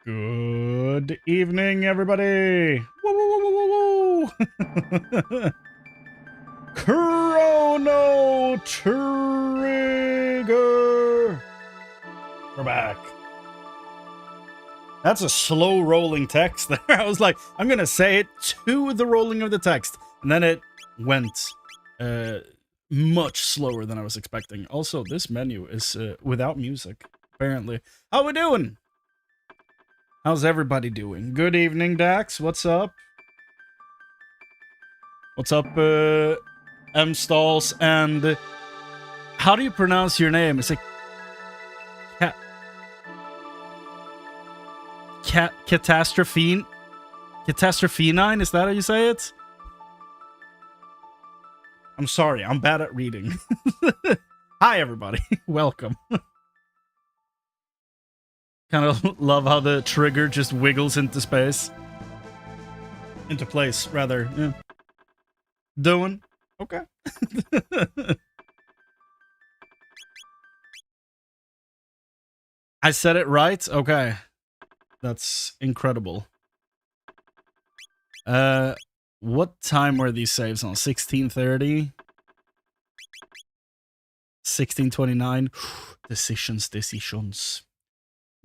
Good evening, everybody! Woo, woo, woo, woo, woo. Chrono Trigger! We're back. That's a slow rolling text there. I was like, I'm gonna say it to the rolling of the text. And then it went much slower than I was expecting. Also, this menu is without music, apparently. How we doing? How's everybody doing? Good evening, Dax. What's up? What's up, M-Stalls? And how do you pronounce your name? Is it Catastrophe? Catastrophe9? Is that how you say it? I'm sorry, I'm bad at reading. Hi, everybody. Welcome. Kind of love how the trigger just wiggles into space. Into place, rather. Yeah. Doing? Okay. I said it right? Okay. That's incredible. What time were these saves on? 1630? 1629? Decisions.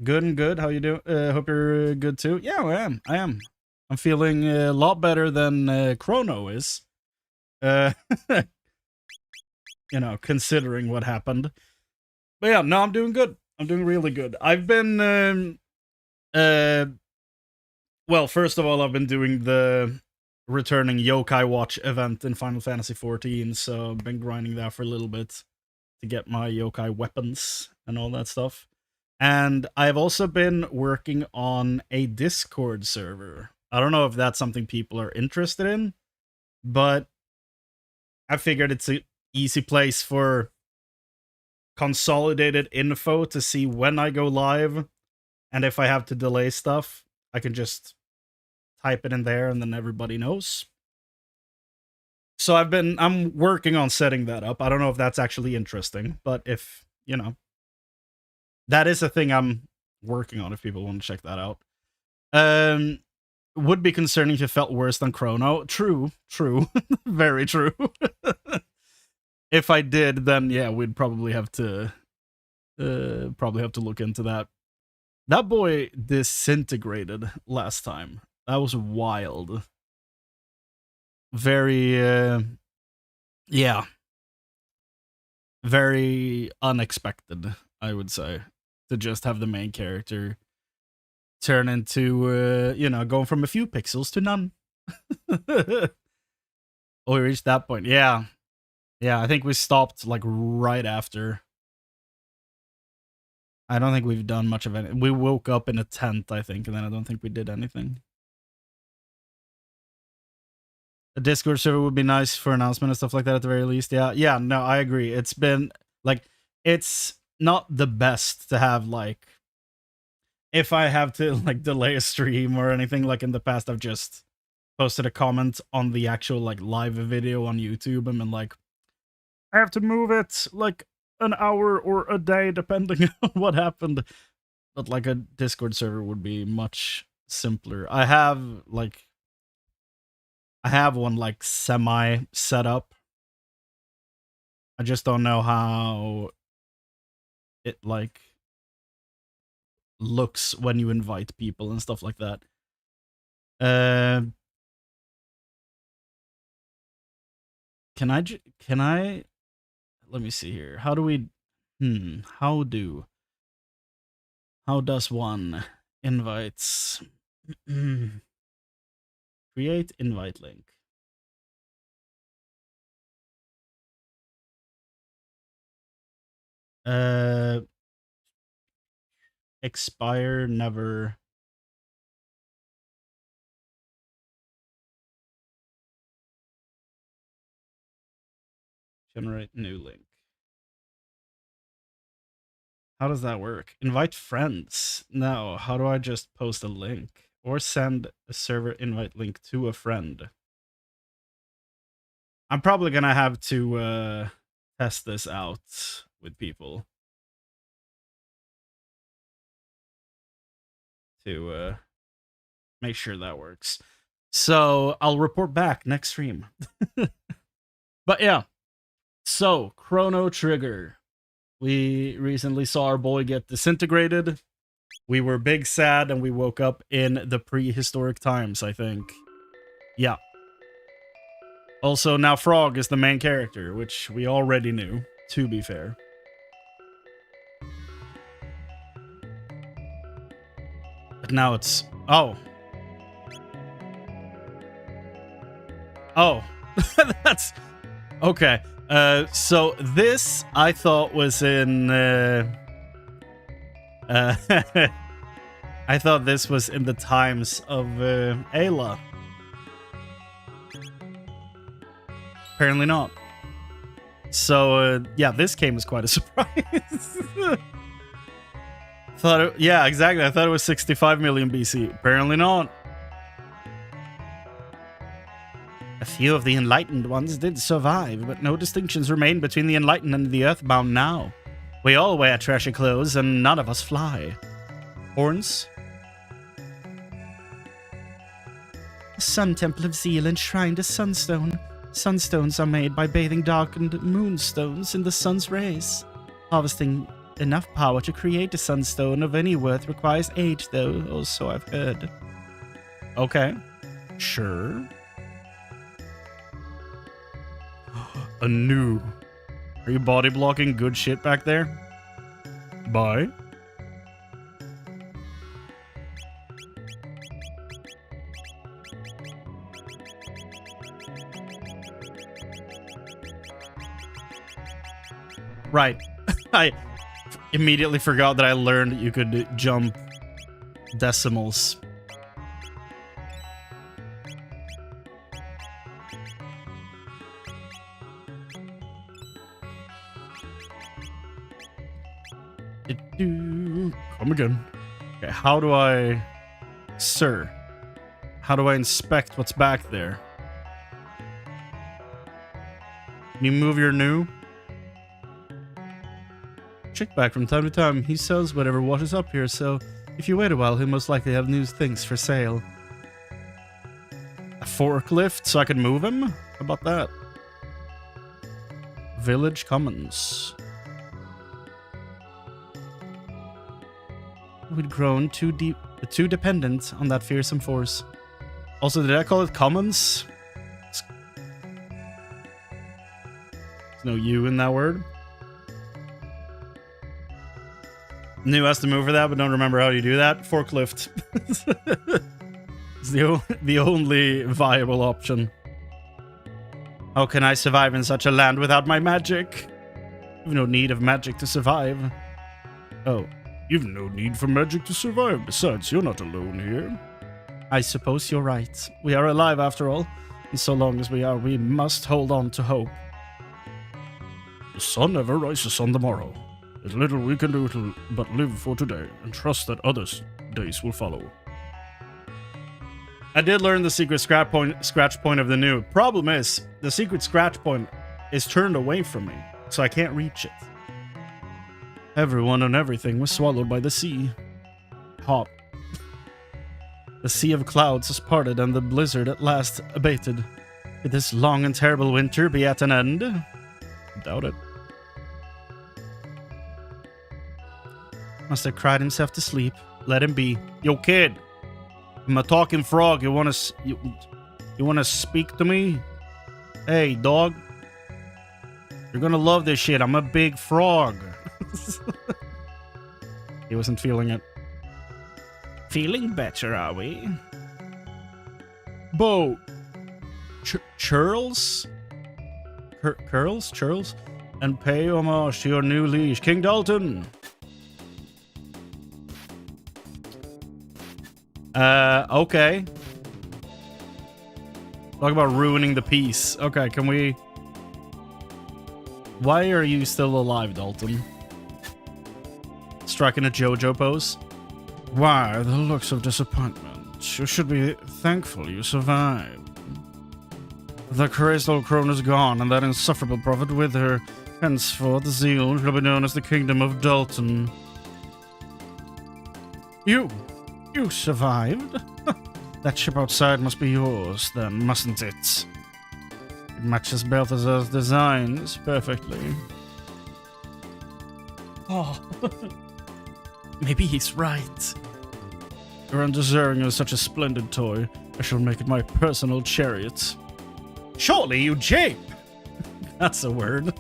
Good and good. How you doing? Hope you're good too. Yeah, I am. I'm feeling a lot better than Chrono is. You know, considering what happened. But yeah, no, I'm doing good. I'm doing really good. I've been, well, first of all, I've been doing the returning Yokai Watch event in Final Fantasy XIV, so I've been grinding that for a little bit to get my Yokai weapons and all that stuff. And I've also been working on a Discord server. I don't know if that's something people are interested in, but I figured it's an easy place for consolidated info to see when I go live, and if I have to delay stuff, I can just type it in there and then everybody knows. So I'm working on setting that up. I don't know if that's actually interesting, but if, you know, that is a thing I'm working on if people want to check that out. Would be concerning if it felt worse than Chrono. True. Very true. If I did, then yeah, we'd probably have to look into that. That boy disintegrated last time. That was wild. Very yeah. Very unexpected, I would say, to just have the main character turn into, you know, going from a few pixels to none. Oh, we reached that point. Yeah. Yeah, I think we stopped, like, right after. I don't think we've done much of it. We woke up in a tent, I think, and then I don't think we did anything. A Discord server would be nice for announcement and stuff like that at the very least. Yeah, no, I agree. It's been, like, it's not the best to have, like, if I have to, like, delay a stream or anything, like in the past, I've just posted a comment on the actual, like, live video on YouTube and been like, I have to move it, like, an hour or a day, depending on what happened. But, like, a Discord server would be much simpler. I have one, like, semi set up. I just don't know how it, like, looks when you invite people and stuff like that. Can I let me see here. How do we how does one invites create invite link? Expire never. Generate new link. How does that work? Invite friends. No, how do I just post a link? Or send a server invite link to a friend? I'm probably gonna have to test this out with people. to make sure that works. So I'll report back next stream. But yeah, so Chrono Trigger. We recently saw our boy get disintegrated. We were big sad and we woke up in the prehistoric times, I think. Yeah. Also, now Frog is the main character, which we already knew, to be fair. But now it's... Oh. Oh. That's... Okay. So this, I thought was in... I thought this was in the times of Ayla. Apparently not. So, yeah, this came as quite a surprise. Thought it, yeah, exactly. I thought it was 65 million BC. Apparently not. A few of the enlightened ones did survive, but no distinctions remain between the enlightened and the earthbound now. We all wear trashy clothes, and none of us fly. Horns? The Sun Temple of Zeal enshrined a sunstone. Sunstones are made by bathing darkened moonstones in the sun's rays. Harvesting enough power to create a sunstone of any worth requires age, though, or so I've heard. Okay. Sure. A new. Are you body blocking good shit back there? Bye. Right. I immediately forgot that I learned that you could jump decimals. Come again. Okay, how do I... Sir. How do I inspect what's back there? Can you move your new? Check back from time to time. He sells whatever washes up here, so if you wait a while, he'll most likely have new things for sale. A forklift so I can move him? How about that? Village Commons. We'd grown too dependent on that fearsome force. Also, did I call it commons? There's no U in that word. Knew has to move for that, but don't remember how you do that. Forklift. It's the only viable option. How can I survive in such a land without my magic? You've no need of magic to survive. Oh. You've no need for magic to survive. Besides, you're not alone here. I suppose you're right. We are alive after all. And so long as we are, we must hold on to hope. The sun never rises on the morrow. There's little we can do but live for today and trust that others' days will follow. I did learn the secret scratch point of the new. Problem is, the secret scratch point is turned away from me, so I can't reach it. Everyone and everything was swallowed by the sea. Hot. The sea of clouds has parted and the blizzard at last abated. Could this long and terrible winter be at an end? Doubt it. Must have cried himself to sleep. Let him be. Yo, kid. I'm a talking frog. You wanna speak to me? Hey, dog. You're gonna love this shit. I'm a big frog. He wasn't feeling it. Feeling better, are we? Bo. Churls? Curls? Churls? And pay homage to your new liege, King Dalton. Okay. Talk about ruining the peace. Okay, can we... Why are you still alive, Dalton? Striking a JoJo pose. Why, the looks of disappointment. You should be thankful you survived. The crazed old crone is gone, and that insufferable prophet with her. Henceforth, Zeal shall be known as the Kingdom of Dalton. You You survived? That ship outside must be yours, then, mustn't it? It matches Balthazar's designs perfectly. Oh, maybe he's right. You're undeserving of such a splendid toy. I shall make it my personal chariot. Surely you jape! That's a word.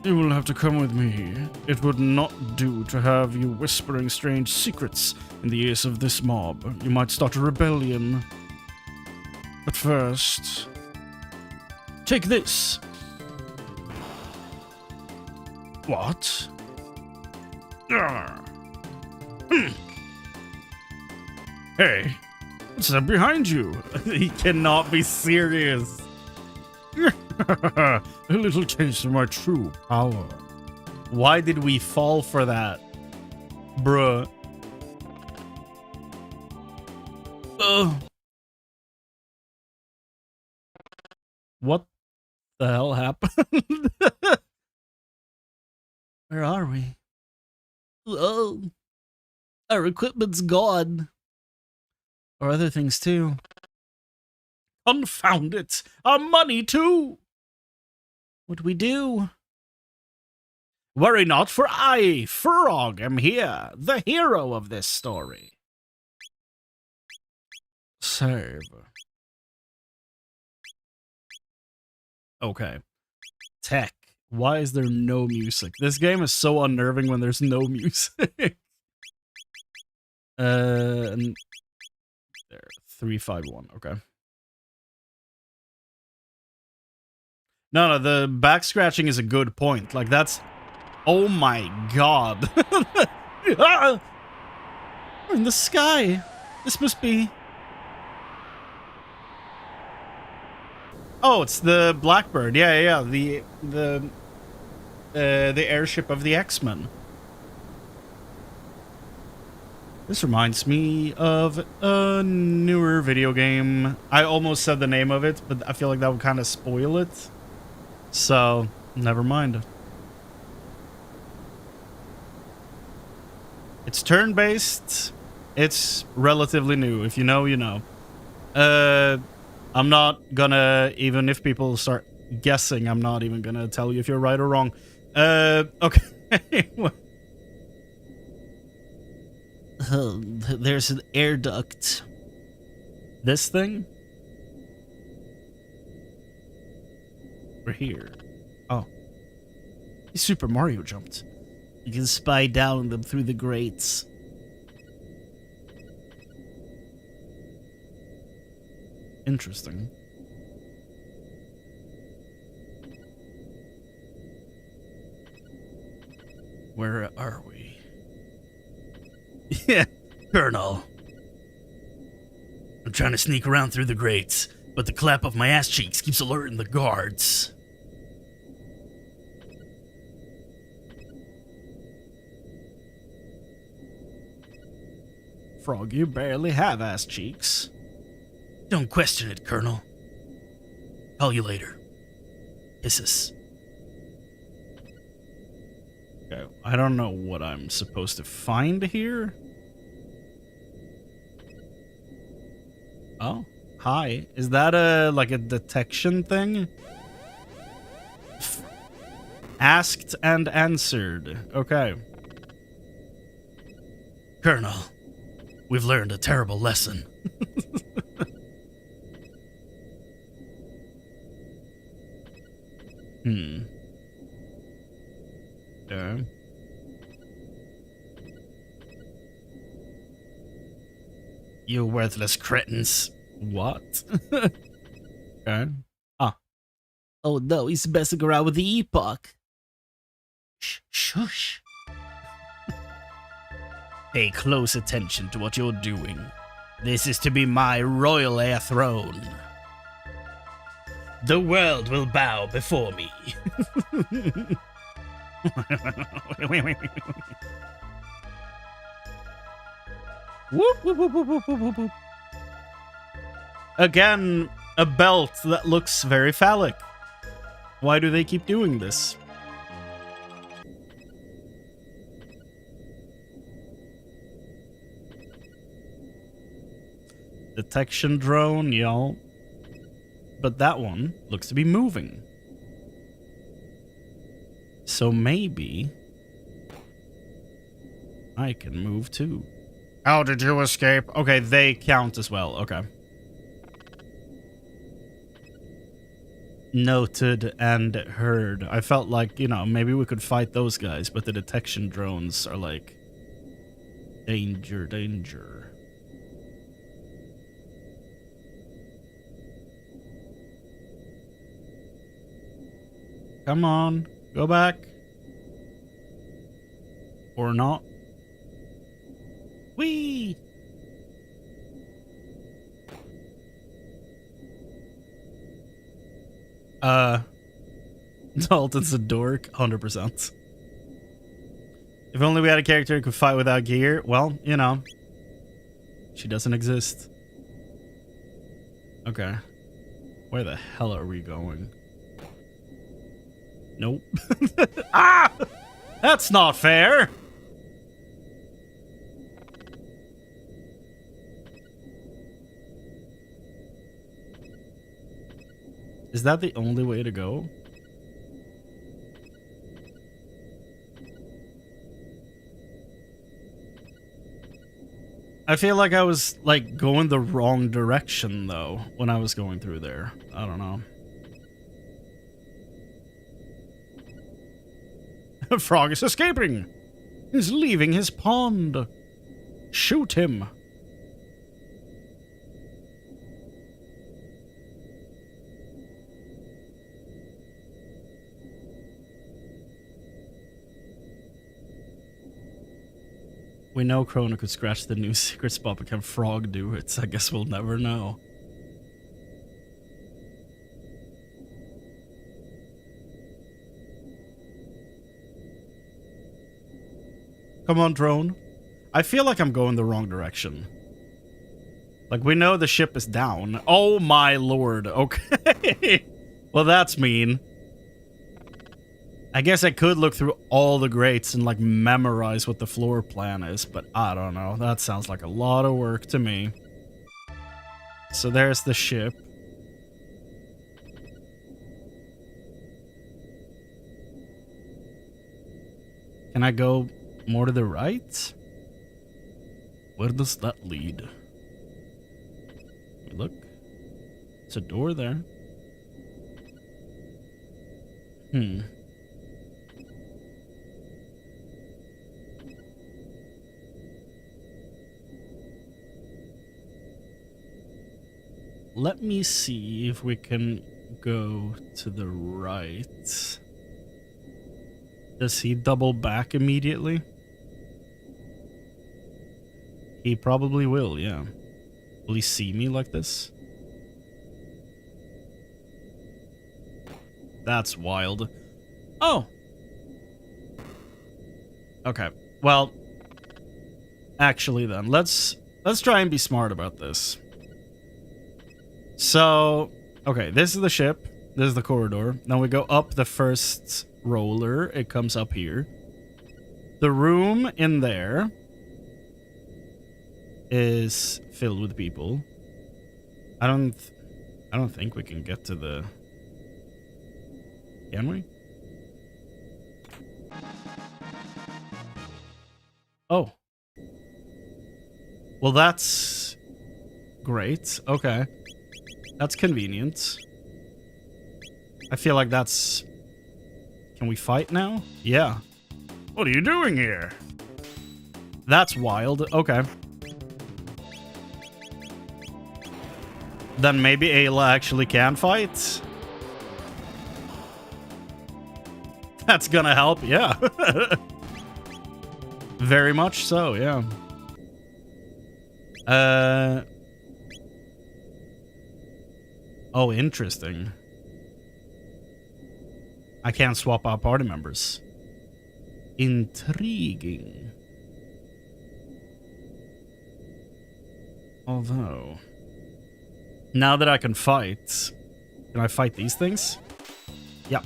You will have to come with me. It would not do to have you whispering strange secrets in the ears of this mob. You might start a rebellion. But first, take this. What? Hey, what's that behind you? He cannot be serious. A little taste of my true power. Why did we fall for that? Bruh. What the hell happened? Where are we? Oh, our equipment's gone. Or other things too. Confound it! Our money too! What do we do? Worry not, for I, Frog, am here, the hero of this story. Save. Okay. Tech. Why is there no music? This game is so unnerving when there's no music. And there, 351. Okay. No, the back scratching is a good point. Like that's, oh my god. Ah! We're in the sky. This must be. Oh, it's the Blackbird. Yeah. The airship of the X-Men. This reminds me of a newer video game. I almost said the name of it, but I feel like that would kind of spoil it. So, never mind. It's turn-based. It's relatively new. If you know, you know. I'm not gonna, even if people start guessing, I'm not even gonna tell you if you're right or wrong. Okay. There's an air duct. This thing? We're here. Oh. He Super Mario jumped. You can spy down them through the grates. Interesting. Where are we? Yeah, Colonel. I'm trying to sneak around through the grates, but the clap of my ass cheeks keeps alerting the guards. Frog, you barely have ass cheeks. Don't question it, Colonel. Call you later. Kisses. Okay, I don't know what I'm supposed to find here. Oh, hi. Is that like a detection thing? Asked and answered. Okay. Colonel, we've learned a terrible lesson. Okay. You worthless cretins. What? Okay. Ah. Oh no, he's messing around with the epoch. Shh, shush. Pay close attention to what you're doing. This is to be my royal air throne. The world will bow before me. Whoop, whoop, whoop, whoop, whoop, whoop, whoop. Again, a belt that looks very phallic. Why do they keep doing this? Detection drone, y'all. But that one looks to be moving. So maybe I can move too. How did you escape? Okay, they count as well. Okay. Noted and heard. I felt like, you know, maybe we could fight those guys, but the detection drones are like... danger, danger. Come on, go back. Or not. Whee! Dalton's a dork, 100%. If only we had a character who could fight without gear. Well, you know. She doesn't exist. Okay. Where the hell are we going? Nope. Ah! That's not fair! Is that the only way to go? I feel like I was, like, going the wrong direction, though, when I was going through there. I don't know. Frog is escaping! He's leaving his pond! Shoot him! We know Chrono could scratch the new secret spot, but can Frog do it? I guess we'll never know. Come on, drone. I feel like I'm going the wrong direction. Like, we know the ship is down. Oh my lord. Okay. Well, that's mean. I guess I could look through all the grates and, like, memorize what the floor plan is, but I don't know. That sounds like a lot of work to me. So there's the ship. Can I go more to the right? Where does that lead? Look. It's a door there. Let me see if we can go to the right. Does he double back immediately? He probably will, yeah. Will he see me like this? That's wild. Oh! Okay. Well, actually then, let's try and be smart about this. So, okay, this is the ship. This is the corridor. Now we go up the first roller. It comes up here. The room in there is filled with people. I don't think we can get to the... Can we? Oh. Well, that's great. Okay. That's convenient. I feel like that's... Can we fight now? Yeah. What are you doing here? That's wild. Okay. Then maybe Ayla actually can fight? That's gonna help, yeah. Very much so, yeah. Oh, interesting. I can't swap out party members. Intriguing. Although, now that I can fight I fight these things? Yep.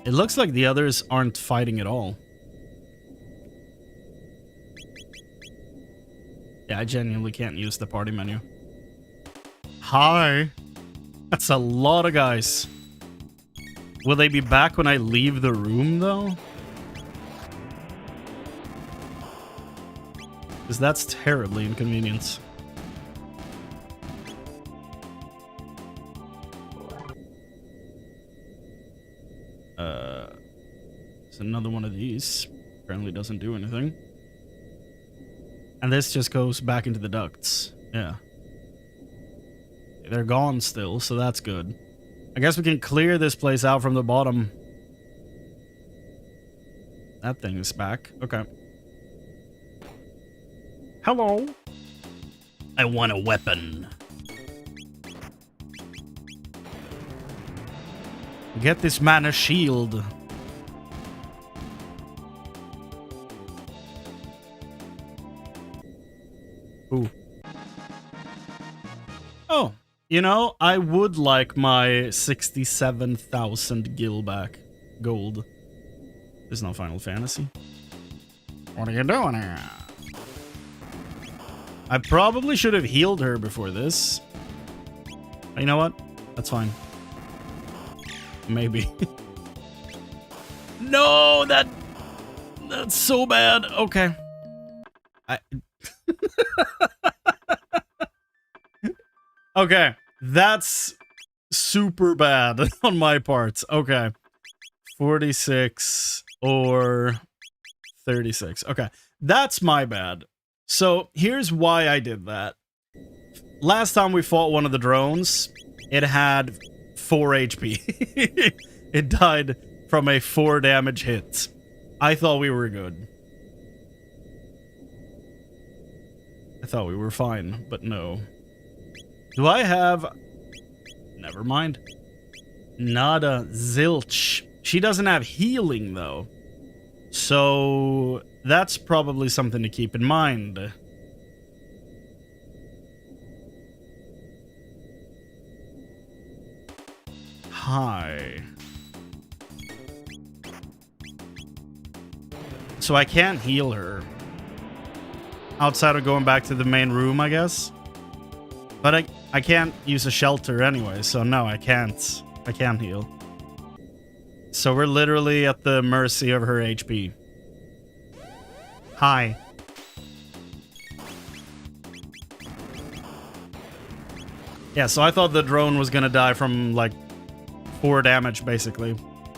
It looks like the others aren't fighting at all. Yeah, I genuinely can't use the party menu. Hi. That's a lot of guys. Will they be back when I leave the room, though? Because that's terribly inconvenient. It's another one of these. Apparently doesn't do anything. And this just goes back into the ducts. Yeah. They're gone still, so that's good. I guess we can clear this place out from the bottom. That thing is back. Okay. Hello. I want a weapon. Get this man a shield. Ooh. Oh, you know, I would like my 67,000 gil back. Gold. This is not Final Fantasy. What are you doing here? I probably should have healed her before this. You know what? That's fine. Maybe. No, that's so bad. Okay. Okay, that's super bad on my part. Okay. 46 or 36. Okay, that's my bad. So here's why I did that. Last time we fought one of the drones, it had 4 HP. It died from a 4 damage hit. I thought we were good. I thought we were fine, but no. Do I have... Never mind. Nada zilch. She doesn't have healing, though. So that's probably something to keep in mind. Hi. So I can't heal her. Outside of going back to the main room, I guess. But I can't use a shelter anyway, so no, I can't. I can't heal. So we're literally at the mercy of her HP. Hi. Yeah, so I thought the drone was gonna die from, like, 4 damage, basically.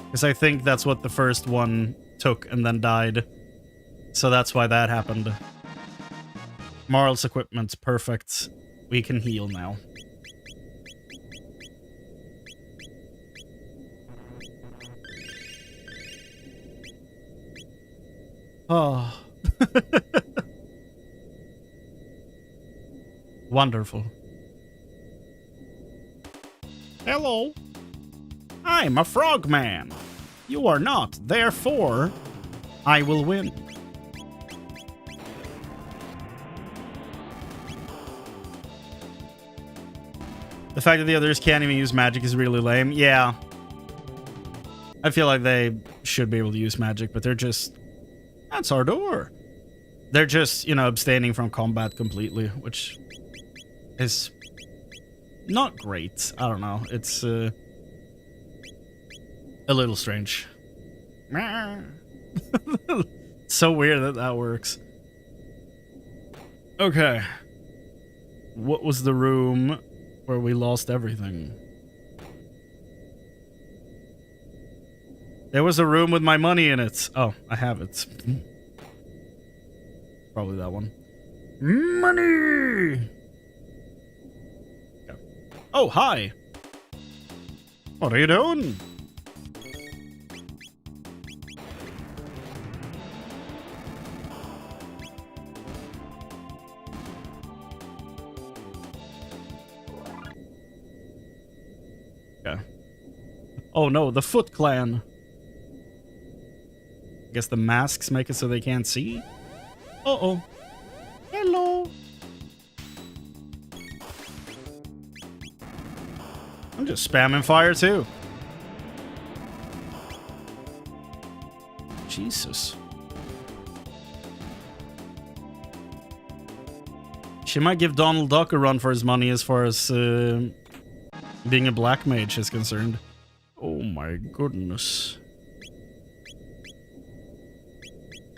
Because I think that's what the first one took and then died. So that's why that happened. Marl's equipment, perfect. We can heal now. Oh. Wonderful. Hello. I'm a frogman. You are not, therefore, I will win. The fact that the others can't even use magic is really lame. Yeah. I feel like they should be able to use magic, but they're just... That's our door. They're just, you know, abstaining from combat completely, which is not great. I don't know. It's a little strange. So weird that that works. Okay. What was the room where we lost everything? There was a room with my money in it. Oh, I have it. Probably that one. Money! Okay. Oh, hi! What are you doing? Okay. Oh no, the Foot Clan. I guess the masks make it so they can't see? Uh-oh. Hello. I'm just spamming fire too. Jesus. She might give Donald Duck a run for his money as far as being a black mage is concerned. Oh my goodness.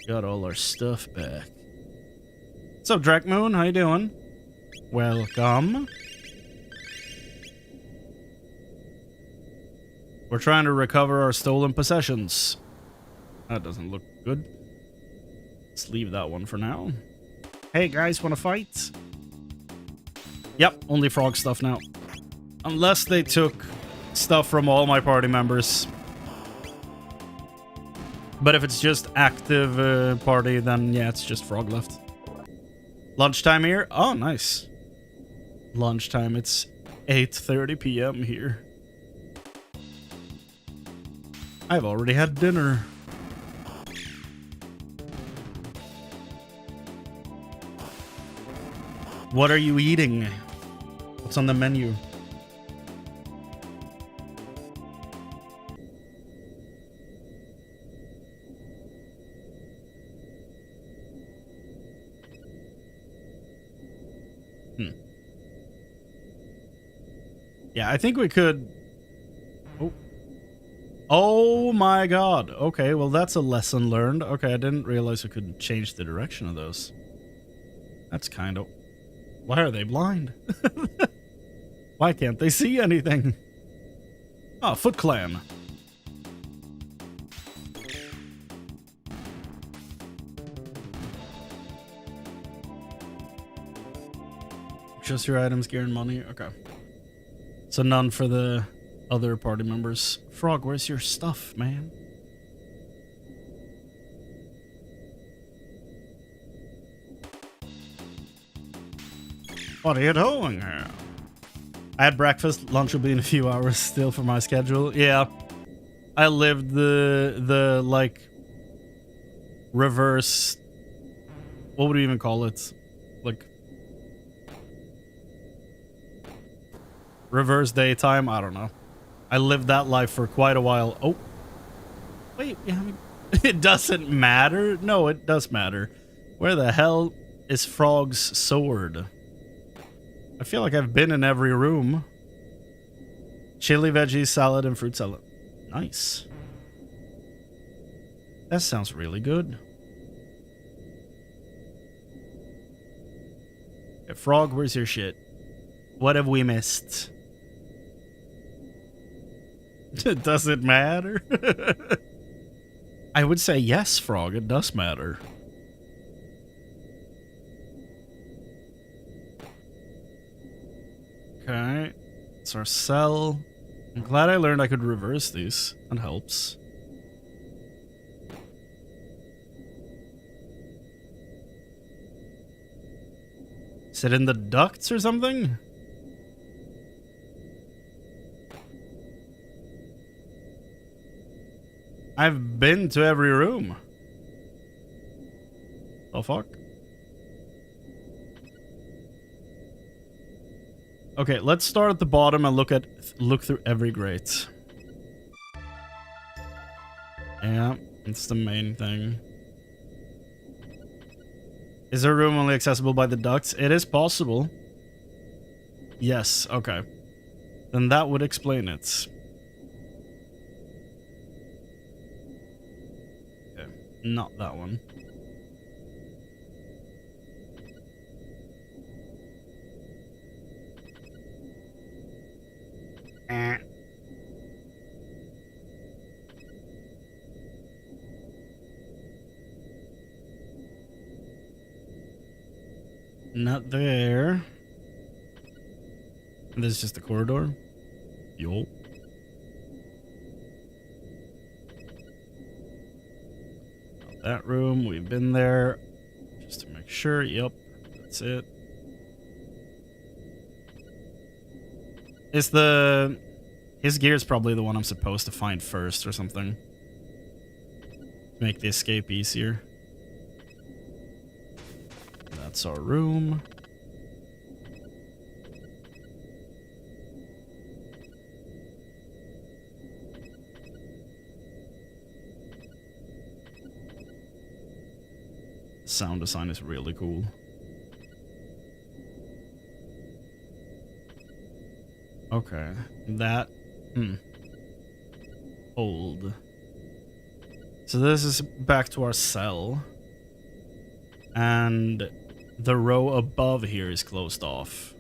Got all our stuff back. What's up, Drakmoon? How you doing? Welcome. We're trying to recover our stolen possessions. That doesn't look good. Let's leave that one for now. Hey guys, wanna fight? Yep, only frog stuff now. Unless they took stuff from all my party members. But if it's just active party, then yeah, it's just frog left. Lunchtime here? Oh, nice. Lunchtime, it's 8:30 p.m. here. I've already had dinner. What are you eating? What's on the menu? Yeah, I think we could... Oh. Oh my god. Okay, well that's a lesson learned. Okay, I didn't realize we could change the direction of those. That's kind of... Why are they blind? Why can't they see anything? Oh, Foot Clan. Just your items, gear, and money? Okay. So none for the other party members. Frog, where's your stuff, man? What are you doing here? I had breakfast. Lunch will be in a few hours still for my schedule. Yeah. I lived the like reverse... What would you even call it? Like... Reverse daytime? I don't know. I lived that life for quite a while. Oh. Wait, yeah, it doesn't matter? No, it does matter. Where the hell is Frog's sword? I feel like I've been in every room. Chili, veggies, salad, and fruit salad. Nice. That sounds really good. Hey, Frog, where's your shit? What have we missed? Does it matter? I would say yes, Frog. It does matter. Okay. It's our cell. I'm glad I learned I could reverse these. That helps. Is it in the ducts or something? I've been to every room. The fuck? Okay, let's start at the bottom and look through every grate. Yeah, it's the main thing. Is there a room only accessible by the ducts? It is possible. Yes, okay. Then that would explain it. Okay, not that one. Not there. This is just the corridor. Yo. That room, we've been there. Just to make sure. Yep, that's it. Is the... His gear is probably the one I'm supposed to find first or something. Make the escape easier. That's our room. sound design is really cool. Okay, that... Hold. So this is back to our cell. And the row above here is closed off.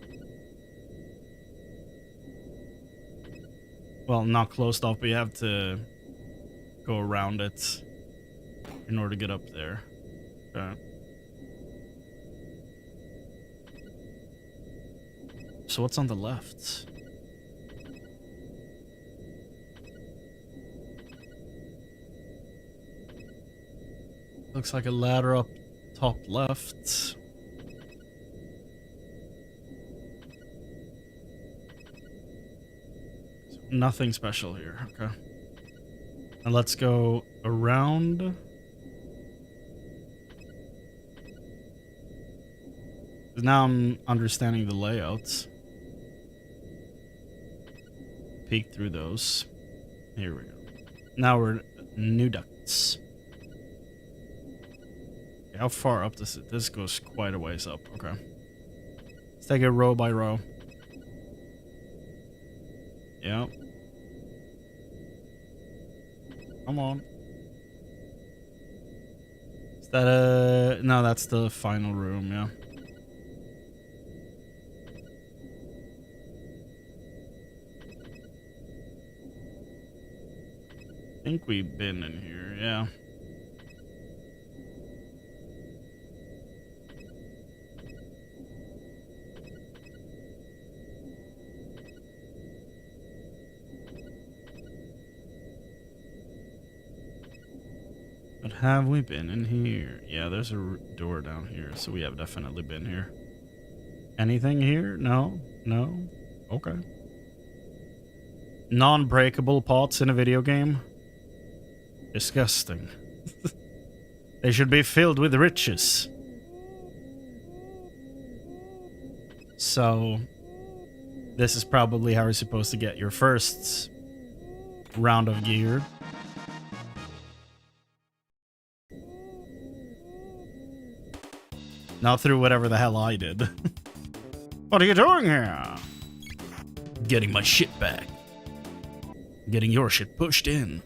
Well, not closed off, but you have to go around it in order to get up there. Okay. So what's on the left? Looks like a ladder up top left. Nothing special here. Okay. And let's go around. Now I'm understanding the layouts. Peek through those. Here we go. Now we're new ducts. How far up does it? This goes quite a ways up. Okay. Let's take it row by row. Yep. Come on. Is that a... No, that's the final room, yeah. I think we've been in here, yeah. But have we been in here? Yeah, there's a door down here, so we have definitely been here. Anything here? No? No? Okay. Non-breakable pots in a video game? Disgusting. They should be filled with riches. So, this is probably how you're supposed to get your first round of gear. Not through whatever the hell I did. What are you doing here? Getting my shit back. Getting your shit pushed in.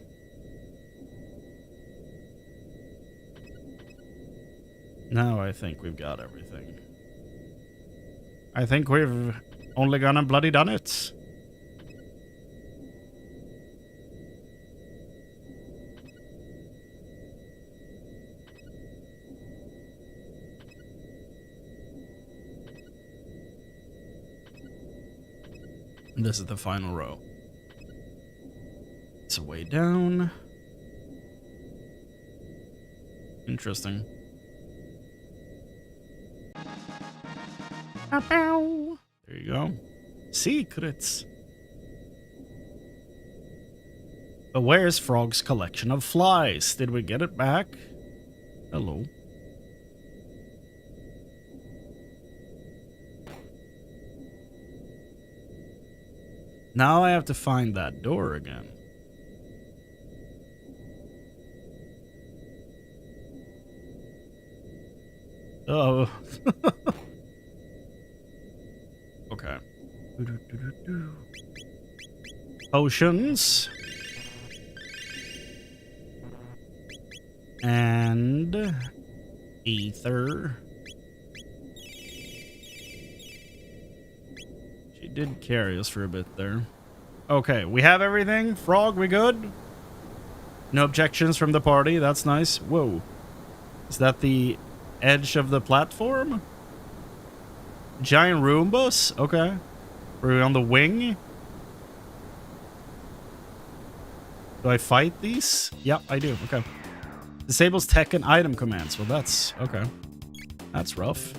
Now I think we've got everything. I think we've only gone and bloody done it. This is the final row. It's a way down. Interesting. There you go. Secrets. But where's Frog's collection of flies? Did we get it back? Hello. Now I have to find that door again. Oh. Okay. Potions. And ether. She did carry us for a bit there. Okay, we have everything. Frog, we good? No objections from the party. That's nice. Whoa. Is that the edge of the platform? Giant Roombas? Okay. We're on the wing. Do I fight these? Yep, I do. Okay. Disables tech and item commands. Well, that's... okay. That's rough.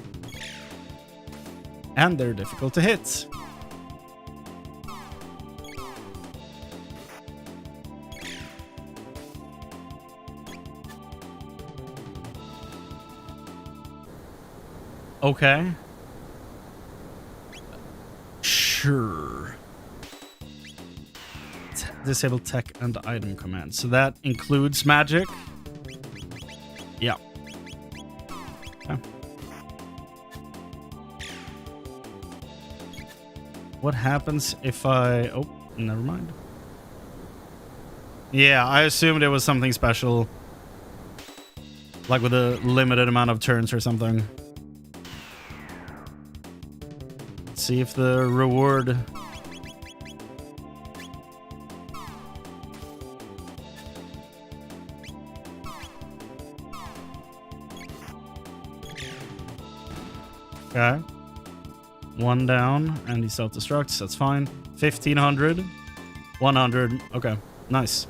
And they're difficult to hit. Okay. Sure. Disable tech and item commands. So that includes magic. Yeah. Okay. What happens if I... Oh, never mind. Yeah, I assumed it was something special. Like with a limited amount of turns or something. Let's see if the reward... Okay. 1 down, and he self-destructs. That's fine. 1500. 100. Okay. Nice.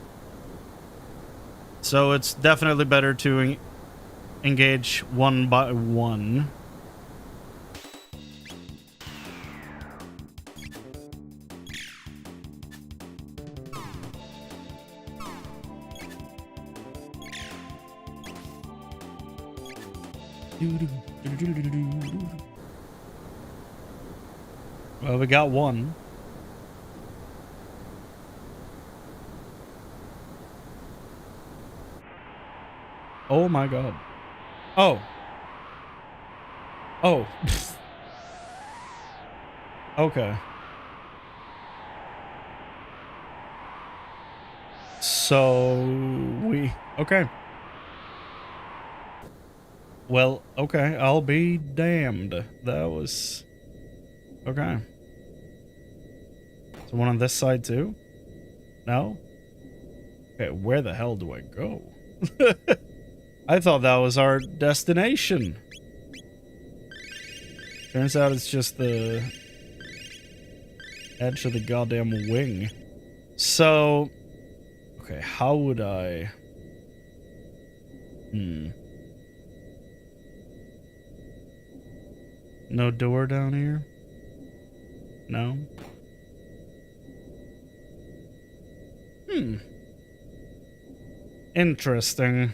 So it's definitely better to engage 1 by 1. Well, we got 1. Oh my god. Oh. Oh. Okay. So we... Okay. Well, okay. I'll be damned. That was... Okay. So one on this side too? No? Okay, where the hell do I go? I thought that was our destination. Turns out it's just the edge of the goddamn wing. So, okay, how would I... No door down here? No? Interesting.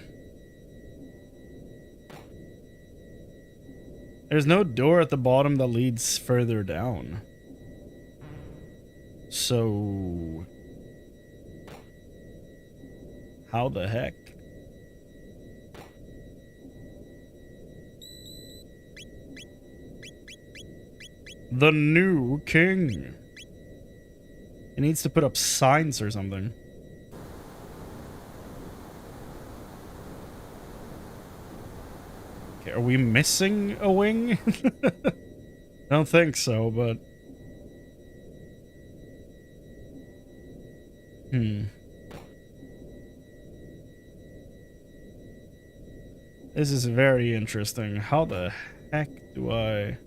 There's no door at the bottom that leads further down. So... how the heck? The new king. He needs to put up signs or something. Okay, are we missing a wing? Don't think so, but... This is very interesting. How the heck do I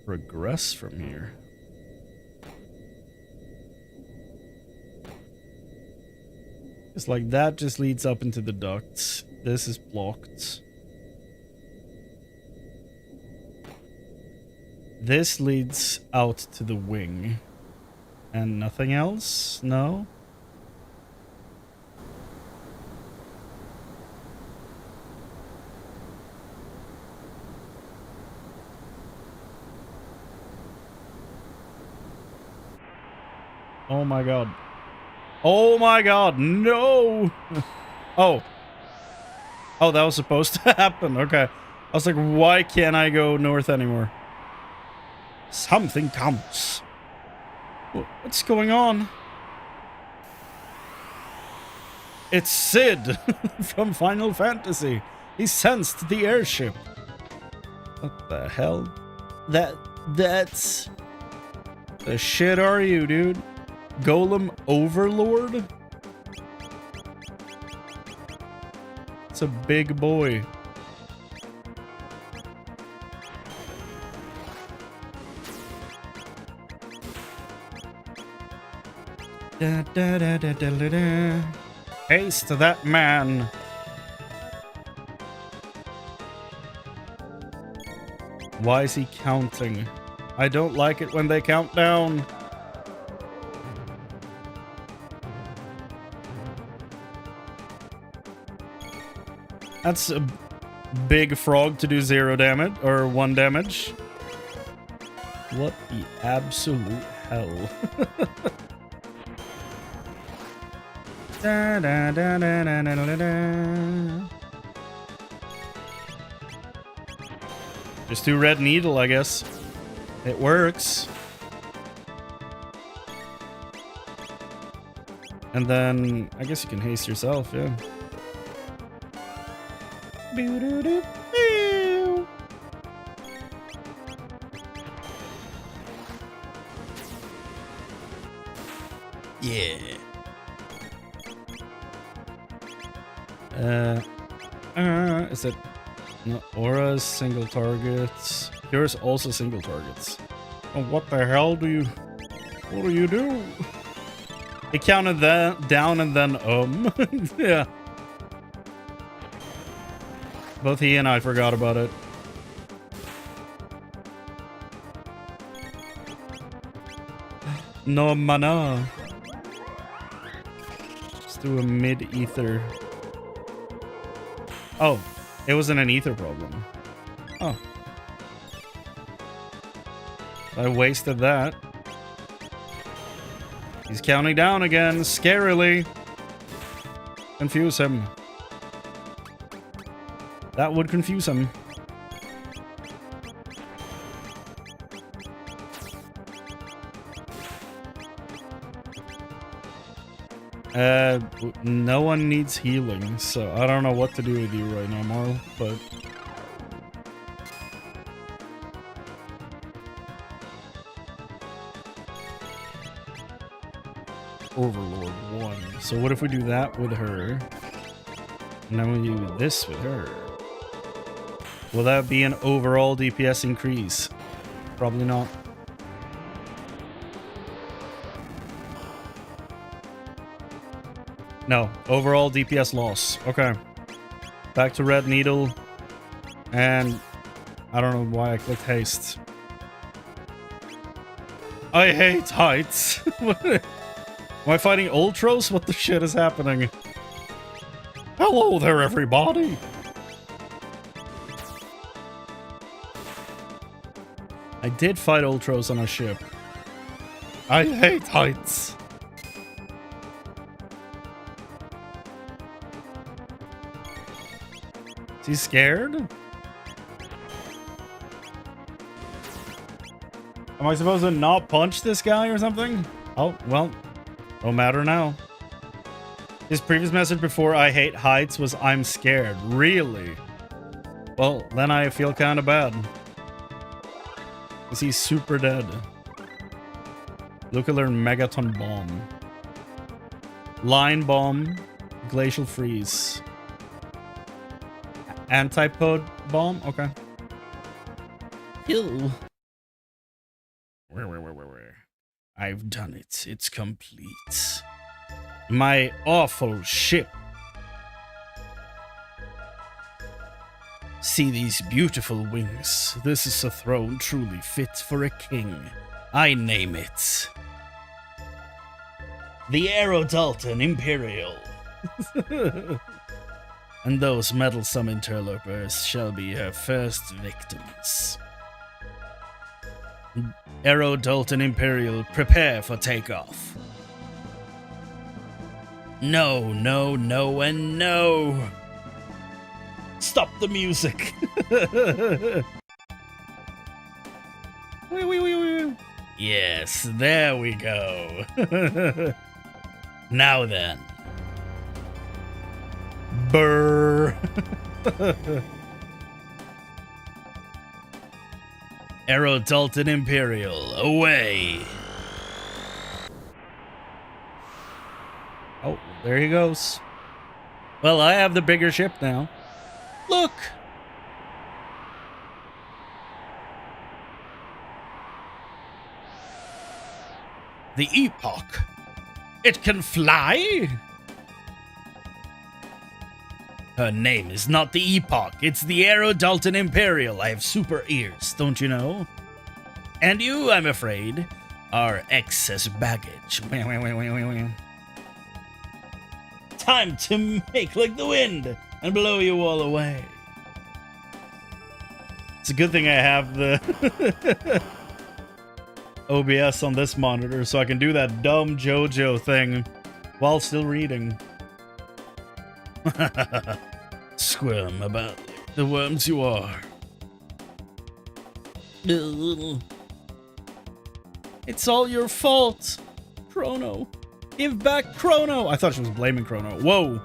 progress from here? It's like that just leads up into the ducts. This is blocked. This leads out to the wing. And nothing else? No? Oh my god. Oh my god, no! Oh. Oh, that was supposed to happen. Okay. I was like, why can't I go north anymore? Something counts. What's going on? It's Sid from Final Fantasy. He sensed the airship. What the hell? That's... The shit are you, dude? Golem Overlord? It's a big boy. Da, da, da, da, da, da, da. Haste that man. Why is he counting? I don't like it when they count down. That's a big frog to do 0 damage, or 1 damage. What the absolute hell? Da, da, da, da, da, da, da, da. Just do red needle, I guess. It works. And then I guess you can haste yourself, yeah. Yeah. Is it no auras, single targets? Here's also single targets. Oh, what the hell do you do? It counted that down and then yeah. Both he and I forgot about it. No mana. Let's do a mid-ether. Oh, it wasn't an ether problem. Oh. I wasted that. He's counting down again, scarily. Confuse him. That would confuse him. No one needs healing, so I don't know what to do with you right now, Marl, but... Overlord 1. So what if we do that with her? And then we do this with her. Will that be an overall DPS increase? Probably not. No, overall DPS loss. Okay. Back to red needle. And I don't know why I clicked haste. I hate heights. Am I fighting Ultros? What the shit is happening? Hello there, everybody! I did fight Ultros on a ship. I hate heights. Is he scared? Am I supposed to not punch this guy or something? Oh, well, no matter now. His previous message before I hate heights was I'm scared. Really? Well, then I feel kind of bad. Because he's super dead. Nuclear Megaton Bomb. Line Bomb. Glacial Freeze. Antipode Bomb? Okay. Ew. Where? I've done it. It's complete. My awful ship. See these beautiful wings. This is a throne truly fit for a king. I name it the Aerodalton Imperial. And those meddlesome interlopers shall be her first victims. Aerodalton Imperial, prepare for takeoff. No, no, no, and no. Stop the music. Yes, there we go. Now then. Brr. Aerodalton Imperial, away. Oh, there he goes. Well, I have the bigger ship now. Look! The Epoch. It can fly? Her name is not the Epoch, it's the Aerodalton Imperial. I have super ears, don't you know? And you, I'm afraid, are excess baggage. Time to make like the wind and blow you all away. It's a good thing I have the OBS on this monitor so I can do that dumb JoJo thing while still reading. Squirm about the worms you are. Ugh. It's all your fault, Chrono. Give back Chrono. I thought she was blaming Chrono. Whoa.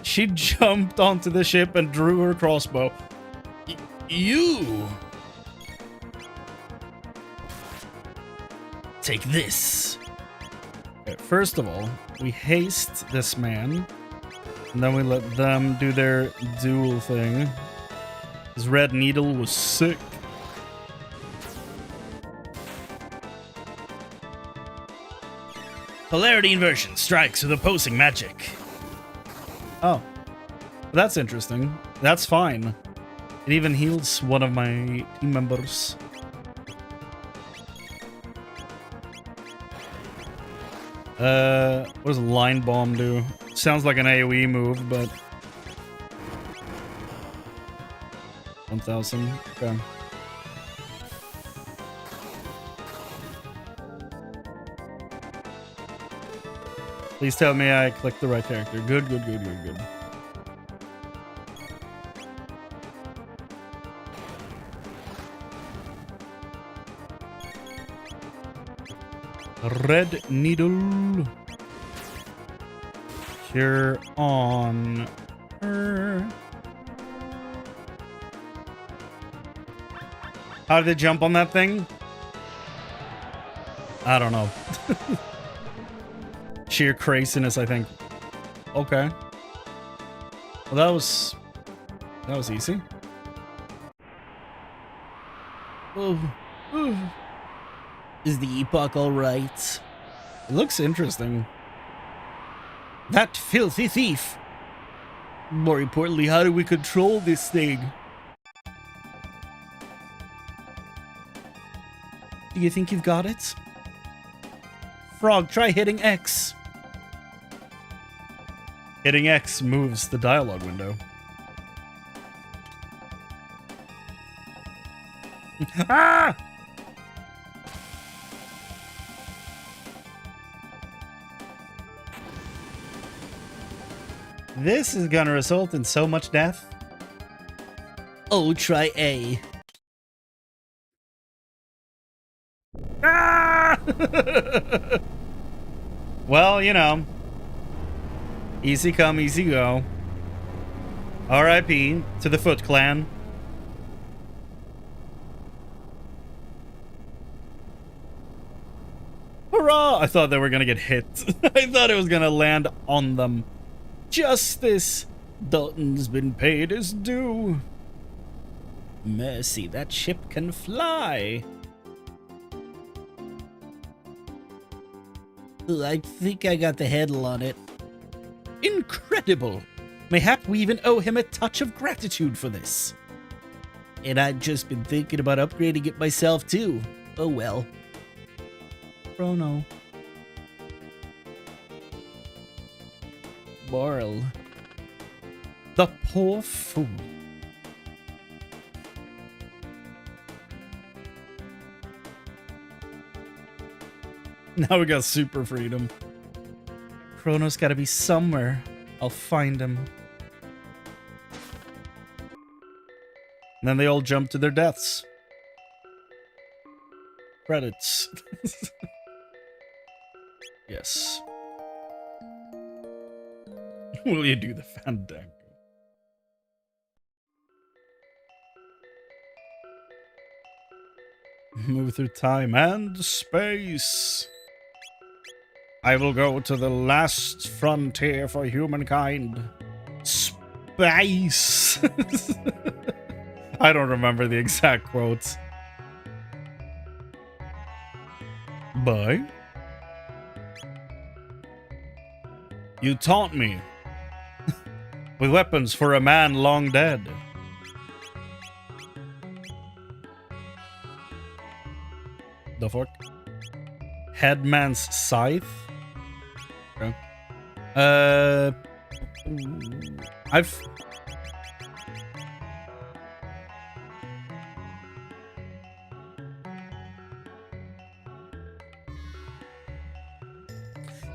She jumped onto the ship and drew her crossbow. You. Take this. Okay, first of all, we haste this man. And then we let them do their duel thing. His red needle was sick. Polarity inversion strikes with opposing magic. Oh. That's interesting. That's fine. It even heals one of my team members. What does Line Bomb do? Sounds like an AoE move, but 1000. Okay. Please tell me I clicked the right character. Good, good, good, good, good. Red needle. Cure on her. How did they jump on that thing? I don't know. Sheer craziness, I think. Okay. Well, that was easy. Oh. Is the epoch all right? It looks interesting. That filthy thief. More importantly, how do we control this thing? Do you think you've got it? Frog, try hitting X. Hitting X moves the dialogue window. Ah! This is gonna result in so much death. Oh, try A. Ah! Well, you know. Easy come, easy go. R.I.P. to the Foot Clan. Hurrah! I thought they were gonna get hit. I thought it was gonna land on them. Justice! Dalton's been paid his due. Mercy, that ship can fly. I think I got the handle on it. Incredible! Mayhap we even owe him a touch of gratitude for this. And I've just been thinking about upgrading it myself too. Oh well. Chrono. Moral. The poor fool. Now we got super freedom. Chrono's gotta be somewhere. I'll find him. And then they all jump to their deaths. Credits. Yes. Will you do the fandango? Move through time and space. I will go to the last frontier for humankind. Space. I don't remember the exact quotes. Bye. You taunt me. With weapons for a man long dead. The fuck? Headman's scythe? Okay. I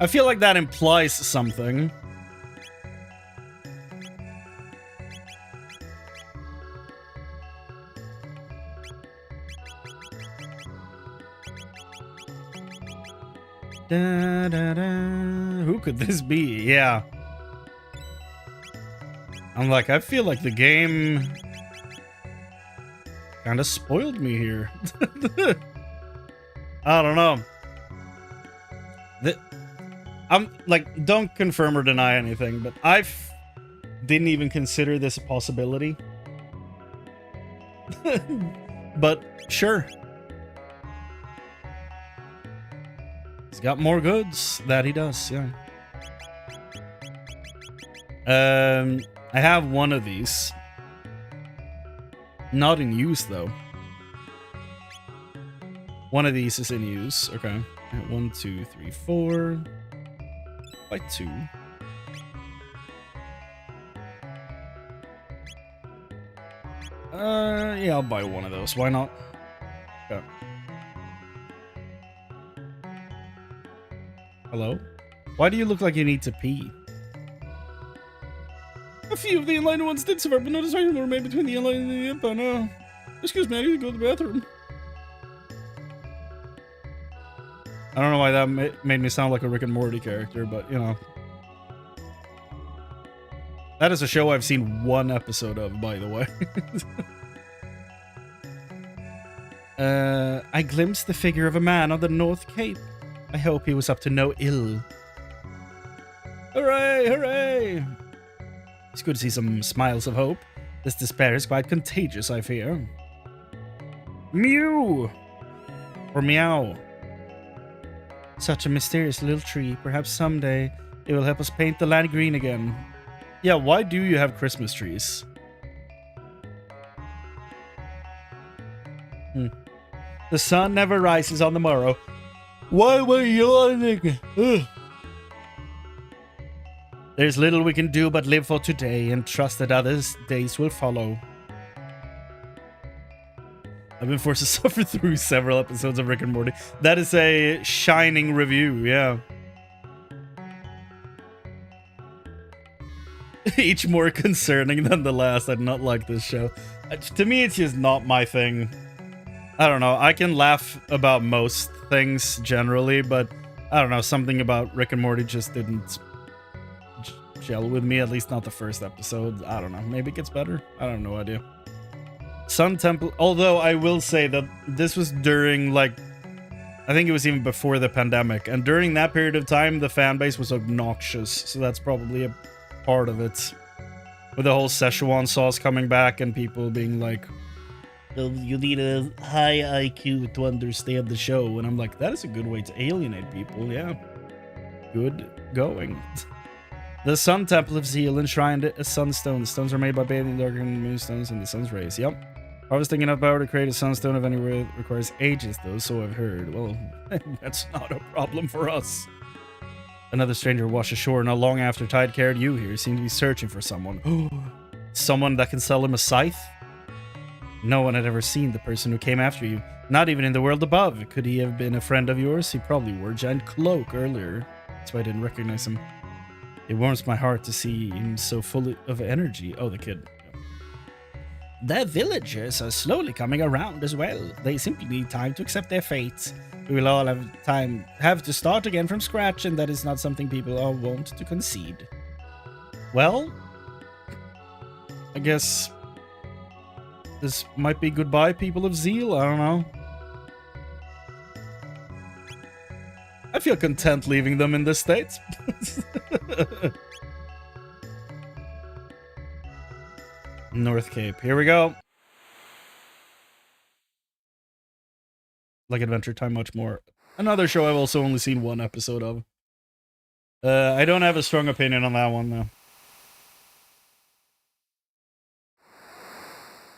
feel like that implies something. Da, da, da. Who could this be? Yeah. I'm like, I feel like the game kind of spoiled me here. I don't know. I'm like, don't confirm or deny anything, but I didn't even consider this a possibility. But sure. He's got more goods. That he does, yeah. I have one of these. Not in use, though. One of these is in use. Okay. 1, 2, 3, 4. By 2. Yeah, I'll buy one of those. Why not? Okay. Hello? Why do you look like you need to pee? A few of the inline ones did survive, but no distinction were made between the inline and the imp. No. Excuse me, I need to go to the bathroom. I don't know why that made me sound like a Rick and Morty character, but, you know. That is a show I've seen one episode of, by the way. I glimpsed the figure of a man on the North Cape. I hope he was up to no ill. Hooray, hooray! It's good to see some smiles of hope. This despair is quite contagious, I fear. Mew! Or meow. Such a mysterious little tree. Perhaps someday it will help us paint the land green again. Yeah, why do you have Christmas trees? The sun never rises on the morrow. Why were you yawning? There's little we can do but live for today and trust that others' days will follow. I've been forced to suffer through several episodes of Rick and Morty. That is a shining review, yeah. Each more concerning than the last. I do not like this show. To me, it's just not my thing. I don't know. I can laugh about most things generally, but I don't know. Something about Rick and Morty just didn't gel with me, at least not the first episode. I don't know. Maybe it gets better. I have no idea. Sun Temple, although I will say that this was during, like, I think it was even before the pandemic, and during that period of time, the fan base was obnoxious, so that's probably a part of it. With the whole Szechuan sauce coming back and people being like, oh, you need a high IQ to understand the show, and I'm like, that is a good way to alienate people, yeah. Good going. The Sun Temple of Zeal enshrined a sunstone. The stones are made by bathing the dark moonstones in the sun's rays. Yep. Harvesting enough power to create a sunstone of anywhere requires ages, though, so I've heard. Well, that's not a problem for us. Another stranger washed ashore not long after Tide carried you here. Seemed to be searching for someone. Someone that can sell him a scythe? No one had ever seen the person who came after you. Not even in the world above. Could he have been a friend of yours? He probably wore a giant cloak earlier. That's why I didn't recognize him. It warms my heart to see him so full of energy. Oh, the kid. The villagers are slowly coming around as well. They simply need time to accept their fate. We will all have to start again from scratch, and that is not something people are wont to concede. Well, I guess this might be goodbye, people of Zeal. I don't know. I feel content leaving them in this state. North Cape. Here we go. Like Adventure Time much more. Another show I've also only seen one episode of. I don't have a strong opinion on that one, though.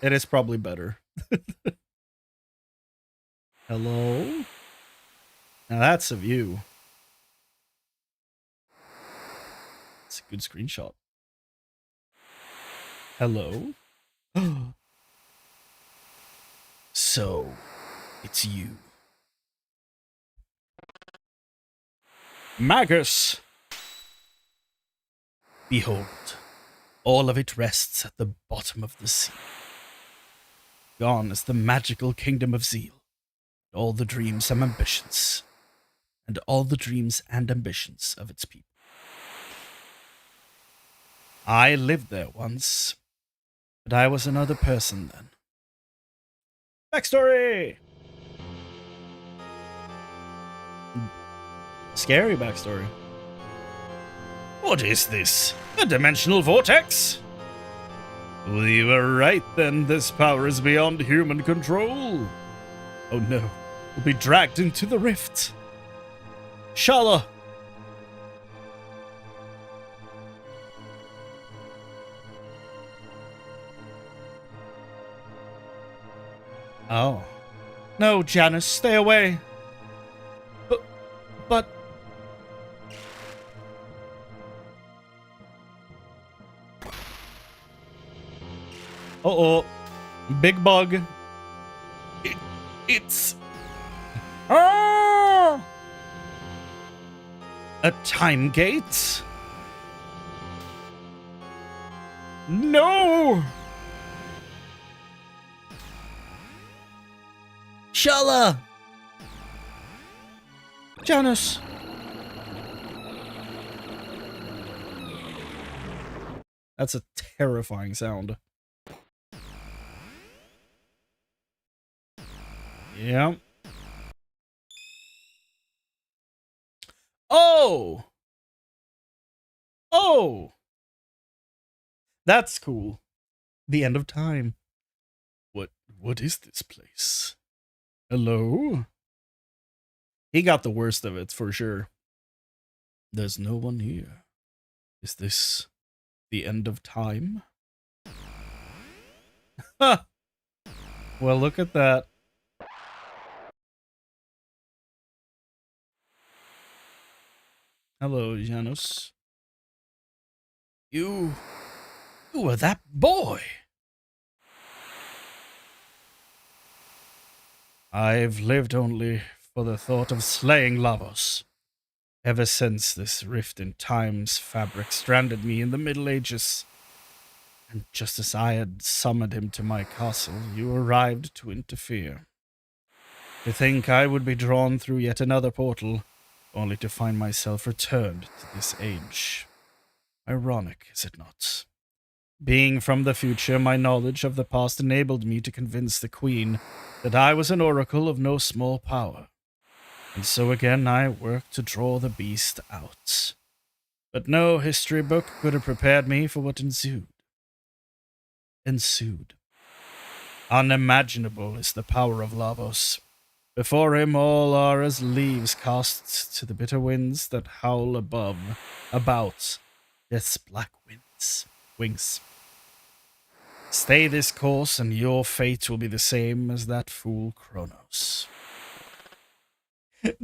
It is probably better. Hello? Now that's a view. It's a good screenshot. Hello? So, it's you. Magus! Behold, all of it rests at the bottom of the sea. Gone is the magical kingdom of Zeal, all the dreams and ambitions. and all the dreams and ambitions of its people. I lived there once, but I was another person then. Backstory! Scary backstory. What is this? A dimensional vortex? We were right then, this power is beyond human control. Oh no, we'll be dragged into the rift. Shala! Oh. No, Janice, stay away. But... Uh-oh. Big bug. It's... Ah! A time gate? No! Shala! Janice! That's a terrifying sound. Yeah. Oh! Oh! That's cool. The end of time. What is this place? Hello? He got the worst of it, for sure. There's no one here. Is this the end of time? Ha! Well, look at that. Hello, Janus. You were that boy. I've lived only for the thought of slaying Lavos. Ever since this rift in time's fabric stranded me in the Middle Ages. And just as I had summoned him to my castle, you arrived to interfere. To think I would be drawn through yet another portal, only to find myself returned to this age. Ironic, is it not? Being from the future, my knowledge of the past enabled me to convince the Queen that I was an oracle of no small power. And so again I worked to draw the beast out. But no history book could have prepared me for what ensued. Unimaginable is the power of Lavos. Before him all are as leaves cast to the bitter winds that howl about death's black wings. Stay this course, and your fate will be the same as that fool Kronos. It's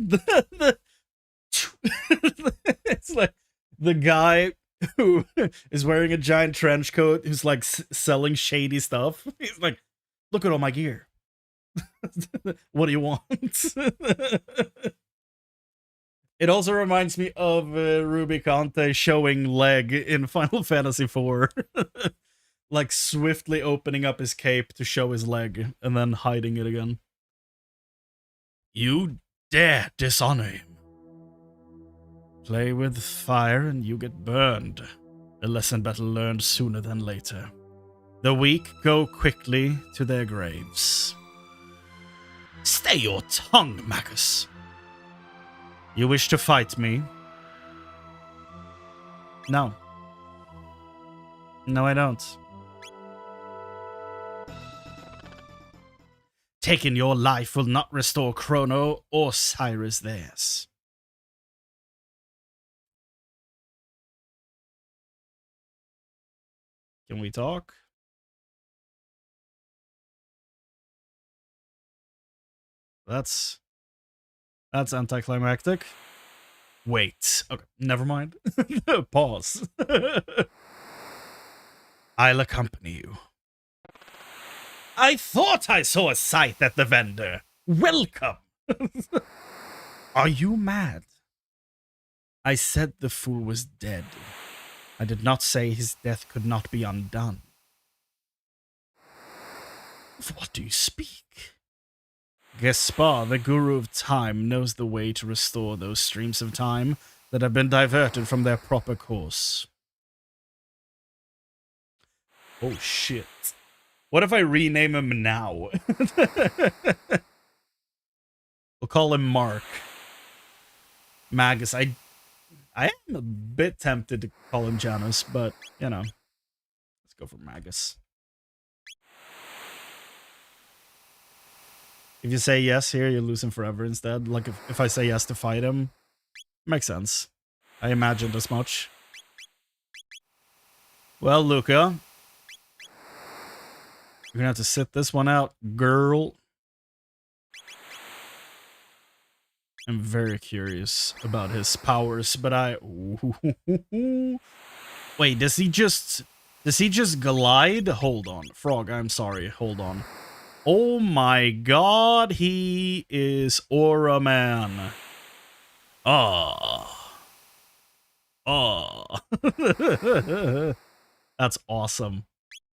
like the guy who is wearing a giant trench coat who's like selling shady stuff. He's like, look at all my gear. What do you want? It also reminds me of Ruby Conte showing leg in Final Fantasy IV. Like swiftly opening up his cape to show his leg and then hiding it again. You dare dishonor him. Play with fire and you get burned. A lesson better learned sooner than later. The weak go quickly to their graves. Stay your tongue, Marcus. You wish to fight me? No. No, I don't. Taking your life will not restore Chrono or Cyrus theirs. Can we talk? That's anticlimactic. Wait. Okay, never mind. Pause. I'll accompany you. I thought I saw a sight at the vendor. Welcome. Are you mad? I said the fool was dead. I did not say his death could not be undone. Of what do you speak? Gaspar, the guru of time, knows the way to restore those streams of time that have been diverted from their proper course. Oh shit. What if I rename him now? We'll call him Mark. Magus. I am a bit tempted to call him Janus, but, you know. Let's go for Magus. If you say yes here, you lose him forever instead. Like, if I say yes to fight him, makes sense. I imagined as much. Well, Luca, you're gonna have to sit this one out, girl. I'm very curious about his powers, but wait, does he just glide? Hold on. Frog, I'm sorry. Hold on. Oh my god, he is Aura Man. Oh. Oh. That's awesome.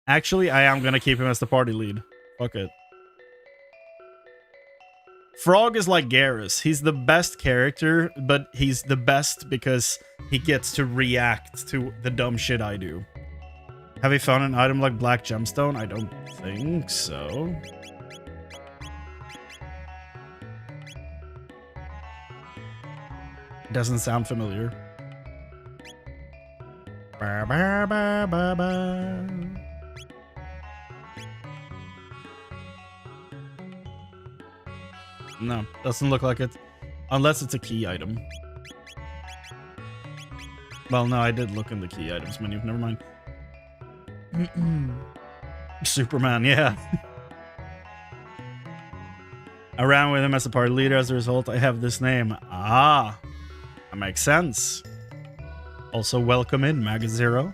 Actually, I am gonna keep him as the party lead. Fuck it. Frog is like Garrus. He's the best character, but he's the best because he gets to react to the dumb shit I do. Have you found an item like Black Gemstone? I don't think so. Doesn't sound familiar. Ba, ba, ba, ba, ba. No, doesn't look like it. Unless it's a key item. Well, no, I did look in the key items menu. Never mind. Superman, yeah. I ran with him as a party leader. As a result, I have this name. Ah, that makes sense. Also, welcome in, Magus Zero.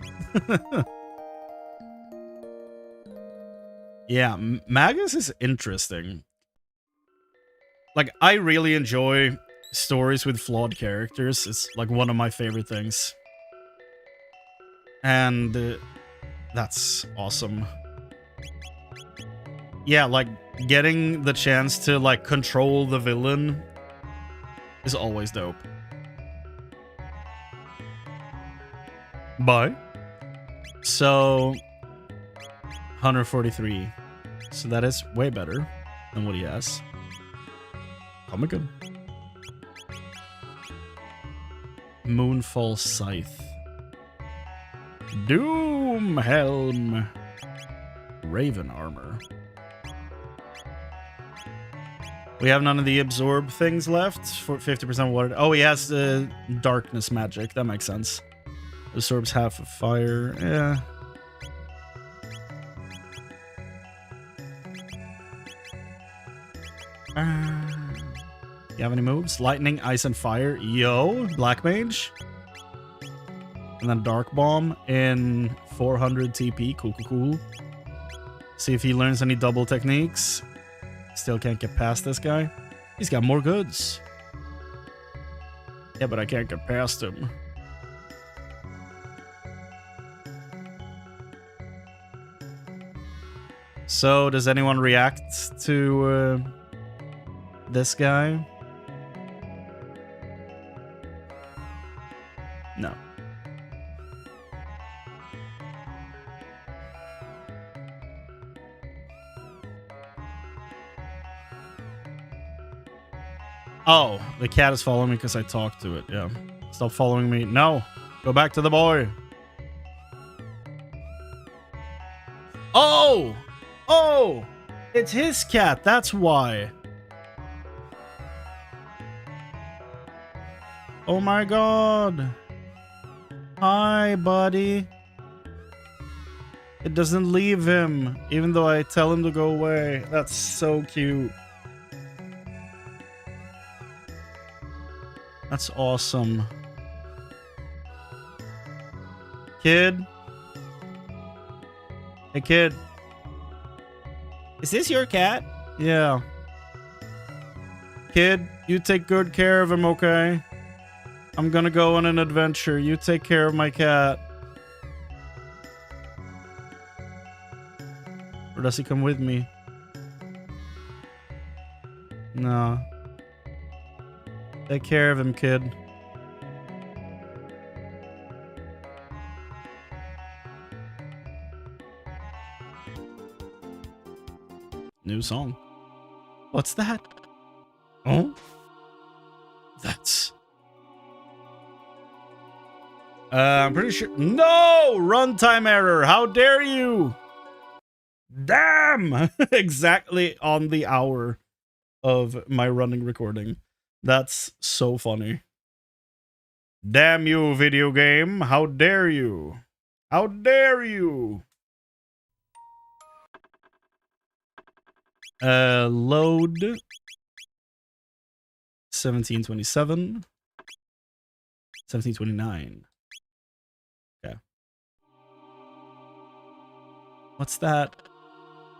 Yeah, Magus is interesting. Like, I really enjoy stories with flawed characters. It's like one of my favorite things. And that's awesome. Yeah, like, getting the chance to, like, control the villain is always dope. Bye. So, 143. So that is way better than what he has. Oh my god. Moonfall Scythe. Doom Helm. Raven Armor. We have none of the absorb things left for 50% water. Oh, he has the darkness magic. That makes sense. Absorbs half of fire. Yeah. You have any moves? Lightning, ice, and fire. Yo, Black Mage. And then Dark Bomb in 400 TP. Cool, cool, cool. See if he learns any double techniques. Still can't get past this guy. He's got more goods. Yeah, but I can't get past him. So, does anyone react to this guy? No. Oh, the cat is following me because I talked to it. Yeah. Stop following me. No. Go back to the boy. Oh! Oh! It's his cat. That's why. Oh my god. Hi, buddy. It doesn't leave him, even though I tell him to go away. That's so cute. That's awesome. Kid? Hey, kid. Is this your cat? Yeah. Kid, you take good care of him, okay? I'm gonna go on an adventure. You take care of my cat. Or does he come with me? No. Take care of him, kid. New song. What's that? Oh? That's... I'm pretty sure... No! Runtime error! How dare you! Damn! Exactly on the hour of my running recording. That's so funny. Damn you, video game. How dare you? How dare you? Load 1727 1729. Okay. What's that?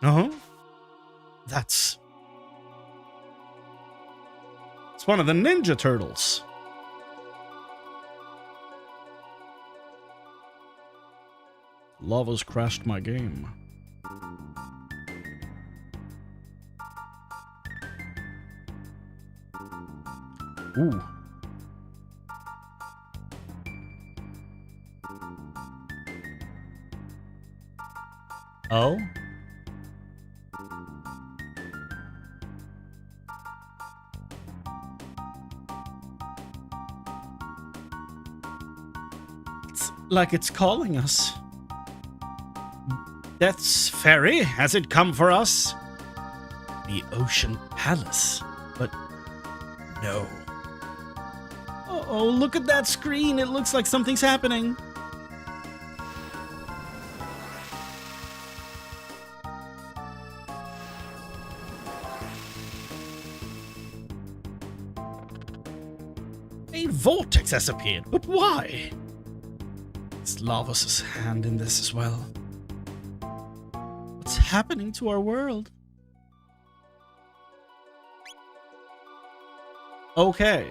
Uh-huh. It's one of the Ninja Turtles. Lava's crashed my game. Ooh. Oh? It's like it's calling us. Death's ferry, has it come for us? The Ocean Palace. But no. Oh, look at that screen. It looks like something's happening. A vortex has appeared, but why? Is Lavos' hand in this as well? What's happening to our world? Okay.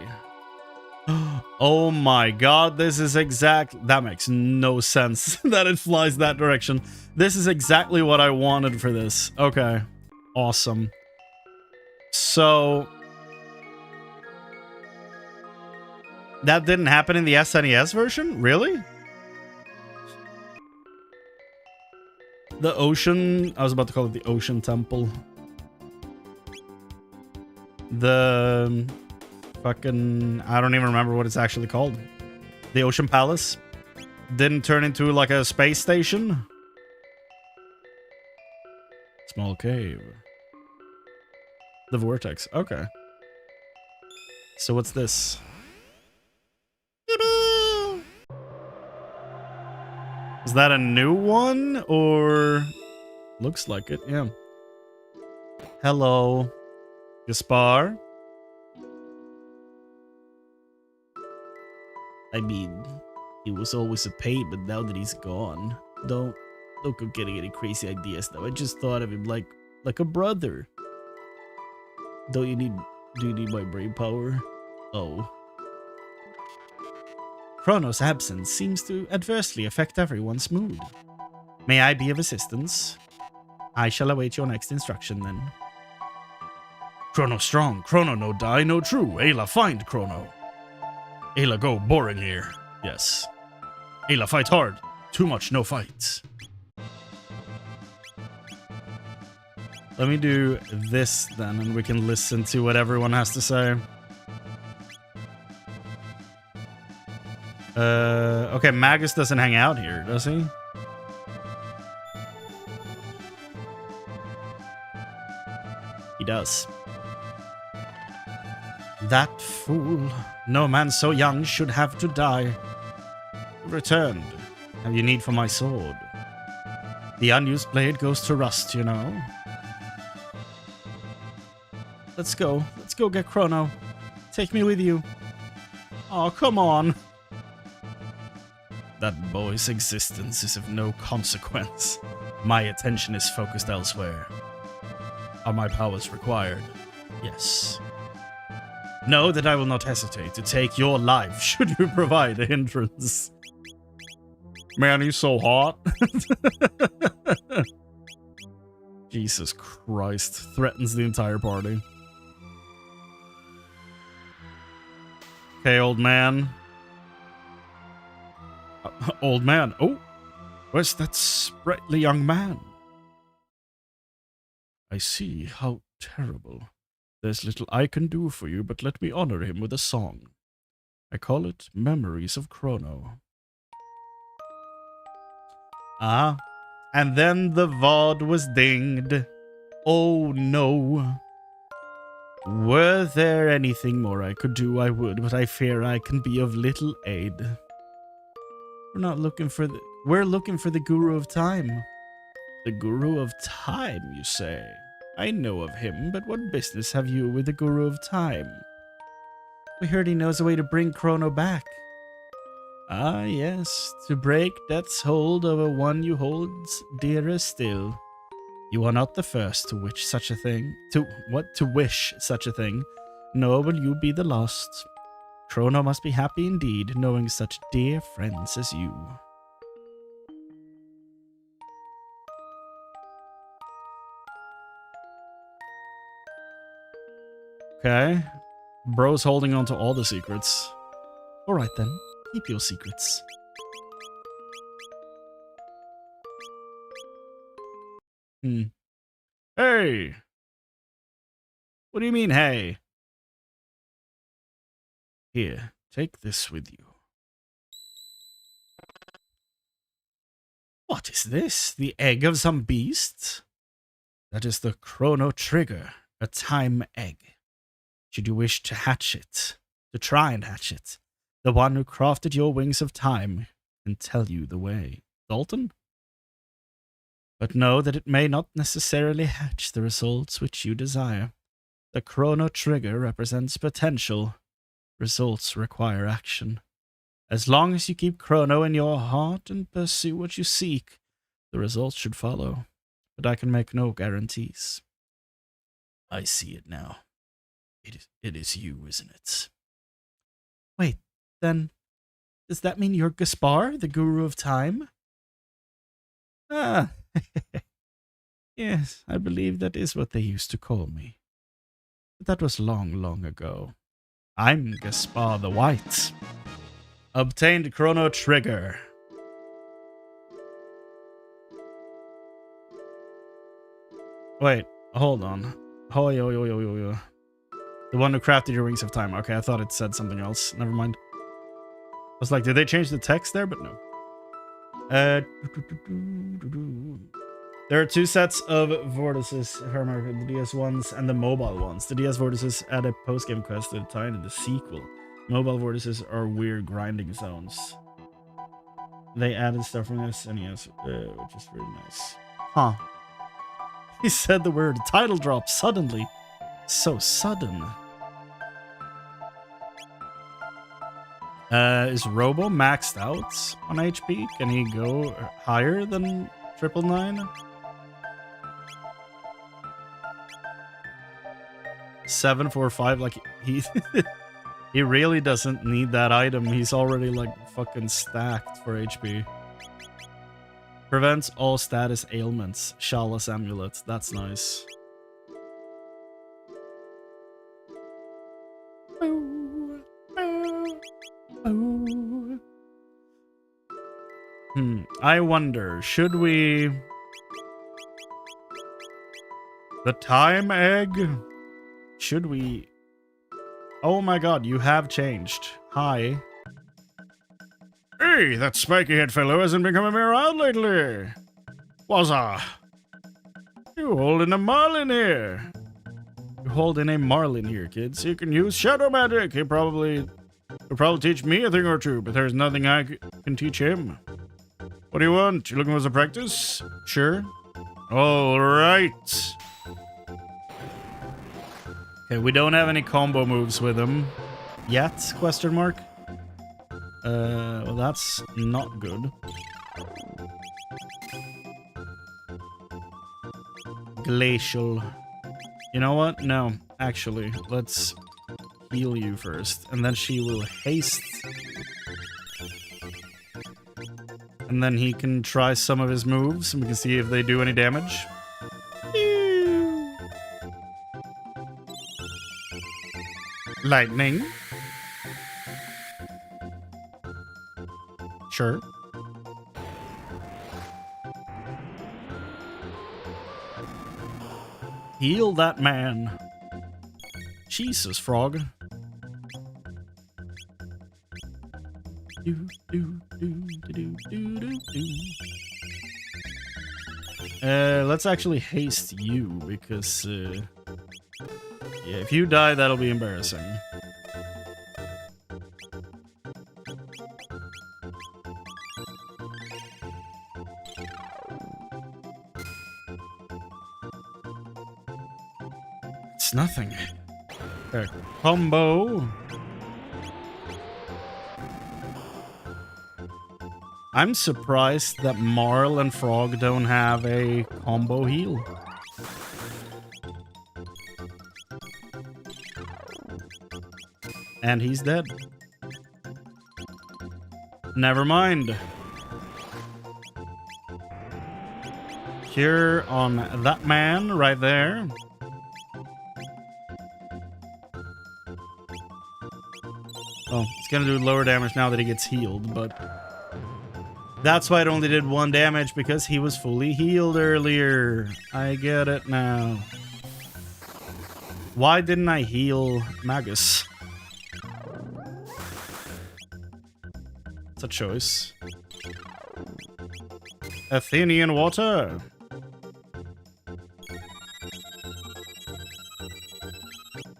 Oh my god, this is that makes no sense that it flies that direction. This is exactly what I wanted for this. Okay. Awesome. So... that didn't happen in the SNES version? Really? The Ocean... I was about to call it the Ocean Temple. The... fucking... I don't even remember what it's actually called. The Ocean Palace. Didn't turn into like a space station. Small cave. The vortex. Okay. So what's this? Is that a new one? Or... looks like it, yeah. Hello. Gaspar? I mean, he was always a pain, but now that he's gone, don't go getting any crazy ideas now. I just thought of him like a brother. Do you need my brain power? Oh. Chrono's absence seems to adversely affect everyone's mood. May I be of assistance? I shall await your next instruction then. Chrono strong, Chrono no die, no true. Ayla find Chrono. Ayla go, boring here. Yes. Ayla fight hard. Too much, no fights. Let me do this then, and we can listen to what everyone has to say. Okay, Magus doesn't hang out here, does he? He does. That fool. No man so young should have to die. Returned. Have you need for my sword? The unused blade goes to rust, you know. Let's go. Let's go get Chrono. Take me with you. Oh, come on. That boy's existence is of no consequence. My attention is focused elsewhere. Are my powers required? Yes. Know that I will not hesitate to take your life should you provide a hindrance. Man, he's so hot. Jesus Christ. Threatens the entire party. Okay, old man. Old man. Oh, where's that sprightly young man? I see. How terrible. There's little I can do for you, but let me honor him with a song. I call it Memories of Chrono. Ah, and then the VOD was dinged. Oh no. Were there anything more I could do, I would, but I fear I can be of little aid. We're looking for the Guru of Time. The Guru of Time, you say? I know of him, but what business have you with the Guru of Time? We heard he knows a way to bring Chrono back. Ah, yes, to break death's hold over one you hold dearer still. You are not the first to wish such a thing. To wish such a thing. Nor will you be the last. Chrono must be happy indeed, knowing such dear friends as you. Okay. Bro's holding on to all the secrets. Alright then, keep your secrets. Hey! What do you mean, hey? Here, take this with you. What is this? The egg of some beast? That is the Chrono Trigger, a time egg. Should you wish to hatch it, to try and hatch it, the one who crafted your wings of time can tell you the way. Dalton? But know that it may not necessarily hatch the results which you desire. The Chrono Trigger represents potential. Results require action. As long as you keep Chrono in your heart and pursue what you seek, the results should follow. But I can make no guarantees. I see it now. It is you, isn't it? Wait, then, does that mean you're Gaspar, the Guru of Time? Ah, yes, I believe that is what they used to call me. But that was long, long ago. I'm Gaspar the White. Obtained Chrono Trigger. Wait, hold on. Oh, yo. The one who crafted your wings of time. Okay, I thought it said something else. Never mind. I was like, did they change the text there? But no. There are two sets of vortices, the DS ones and the mobile ones. The DS vortices add a post-game quest that tie into the sequel. Mobile vortices are weird grinding zones. They added stuff from this NES, which is really nice. Huh. He said the word title drop suddenly. So sudden. Is Robo maxed out on HP? Can he go higher than 999? 745, like he he really doesn't need that item. He's already like fucking stacked for HP. Prevents all status ailments. Shala's amulet. That's nice. I wonder, should we... The time egg? Should we... Oh my god, you have changed. Hi. Hey, that spiky-head fellow hasn't been coming around lately. Wazza. You holding a marlin here. You holding a marlin here, kids. You can use shadow magic. He'll probably teach me a thing or two, but there's nothing I can teach him. What do you want? You looking for some practice? Sure. All right. Okay, we don't have any combo moves with him yet, question mark. Well, that's not good. Glacial. You know what? No, actually, let's heal you first, and then she will haste. And then he can try some of his moves, and we can see if they do any damage. Lightning. Sure. Heal that man. Jesus, frog. Let's actually haste you because yeah, if you die, that'll be embarrassing. It's nothing. Okay. Combo. I'm surprised that Marl and Frog don't have a combo heal. And he's dead. Never mind. Cure on that man right there. Oh, it's gonna do lower damage now that he gets healed, but that's why it only did 1 damage, because he was fully healed earlier. I get it now. Why didn't I heal Magus? It's a choice. Athenian water.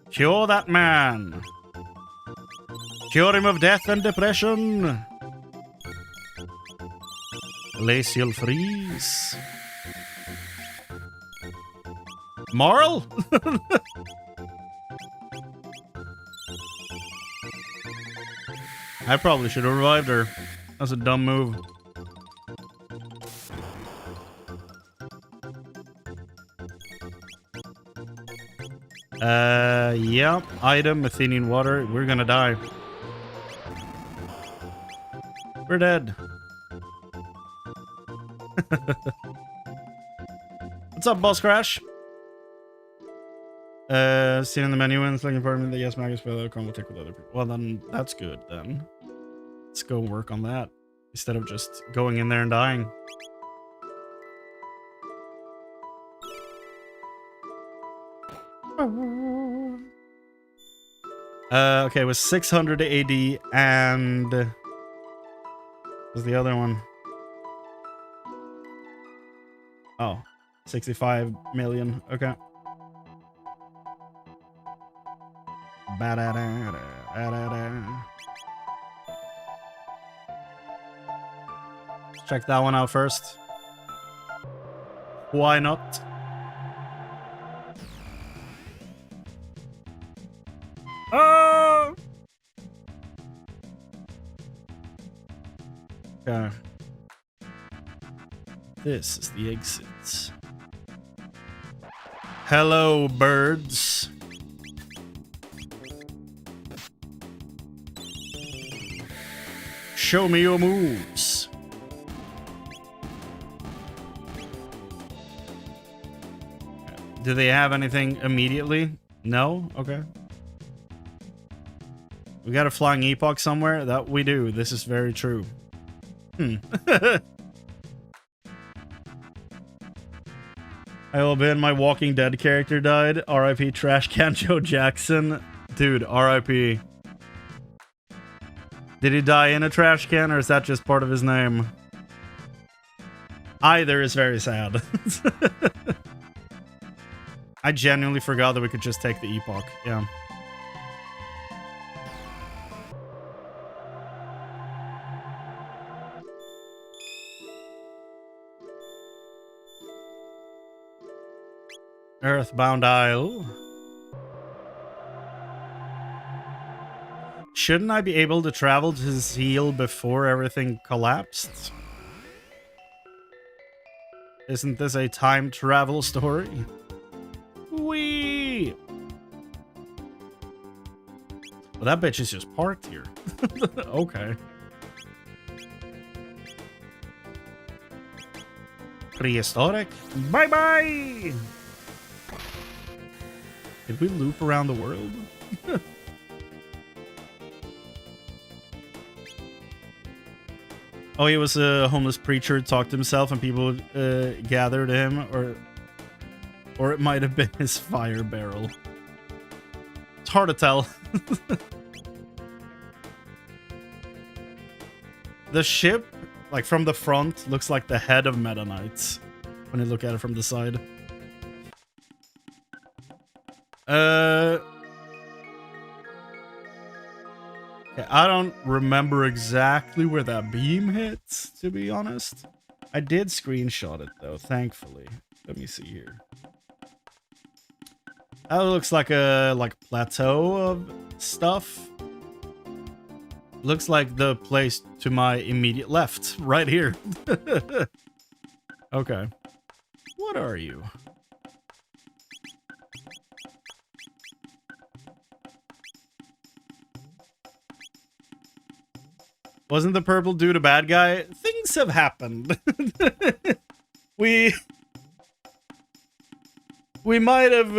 Cure that man. Cure him of death and depression. Glacial freeze. Marl? I probably should have revived her. That's a dumb move. Yeah. Item, Athenian water. We're gonna die. We're dead. What's up, Boss Crash? Seen in the menu and it's looking for me that yes, Magus for the combo tick with other people. Well, then that's good then. Let's go work on that instead of just going in there and dying. Okay, it was 600 AD and what was the other one? Oh, 65 million. Okay. Check that one out first. Why not? Oh! Okay. This is the exit. Hello, birds. Show me your moves. Do they have anything immediately? No? Okay. We got a flying epoch somewhere? That we do. This is very true. I will bet my Walking Dead character died. R.I.P. Trash Can Joe Jackson. Dude, R.I.P. Did he die in a trash can, or is that just part of his name? Either is very sad. I genuinely forgot that we could just take the epoch. Yeah. Earthbound Isle. Shouldn't I be able to travel to Seal before everything collapsed? Isn't this a time travel story? Whee! Well, that bitch is just parked here. Okay. Prehistoric. Bye-bye! Did we loop around the world? Oh, he was a homeless preacher, talked to himself, and people gathered him, or it might have been his fire barrel. It's hard to tell. The ship, like from the front, looks like the head of Meta Knight when you look at it from the side. Okay, I don't remember exactly where that beam hit, to be honest. I did screenshot it though, thankfully. Let me see here. That looks like a plateau of stuff. Looks like the place to my immediate left, right here. Okay. What are you? Wasn't the purple dude a bad guy? Things have happened. We might have,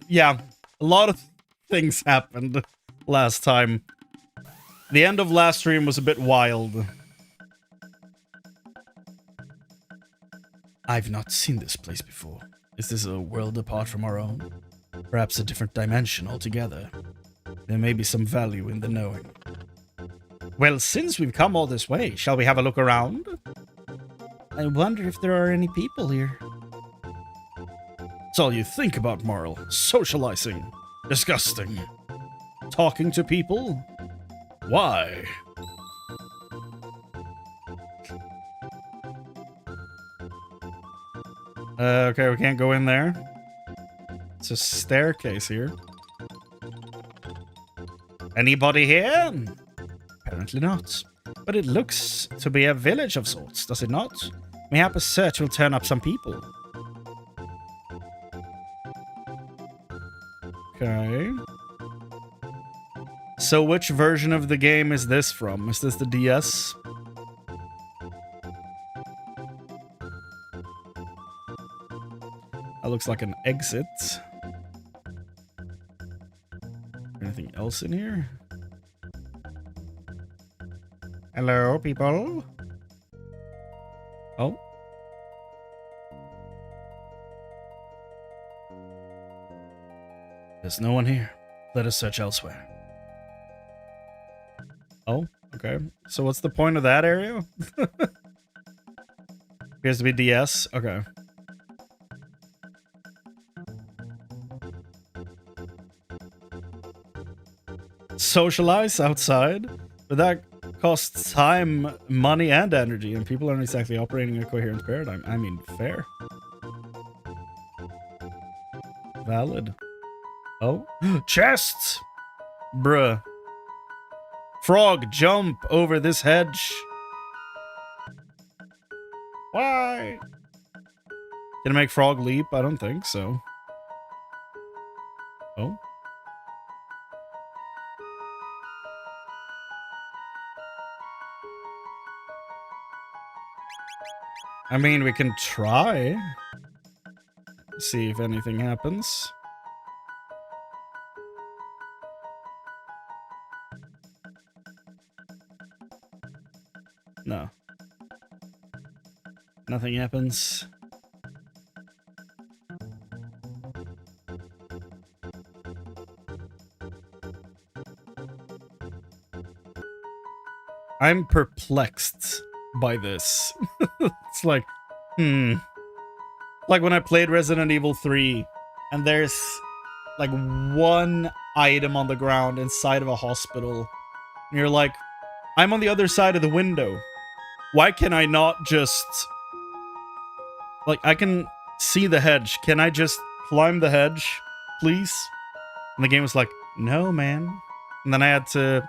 yeah, a lot of things happened last time. The end of last stream was a bit wild. I've not seen this place before. Is this a world apart from our own? Perhaps a different dimension altogether? There may be some value in the knowing. Well, since we've come all this way, shall we have a look around? I wonder if there are any people here. It's all you think about, Marl. Socializing. Disgusting. Talking to people? Why? Okay, we can't go in there. It's a staircase here. Anybody here? Apparently not. But it looks to be a village of sorts, does it not? Mayhap a search will turn up some people. Okay. So which version of the game is this from? Is this the DS? That looks like an exit. Anything else in here? Hello, people? Oh. There's no one here. Let us search elsewhere. Oh, okay. So what's the point of that area? Appears to be DS. Okay. Socialize outside, but that costs time, money, and energy, and people aren't exactly operating a coherent paradigm. I mean, fair. Valid. Oh, chests! Bruh. Frog, jump over this hedge. Why? Can I make frog leap? I don't think so. Oh. I mean, we can try. See if anything happens. No. Nothing happens. I'm perplexed by this. It's like, like when I played Resident Evil 3, and there's like one item on the ground inside of a hospital, and you're like, I'm on the other side of the window. Why can I not just... Like, I can see the hedge. Can I just climb the hedge, please? And the game was like, no, man. And then I had to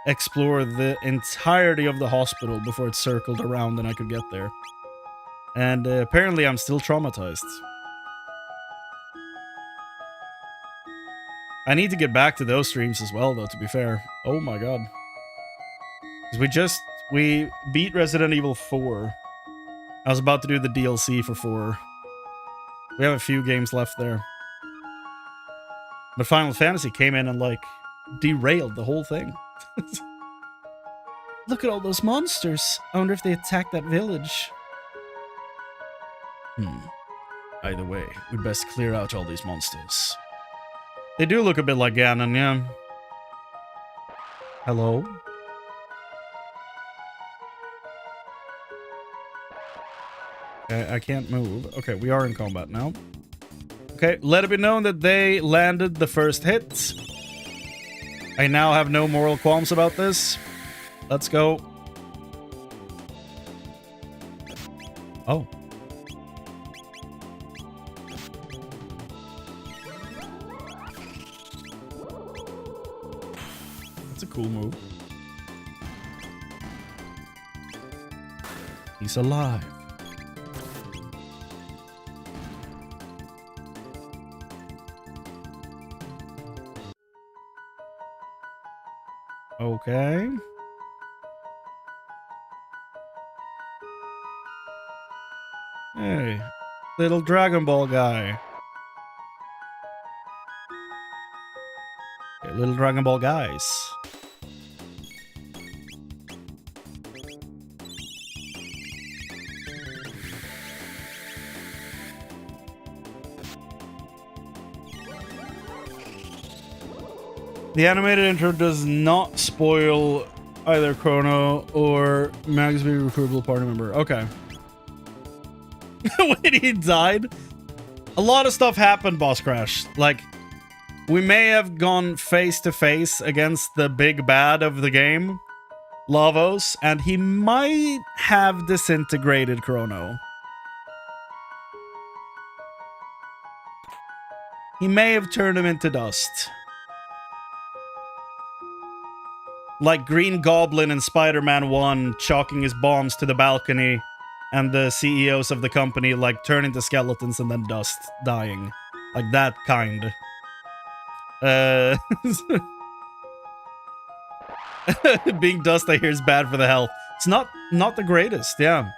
explore the entirety of the hospital before it circled around and I could get there. And apparently I'm still traumatized. I need to get back to those streams as well, though, to be fair. Oh my god. Because we beat Resident Evil 4. I was about to do the DLC for 4. We have a few games left there. But Final Fantasy came in and, like, derailed the whole thing. Look at all those monsters. I wonder if they attacked that village. Either way, we'd best clear out all these monsters. They do look a bit like Ganon, yeah. Hello? I can't move. Okay, we are in combat now. Okay, let it be known that they landed the first hit. I now have no moral qualms about this. Let's go. Oh. That's a cool move. He's alive. Okay. Hey, little Dragon Ball guy. Okay, little Dragon Ball guys. The animated intro does not spoil either Chrono or Magsby recruitable party member. Okay. Wait, he died? A lot of stuff happened, Boss Crash. Like, we may have gone face to face against the big bad of the game, Lavos, and he might have disintegrated Chrono. He may have turned him into dust. Like Green Goblin in Spider-Man 1 chalking his bombs to the balcony and the CEOs of the company like turn into skeletons and then dust, dying. Like that kind. Being dust, I hear, is bad for the health. It's not the greatest, yeah.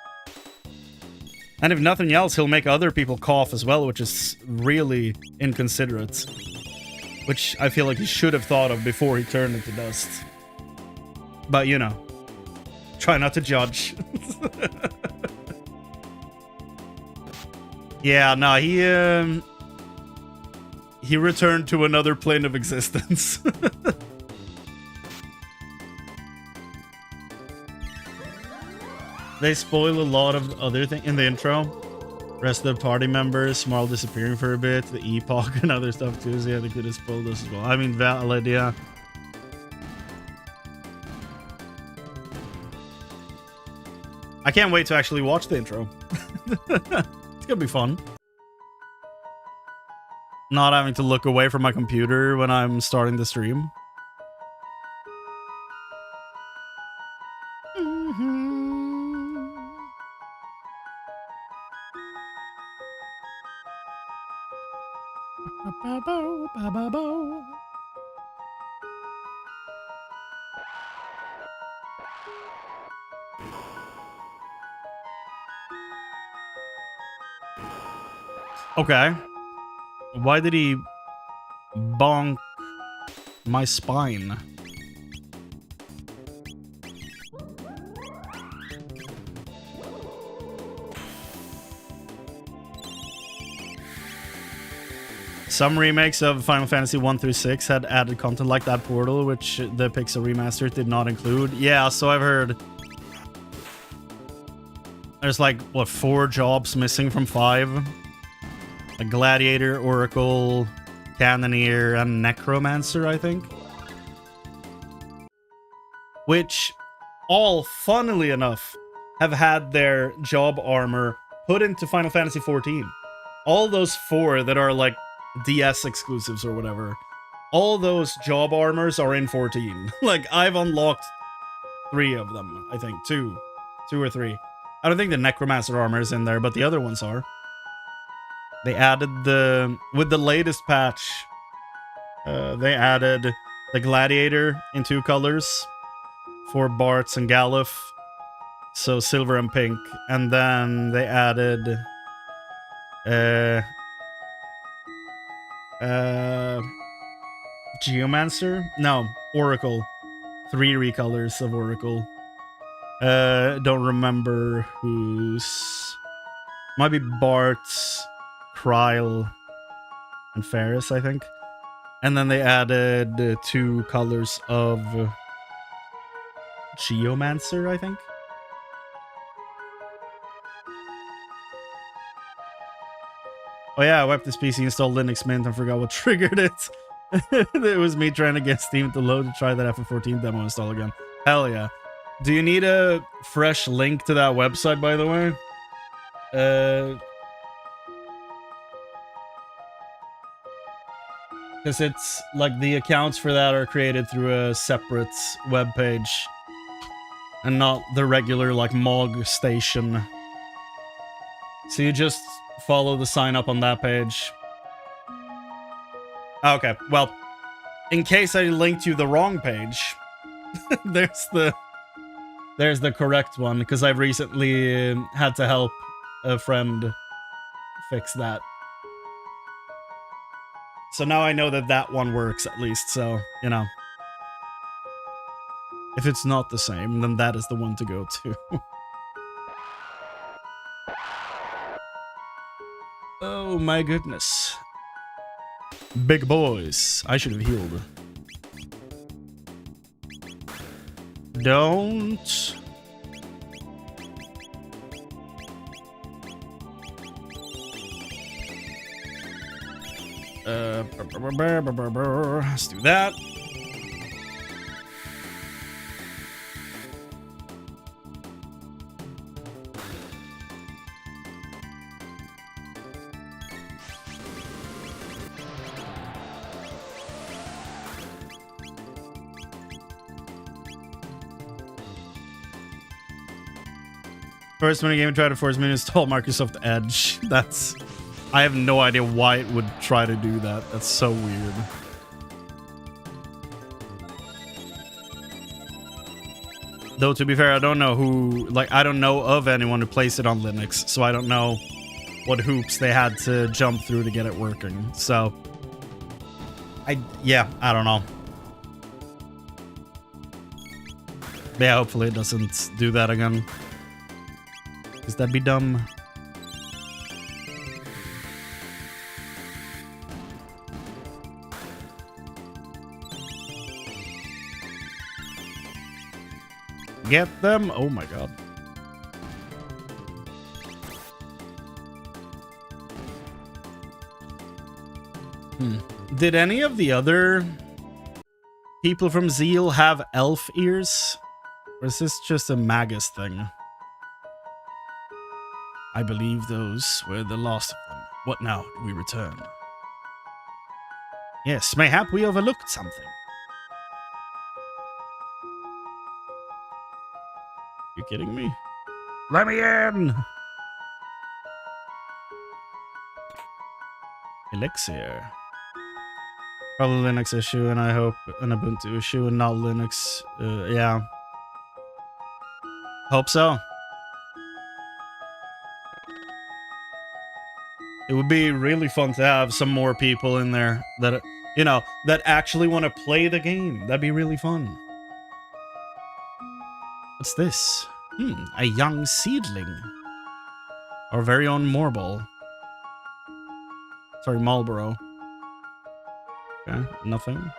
And if nothing else, he'll make other people cough as well, which is really inconsiderate. Which I feel like he should have thought of before he turned into dust. But, you know, try not to judge. Yeah, no, he returned to another plane of existence. They spoil a lot of other things in the intro. Rest of the party members, Marl disappearing for a bit, the epoch and other stuff too. So yeah, they could have spoiled this as well. I mean, valid, yeah. I can't wait to actually watch the intro. It's gonna be fun. Not having to look away from my computer when I'm starting the stream. Okay. Why did he bonk my spine? Some remakes of Final Fantasy 1 through 6 had added content like that portal, which the Pixel remaster did not include. Yeah, so I've heard. There's like, what, 4 jobs missing from 5? A Gladiator, Oracle, Cannoneer, and Necromancer, I think. Which, all, funnily enough, have had their job armor put into Final Fantasy 14. All those 4 that are like DS exclusives or whatever, all those job armors are in 14. Like, I've unlocked 3 of them, I think. 2 or 3. I don't think the Necromancer armor is in there, but the other ones are. They added with the latest patch, they added the Gladiator in 2 colors for Bartz and Galuf. So silver and pink. And then they added Geomancer? No, Oracle. 3 recolors of Oracle. Don't remember who's. Might be Bart, Kryle, and Ferris, I think. And then they added 2 colors of Geomancer, I think. Oh yeah, I wiped this PC, installed Linux Mint, and forgot what triggered it. It was me trying to get Steam to load to try that FF14 demo install again. Hell yeah. Do you need a fresh link to that website, by the way? Because it's like the accounts for that are created through a separate web page and not the regular like MOG station. So you just follow the sign up on that page. Okay, well, in case I linked you the wrong page, there's the correct one, because I've recently had to help a friend fix that. So now I know that that one works at least, so, you know. If it's not the same, then that is the one to go to. Oh my goodness. Big boys. I should have healed. Don't. Let's do that. First minigame tried to force me to install Microsoft Edge. That's... I have no idea why it would try to do that. That's so weird. Though, to be fair, I don't know who... Like, I don't know of anyone who plays it on Linux, so I don't know what hoops they had to jump through to get it working. So... Yeah, I don't know. But yeah, hopefully it doesn't do that again. Because that'd be dumb. Get them! Oh my god. Did any of the other people from Zeal have elf ears? Or is this just a Magus thing? I believe those were the last of them. What now? Do we return? Yes, mayhap we overlooked something. You kidding me? Let me in! Elixir. Probably Linux issue, and I hope an Ubuntu issue and not Linux. Yeah. Hope so. It would be really fun to have some more people in there that, you know, that actually want to play the game. That'd be really fun. What's this? A young seedling. Our very own Morbol. Sorry, Marlboro. Okay, nothing.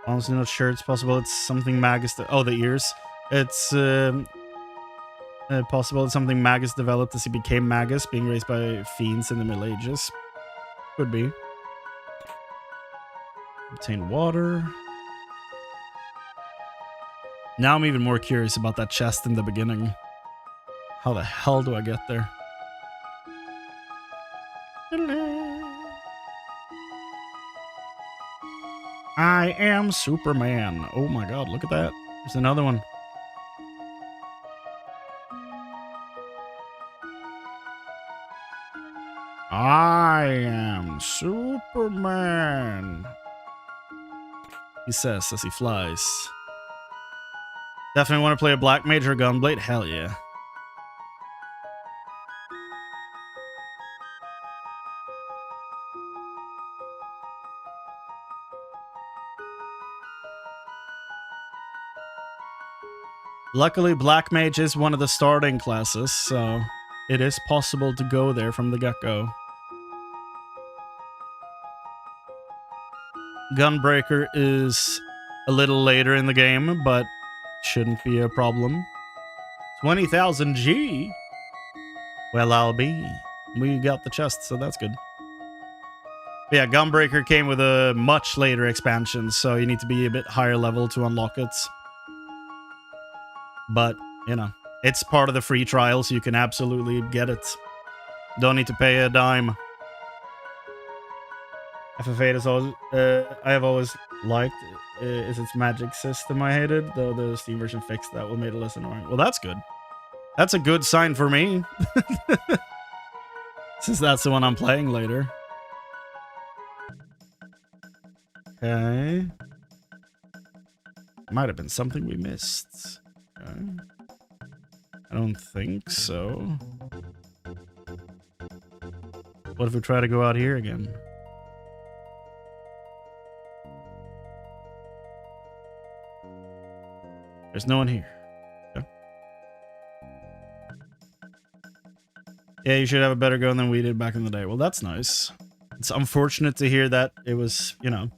Honestly, not sure. It's possible it's something Magus... Oh, the ears. It's possible it's something Magus developed as he became Magus, being raised by fiends in the Middle Ages. Could be. Obtain water. Now I'm even more curious about that chest in the beginning. How the hell do I get there? I am Superman. Oh my god, look at that. There's another one. I am Superman. He says as he flies. Definitely want to play a Black Mage or Gunblade? Hell yeah. Luckily, Black Mage is one of the starting classes, so it is possible to go there from the get-go. Gunbreaker is a little later in the game, but shouldn't be a problem. 20,000 G? Well, I'll be. We got the chest, so that's good. But yeah, Gunbreaker came with a much later expansion, so you need to be a bit higher level to unlock it. But, you know, it's part of the free trial, so you can absolutely get it. Don't need to pay a dime. FF8 is always, I have always liked is its magic system I hated, though the Steam version fixed that, what made it less annoying. Well, that's good. That's a good sign for me. Since that's the one I'm playing later. Okay. Might have been something we missed. Okay. I don't think so. What if we try to go out here again? There's no one here. Okay. Yeah, you should have a better gun than we did back in the day. Well, that's nice. It's unfortunate to hear that it was, you know,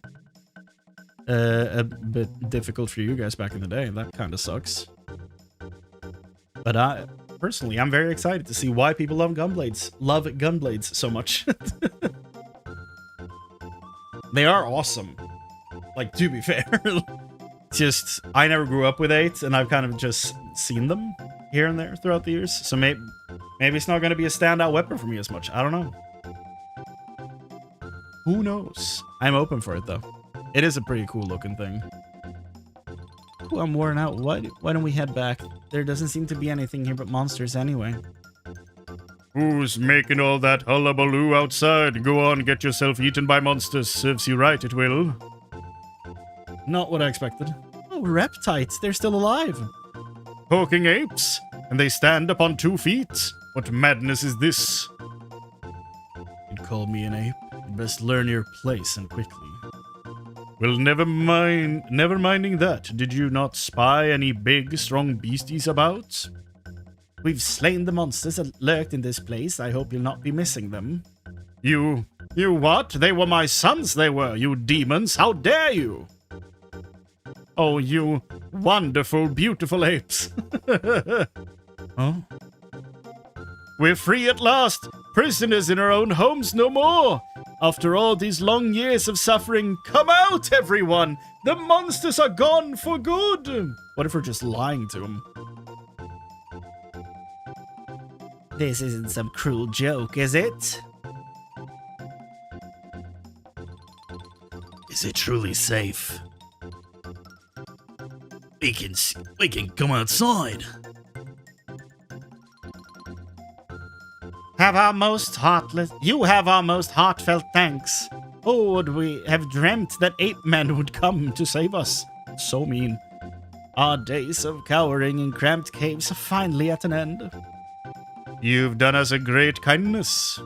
a bit difficult for you guys back in the day. That kind of sucks. But personally, I'm very excited to see why people love gunblades so much. They are awesome. Like, to be fair. Just, I never grew up with 8, and I've kind of just seen them here and there throughout the years. So maybe it's not going to be a standout weapon for me as much. I don't know. Who knows? I'm open for it, though. It is a pretty cool looking thing. Ooh, I'm worn out. Why don't we head back? There doesn't seem to be anything here but monsters anyway. Who's making all that hullabaloo outside? Go on, get yourself eaten by monsters. Serves you right, it will. Not what I expected. Oh, reptites. They're still alive. Talking apes? And they stand upon 2 feet? What madness is this? You'd call me an ape? You'd best learn your place and quickly. Well, never minding that. Did you not spy any big, strong beasties about? We've slain the monsters that lurked in this place. I hope you'll not be missing them. You what? They were my sons, they were, you demons. How dare you? Oh, you wonderful, beautiful apes. Oh? We're free at last. Prisoners in our own homes no more. After all these long years of suffering, come out, everyone! The monsters are gone for good! What if we're just lying to them? This isn't some cruel joke, is it? Is it truly safe? We can come outside. You have our most heartfelt thanks. Oh, would we have dreamt that ape men would come to save us? So mean. Our days of cowering in cramped caves are finally at an end. You've done us a great kindness.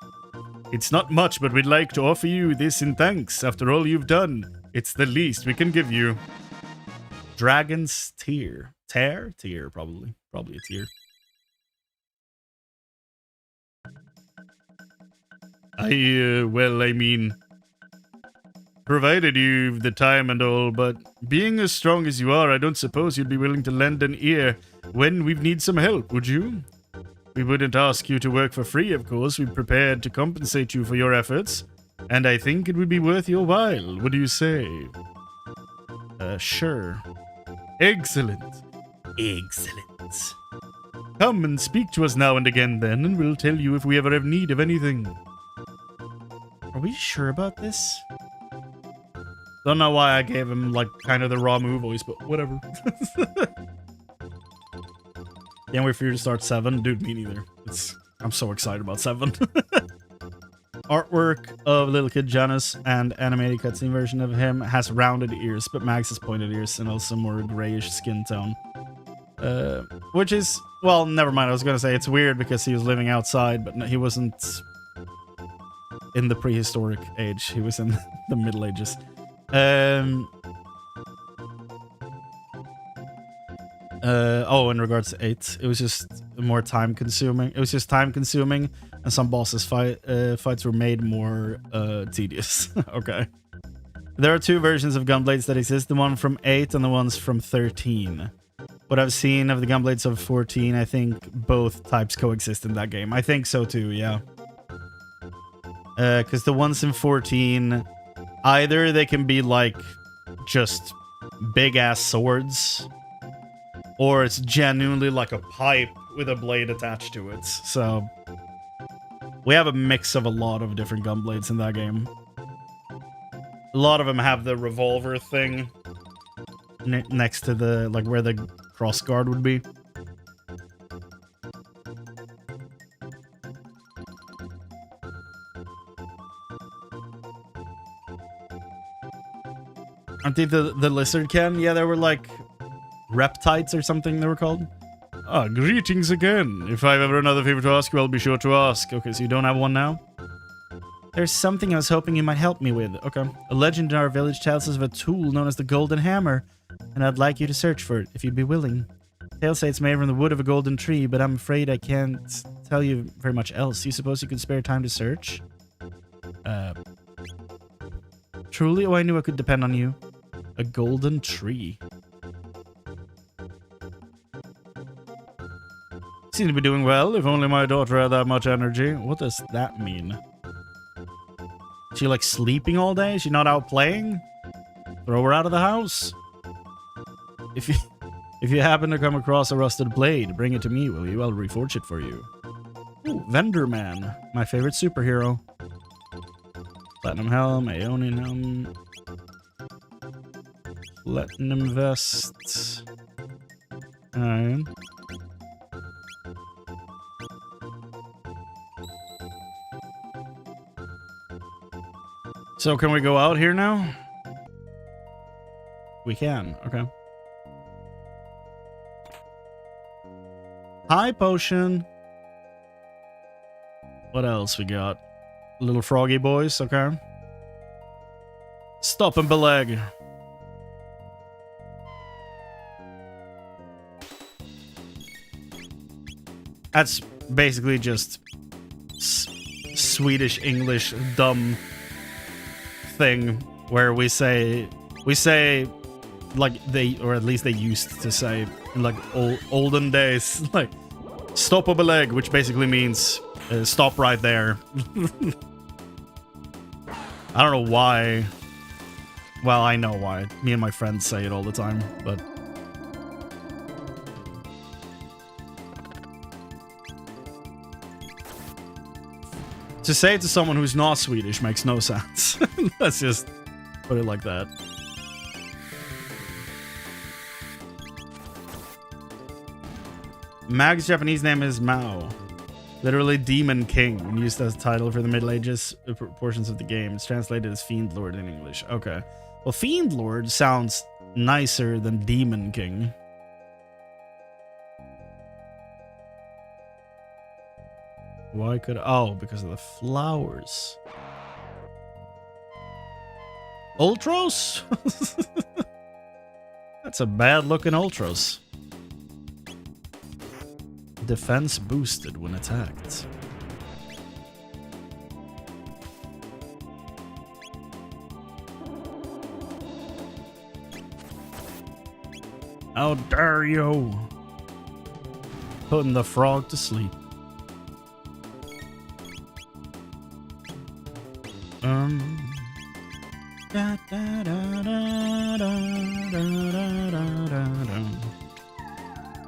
It's not much, but we'd like to offer you this in thanks. After all you've done, it's the least we can give you. Dragon's Tear. Tear, probably. Probably a tear. Well, I mean, provided you've the time and all, but being as strong as you are, I don't suppose you'd be willing to lend an ear when we need some help, would you? We wouldn't ask you to work for free, of course. We're prepared to compensate you for your efforts, and I think it would be worth your while. What do you say? Sure. Excellent. Excellent. Come and speak to us now and again, then, and we'll tell you if we ever have need of anything. Are we sure about this? Don't know why I gave him, like, kind of the Ramu voice, but whatever. Can't wait for you to start 7. Dude, me neither. I'm so excited about 7. Artwork of little kid Janus and animated cutscene version of him has rounded ears, but Max has pointed ears and also more grayish skin tone. Which is, well, never mind. I was gonna say it's weird because he was living outside, but no, he wasn't in the prehistoric age. He was in the Middle Oh, in regards to 8, it was just more time consuming. It was just time consuming, and some bosses fights were made more tedious. Okay. There are 2 versions of Gunblades that exist, the one from 8 and the ones from 13. What I've seen of the Gunblades of 14, I think both types coexist in that game. I think so too, yeah. Because the ones in 14, either they can be like just big-ass swords, or it's genuinely like a pipe with a blade attached to it. So we have a mix of a lot of different Gunblades in that game. A lot of them have the revolver thing next to the, like, where the crossguard would be. Aren't they the lizard can? Yeah, they were like reptites or something they were called. Ah, greetings again. If I have ever another favor to ask you, I'll be sure to ask. Okay, so you don't have one now? There's something I was hoping you might help me with. Okay. A legend in our village tells us of a tool known as the Golden Hammer, and I'd like you to search for it, if you'd be willing. Tales say it's made from the wood of a golden tree, but I'm afraid I can't tell you very much else. You suppose you could spare time to search? Truly? Oh, I knew I could depend on you. A golden tree. Seem to be doing well. If only my daughter had that much energy. What does that mean? Is she like sleeping all day? Is she not out playing? Throw her out of the house. If you happen to come across a rusted blade, bring it to me, will you? I'll reforge it for you. Ooh, Vendor Man, my favorite superhero. Platinum Helm, Aeonian Helm. Platinum Vest. Alright. So can we go out here now? We can, okay. High potion. What else we got? Little froggy boys, okay. Stop and beleg. That's basically just Swedish English dumb thing where we say like they, or at least they used to say in like olden days, like stop och belägg, which basically means stop right there. I don't know why. Well, I know why. Me and my friends say it all the time, but to say it to someone who's not Swedish makes no sense. Let's just put it like that. Mag's Japanese name is Mao. Literally Demon King, when used as a title for the Middle Ages portions of the game. It's translated as Fiend Lord in English. Okay. Well, Fiend Lord sounds nicer than Demon King. Why could... Oh, because of the flowers. Ultros? That's a bad-looking Ultros. Defense boosted when attacked. How dare you! Putting the frog to sleep.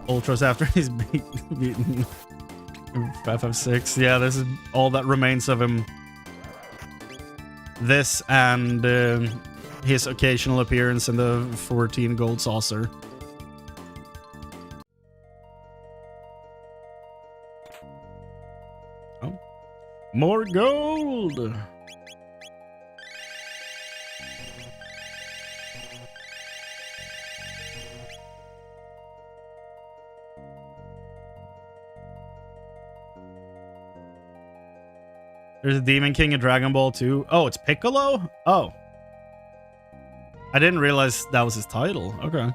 Ultros after he's beaten FF6. Yeah, this is all that remains of him. This and his occasional appearance in the 14 gold saucer. Oh, more gold! There's a Demon King in Dragon Ball 2. Oh, it's Piccolo? Oh. I didn't realize that was his title. Okay.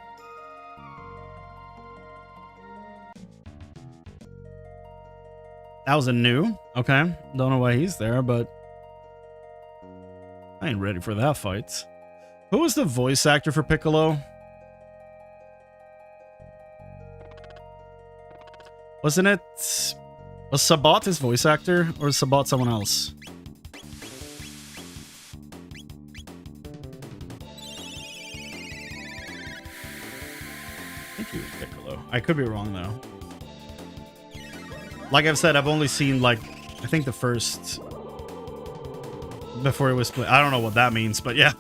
That was a new. Okay. Don't know why he's there, but I ain't ready for that fight. Who was the voice actor for Piccolo? Wasn't it... Was Sabat his voice actor, or is Sabat someone else? I think he was Piccolo. I could be wrong, though. Like I've said, I've only seen, like, I think the first... Before it was split. I don't know what that means, but yeah.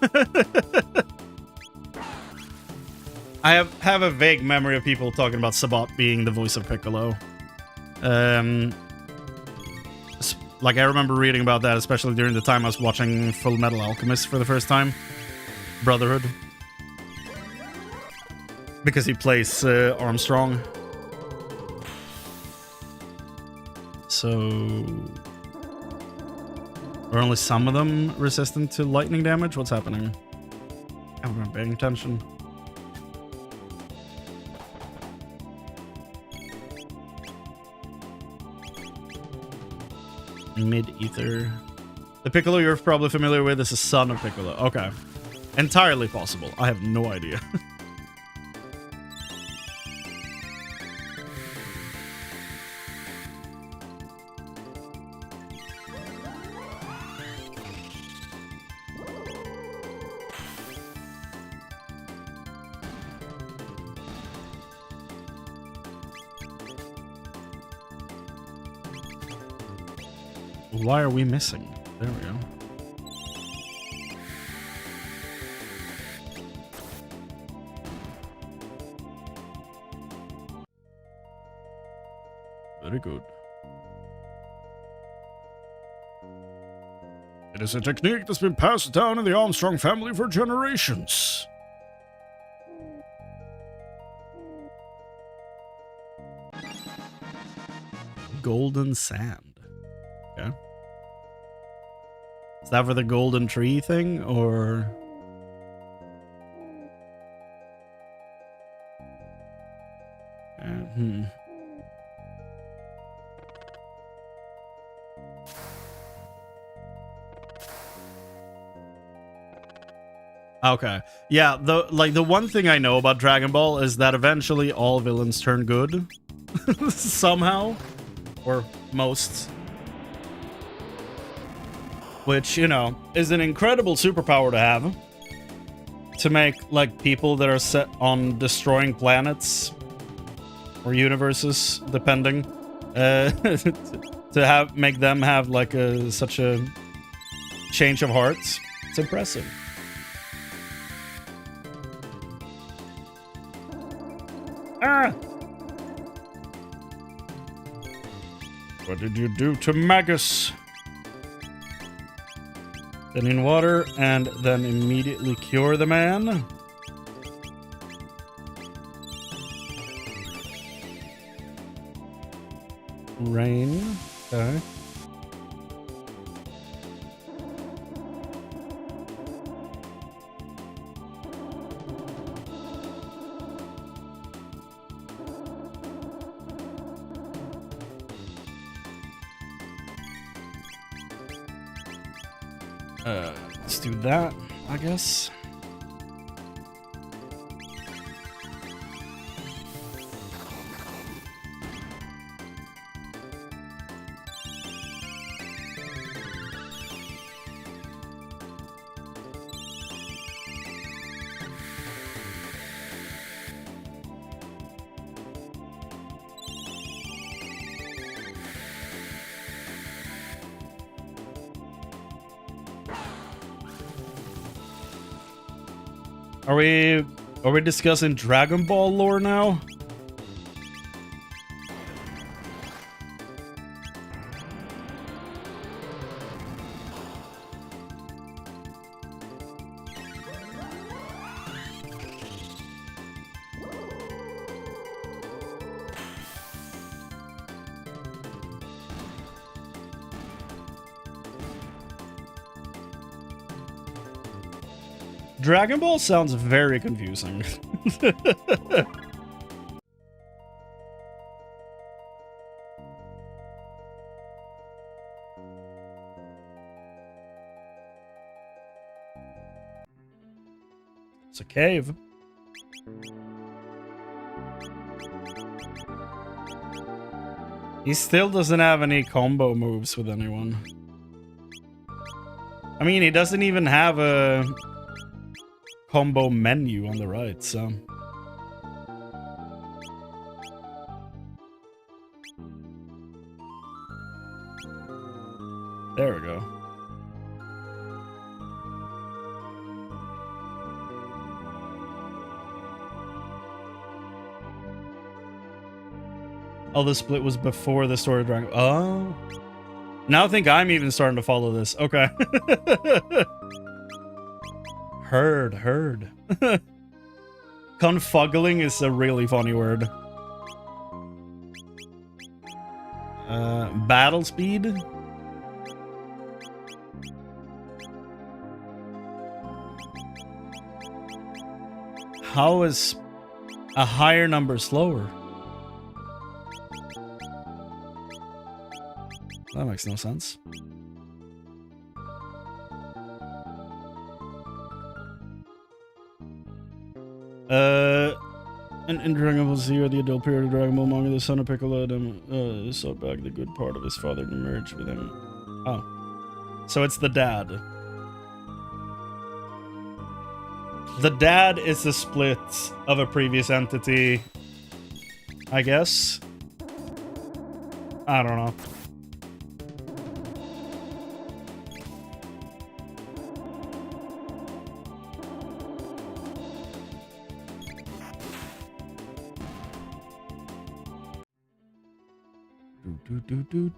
I have a vague memory of people talking about Sabat being the voice of Piccolo. Like, I remember reading about that, especially during the time I was watching Full Metal Alchemist for the first time. Brotherhood. Because he plays Armstrong. So... Are only some of them resistant to lightning damage? What's happening? I haven't been paying attention. Mid-ether. The Piccolo you're probably familiar with is the son of Piccolo. Okay. Entirely possible. I have no idea. Why are we missing? There we go. Very good. It is a technique that's been passed down in the Armstrong family for generations. Golden sand. Okay. Is that for the golden tree thing, or... Okay. Yeah, the one thing I know about Dragon Ball is that eventually all villains turn good. Somehow. Or most. Which, you know, is an incredible superpower to have. To make, like, people that are set on destroying planets or universes, depending, to make them have, like, such a change of heart. It's impressive. Ah! What did you do to Magus? Then in water, and then immediately cure the man. Rain. Okay. Let's do that, I guess. Are we discussing Dragon Ball lore now? Dragon Ball sounds very confusing. It's a cave. He still doesn't have any combo moves with anyone. I mean, he doesn't even have a combo menu on the right, so... There we go. Oh, the split was before the story of Dragon. Oh. Now I think I'm even starting to follow this. Okay. Heard. Confuggling is a really funny word. Battle speed? How is a higher number slower? That makes no sense. In Dragon Ball Z, or the adult period of Dragon Ball manga, the son of Piccolo sought back the good part of his father to merge with him. Oh. So it's the dad. The dad is the split of a previous entity, I guess. I don't know. Do.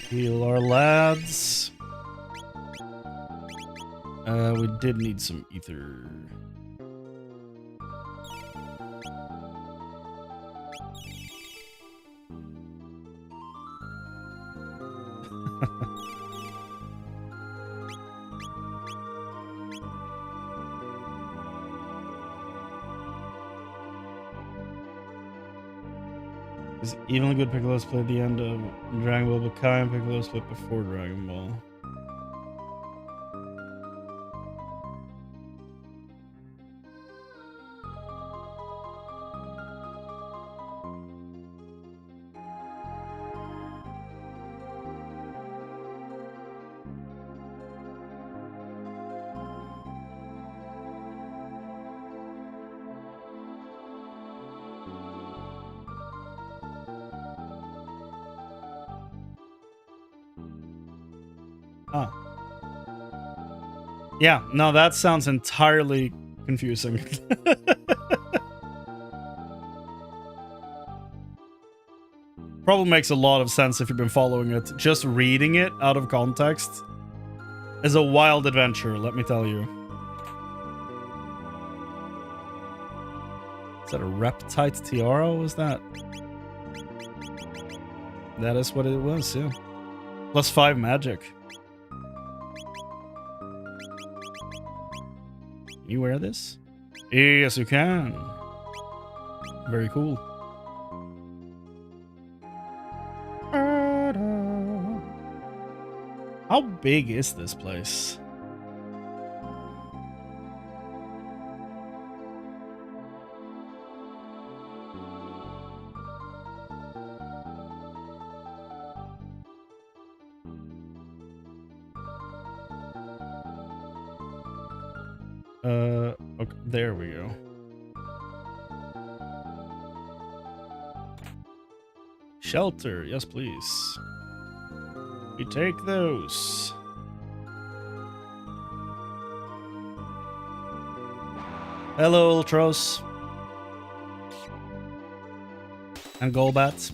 Heal our lads. We did need some ether. Is evenly good Piccolo split at the end of Dragon Ball, but Kai and Piccolo split before Dragon Ball. Oh. Yeah, no, that sounds entirely confusing. Probably makes a lot of sense if you've been following it. Just reading it out of context is a wild adventure, let me tell you. Is that a Reptite Tiara? What was that? That is what it was, yeah. +5 magic. Can you wear this? Yes, you can. Very cool. How big is this place? Okay, there we go. Shelter, yes please. We take those. Hello, Ultros. And Golbat.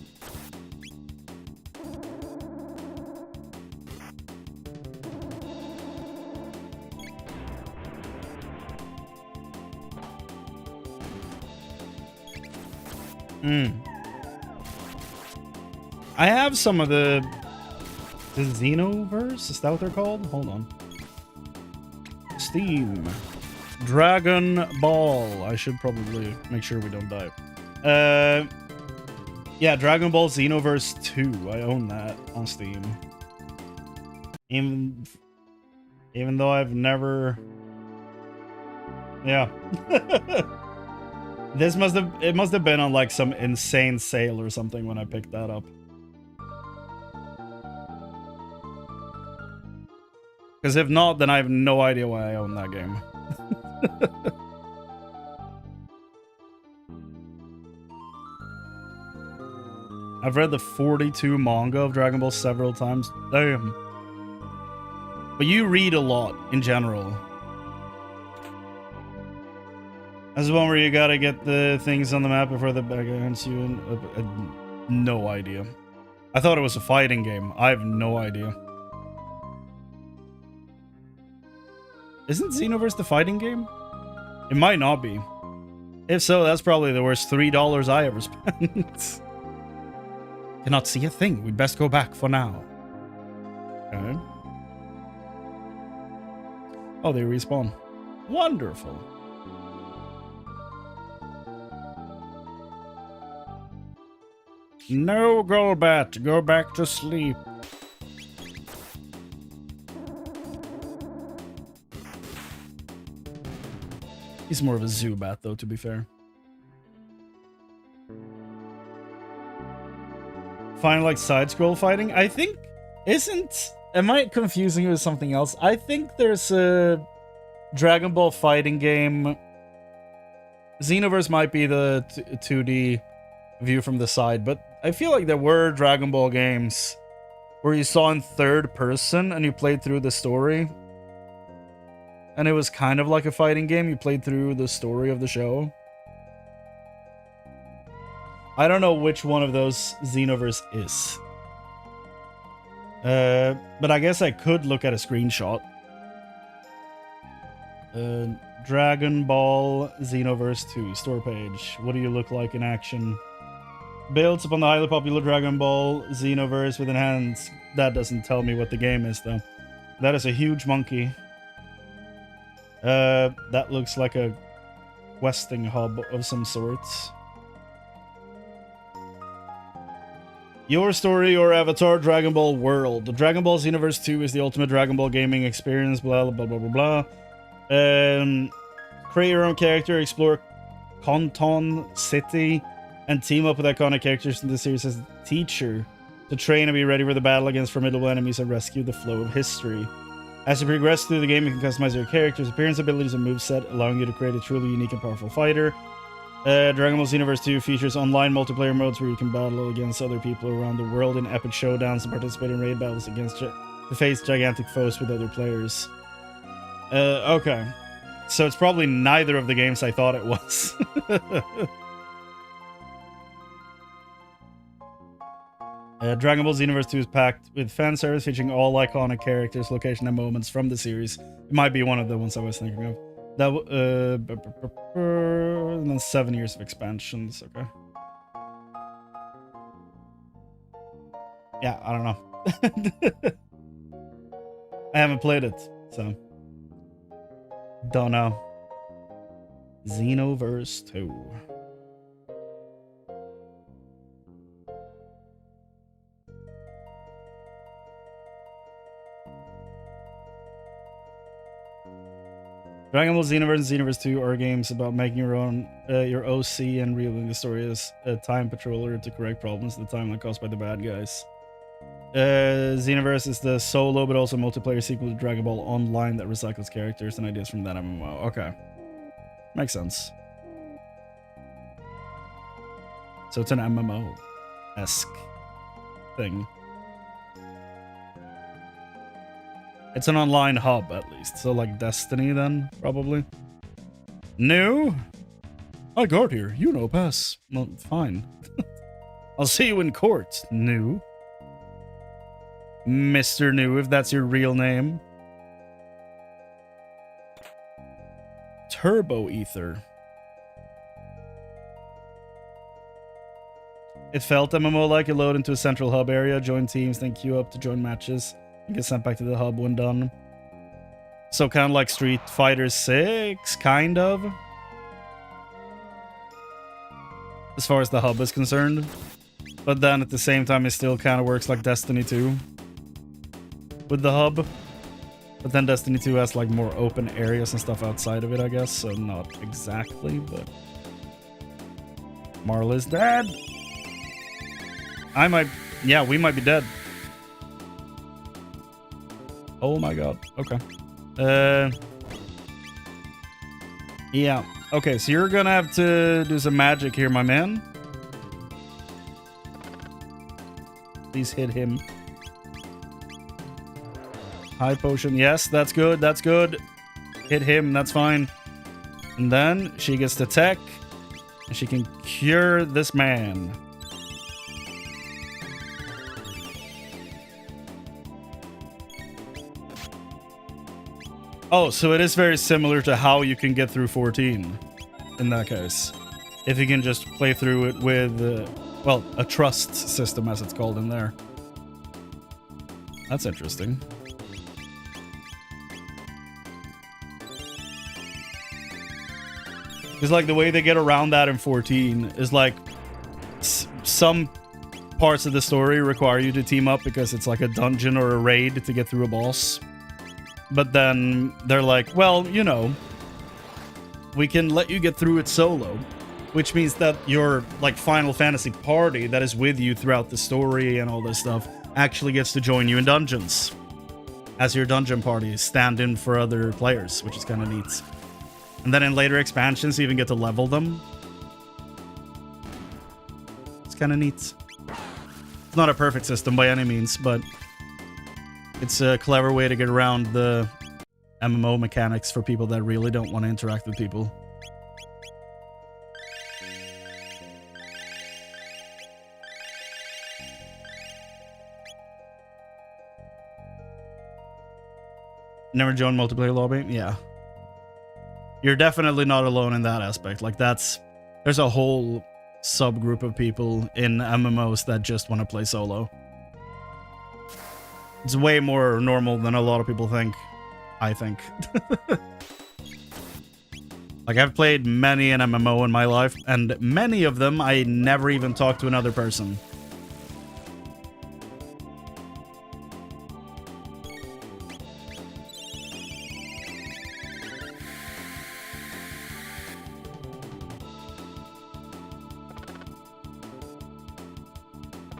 I have some of the Xenoverse? Is that what they're called? Hold on. Steam. Dragon Ball. I should probably make sure we don't die. Yeah, Dragon Ball Xenoverse 2. I own that on Steam. Even though I've never... Yeah. It must have been on like some insane sale or something when I picked that up. Because if not, then I have no idea why I own that game. I've read the 42 manga of Dragon Ball several times. Damn. But you read a lot in general. That's the one where you gotta get the things on the map before the bag hunts you. No idea. I thought it was a fighting game. I have no idea. Isn't Xenoverse the fighting game? It might not be. If so, that's probably the worst $3 I ever spent. Cannot see a thing. We'd best go back for now. Okay. Oh, they respawn. Wonderful. No, Golbat. Go back to sleep. He's more of a Zubat, though, to be fair. Find like side-scroll fighting? I think... Am I confusing it with something else? I think there's a Dragon Ball fighting game. Xenoverse might be the 2D view from the side, but I feel like there were Dragon Ball games where you saw in third person and you played through the story. And it was kind of like a fighting game. You played through the story of the show. I don't know which one of those Xenoverse is. But I guess I could look at a screenshot. Dragon Ball Xenoverse 2 store page. What do you look like in action? Builds upon the highly popular Dragon Ball Xenoverse with enhanced. That doesn't tell me what the game is, though. That is a huge monkey. That looks like a questing hub of some sorts. Your story or avatar, Dragon Ball World. The Dragon Ball Xenoverse 2 is the ultimate Dragon Ball gaming experience, blah, blah, blah, blah, blah. Create your own character, explore Kanton City, and team up with iconic characters in the series as a teacher to train and be ready for the battle against formidable enemies and rescue the flow of history. As you progress through the game, you can customize your character's appearance, abilities, and moveset, allowing you to create a truly unique and powerful fighter. Dragon Ball Xenoverse 2 features online multiplayer modes where you can battle against other people around the world in epic showdowns and participate in raid battles to face gigantic foes with other players. Okay. So it's probably neither of the games I thought it was. Dragon Ball Xenoverse 2 is packed with fan service featuring all iconic characters, location, and moments from the series. It might be one of the ones I was thinking of. That and then 7 years of expansions. Okay. Yeah, I don't know. I haven't played it, so don't know. Xenoverse 2. Dragon Ball Xenoverse and Xenoverse 2 are games about making your own, your OC and reliving the story as a time patroller to correct problems in the timeline caused by the bad guys. Xenoverse is the solo but also multiplayer sequel to Dragon Ball Online that recycles characters and ideas from that MMO. Okay. Makes sense. So it's an MMO-esque thing. It's an online hub, at least. So, like Destiny, then, probably. New? I got here. You know, pass. Well, fine. I'll see you in court, New. Mr. New, if that's your real name. Turbo Ether. It felt MMO-like. You load into a central hub area, join teams, then queue up to join matches. You get sent back to the hub when done. So kind of like Street Fighter 6, kind of. As far as the hub is concerned. But then at the same time, it still kind of works like Destiny 2 with the hub. But then Destiny 2 has like more open areas and stuff outside of it, I guess. So not exactly, but... Marla's dead. I might... Yeah, we might be dead. Oh my god. Okay. Yeah. Okay, so you're gonna have to do some magic here, my man. Please hit him. High potion. Yes, that's good. That's good. Hit him. That's fine. And then she gets to tech. And she can cure this man. Oh, so it is very similar to how you can get through 14 in that case. If you can just play through it with, well, a trust system as it's called in there. That's interesting. It's like the way they get around that in 14 is like some parts of the story require you to team up because it's like a dungeon or a raid to get through a boss. But then they're like, well, you know, we can let you get through it solo, which means that your like Final Fantasy party that is with you throughout the story and all this stuff actually gets to join you in dungeons as your dungeon party, stand in for other players, which is kind of neat. And then in later expansions, you even get to level them. It's kind of neat. It's not a perfect system by any means, but it's a clever way to get around the MMO mechanics for people that really don't want to interact with people. Never joined multiplayer lobby? Yeah. You're definitely not alone in that aspect. Like there's a whole subgroup of people in MMOs that just want to play solo. It's way more normal than a lot of people think, I think. Like I've played many an MMO in my life, and many of them I never even talked to another person.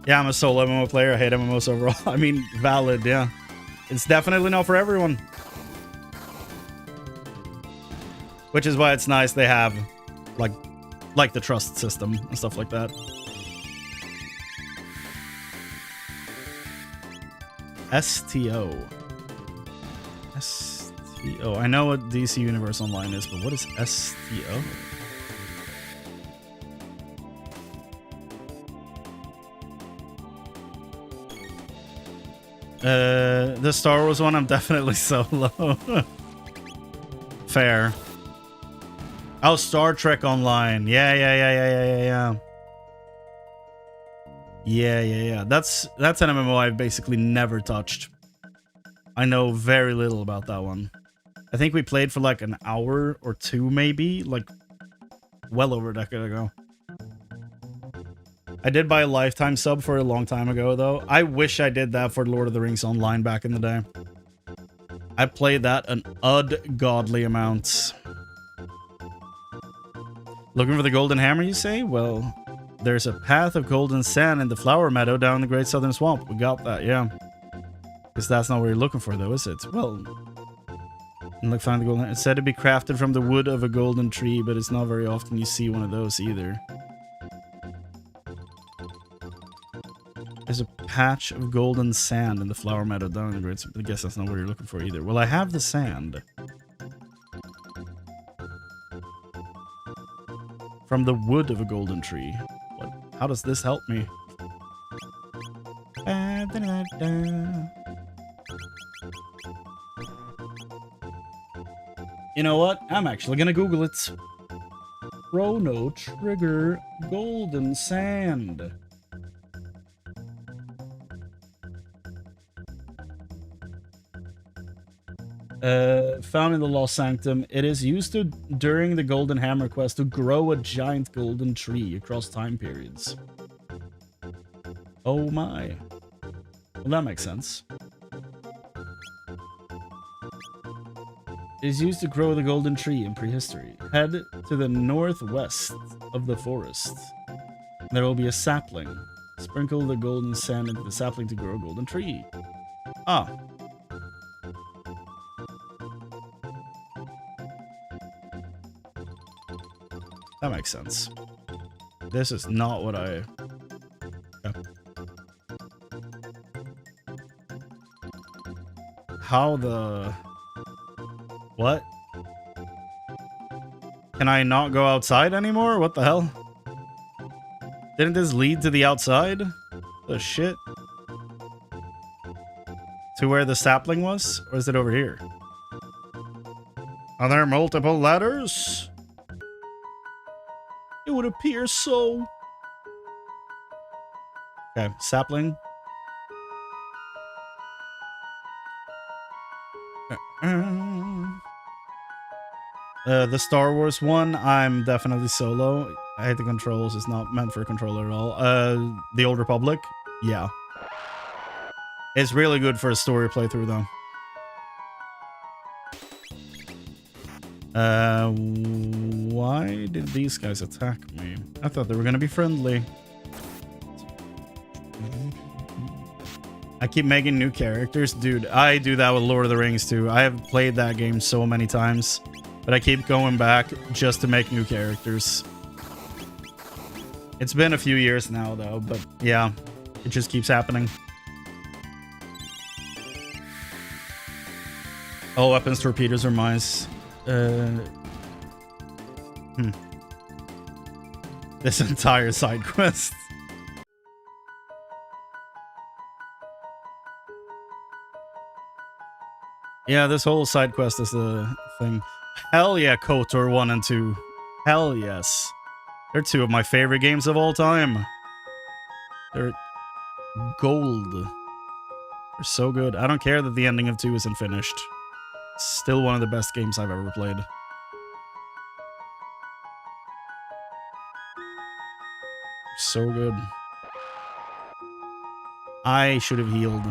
Yeah, I'm a solo MMO player. I hate MMOs overall. I mean, valid, yeah. It's definitely not for everyone. Which is why it's nice they have, like the trust system and stuff like that. STO. STO. I know what DC Universe Online is, but what is STO? The Star Wars one, I'm definitely solo. Fair. Oh, Star Trek Online. Yeah. That's an MMO I've basically never touched. I know very little about that one. I think we played for like an hour or two, maybe, like well over a decade ago. I did buy a lifetime sub for a long time ago, though. I wish I did that for Lord of the Rings Online back in the day. I played that an ungodly amount. Looking for the golden hammer, you say? Well, there's a path of golden sand in the flower meadow down the Great Southern Swamp. We got that, yeah. Because that's not what you're looking for, though, is it? Well, look, find the golden. It's said to be crafted from the wood of a golden tree, but it's not very often you see one of those either. There's a patch of golden sand in the flower meadow down in the Great. I guess that's not what you're looking for either. Well, I have the sand. From the wood of a golden tree. What? How does this help me? You know what? I'm actually gonna Google it. Chrono Trigger golden sand. Found in the Lost Sanctum, it is used during the Golden Hammer quest to grow a giant golden tree across time periods. Oh my. Well, that makes sense. It is used to grow the golden tree in prehistory. Head to the northwest of the forest. There will be a sapling. Sprinkle the golden sand into the sapling to grow a golden tree. Ah. That makes sense. This is not what I... Okay. How the... What? Can I not go outside anymore? What the hell? Didn't this lead to the outside? The shit? To where the sapling was? Or is it over here? Are there multiple ladders? It would appear so. Okay, sapling. The Star Wars one, I'm definitely solo. I hate the controls. It's not meant for a controller at all. The Old Republic, yeah. It's really good for a story playthrough, though. Why did these guys attack me? I thought they were gonna be friendly. I keep making new characters. Dude, I do that with Lord of the Rings, too. I have played that game so many times, but I keep going back just to make new characters. It's been a few years now, though, but yeah, it just keeps happening. Oh, weapons, torpedoes, or mines. This entire side quest. Yeah, this whole side quest is the thing. Hell yeah, KOTOR 1 and 2. Hell yes. They're two of my favorite games of all time. They're gold. They're so good. I don't care that the ending of 2 isn't finished. Still one of the best games I've ever played. So good. I should have healed.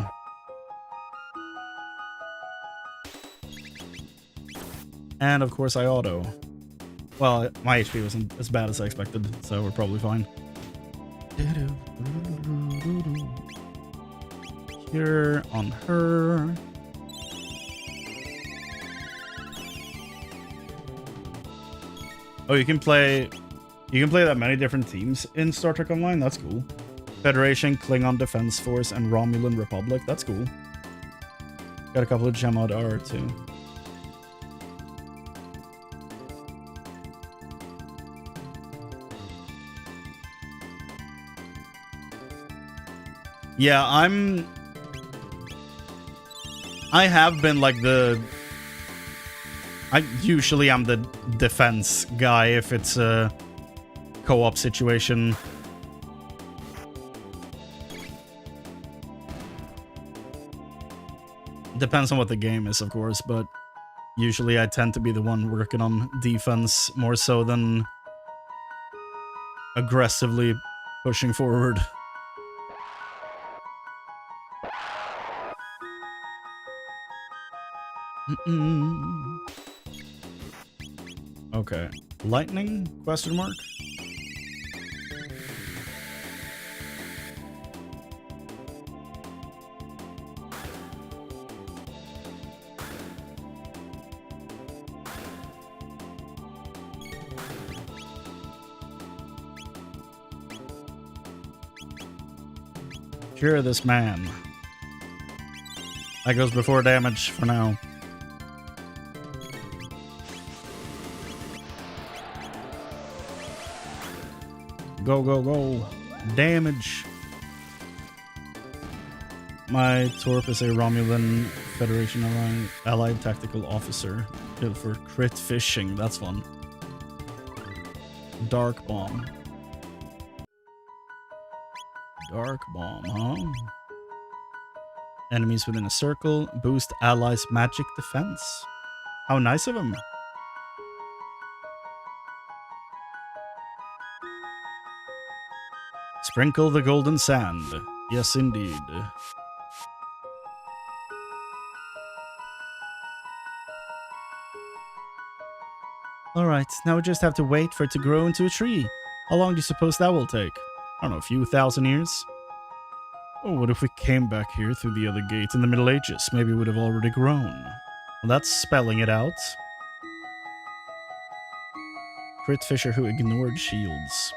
And of course I auto. Well, my HP wasn't as bad as I expected, so we're probably fine. Here on her. Oh, you can play that many different teams in Star Trek Online. That's cool. Federation, Klingon Defense Force, and Romulan Republic. That's cool. Got a couple of Gemod R too. Yeah, I have been like I usually am the defense guy if it's a co-op situation. Depends on what the game is, of course, but usually I tend to be the one working on defense more so than aggressively pushing forward. Okay. Lightning? Question mark? Cure this man. That goes before damage for now. Go, go, go. Damage. My Torp is a Romulan Federation allied tactical officer. Good for crit fishing. That's fun. Dark Bomb. Dark Bomb, huh? Enemies within a circle. Boost allies' magic defense. How nice of him. Sprinkle the golden sand. Yes, indeed. Alright, now we just have to wait for it to grow into a tree. How long do you suppose that will take? I don't know, a few thousand years? Oh, what if we came back here through the other gate in the Middle Ages? Maybe it would have already grown. Well, that's spelling it out. Crit Fisher who ignored shields.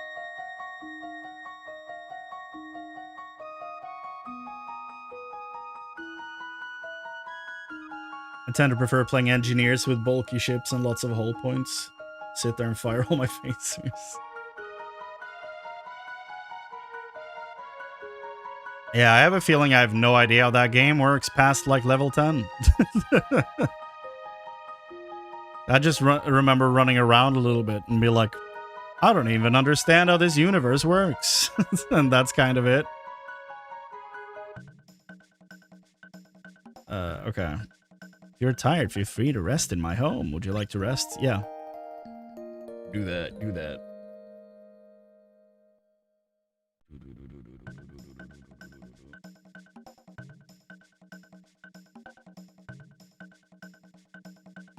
I tend to prefer playing engineers with bulky ships and lots of hull points. Sit there and fire all my phasers. Yeah, I have a feeling I have no idea how that game works past like level 10. I just remember running around a little bit and be like, I don't even understand how this universe works. And that's kind of it. Okay. You're tired. Feel free to rest in my home. Would you like to rest? Yeah. Do that. Do that.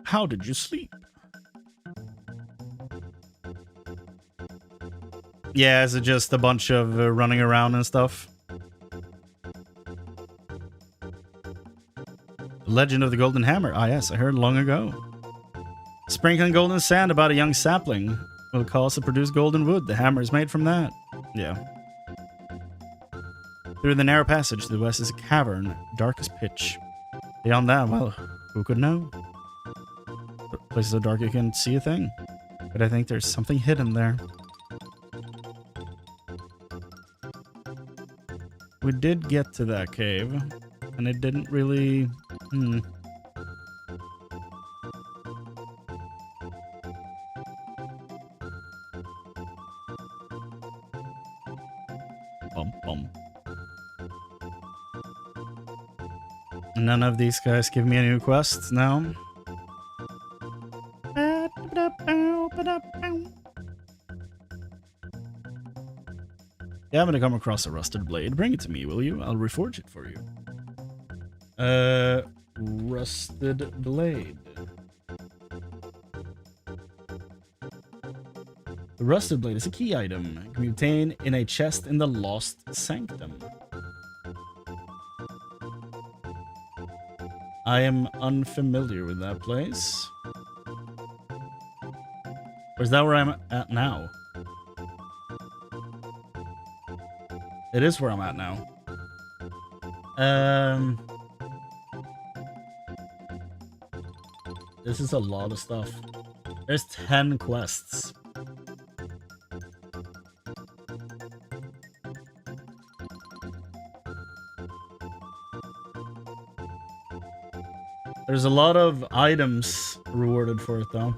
How did you sleep? Yeah, is it just a bunch of running around and stuff? Legend of the Golden Hammer. Ah, yes, I heard long ago. Sprinkling golden sand about a young sapling will cause to produce golden wood. The hammer is made from that. Yeah. Through the narrow passage to the west is a cavern, dark as pitch. Beyond that, well, who could know? Places so dark you can't see a thing. But I think there's something hidden there. We did get to that cave, and it didn't really... None of these guys give me any new quests now. Yeah, I'm gonna come across a rusted blade. Bring it to me, will you? I'll reforge it for you. Rusted blade. The rusted blade is a key item. It can be obtained in a chest in the Lost Sanctum. I am unfamiliar with that place. Or is that where I'm at now? It is where I'm at now. This is a lot of stuff. There's 10 quests. There's a lot of items rewarded for it, though.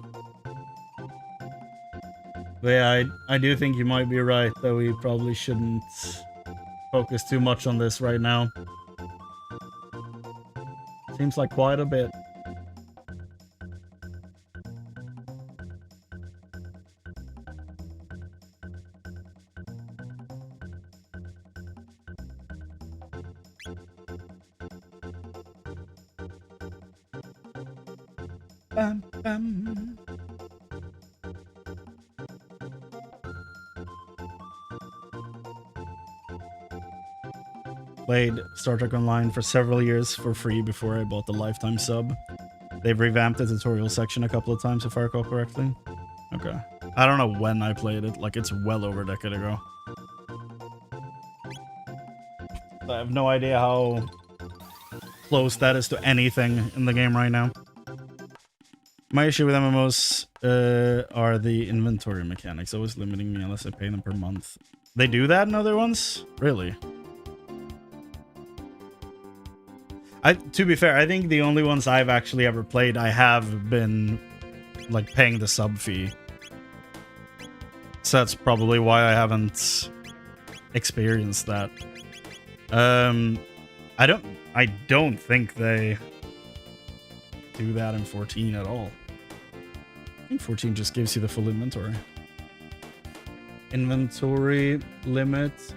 But yeah, I do think you might be right that we probably shouldn't focus too much on this right now. Seems like quite a bit. Bam, bam. Played Star Trek Online for several years for free before I bought the lifetime sub. They've revamped the tutorial section a couple of times if I recall correctly. Okay. I don't know when I played it, like it's well over a decade ago. I have no idea how close that is to anything in the game right now. My issue with MMOs are the inventory mechanics, always limiting me unless I pay them per month. They do that in other ones? Really? To be fair, I think the only ones I've actually ever played, I have been like paying the sub fee. So that's probably why I haven't experienced that. I don't think they do that in 14 at all. I think 14 just gives you the full inventory. Inventory limit.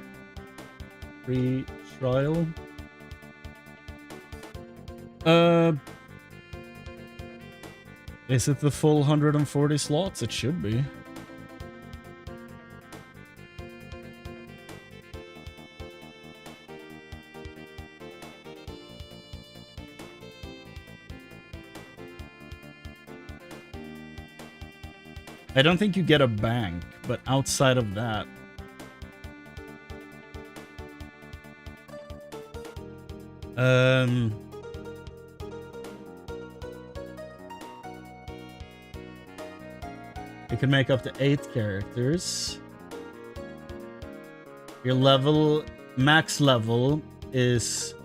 free trial. Is it the full 140 slots? It should be. I don't think you get a bank, but outside of that... You can make up to 8 characters. Your level, max level, is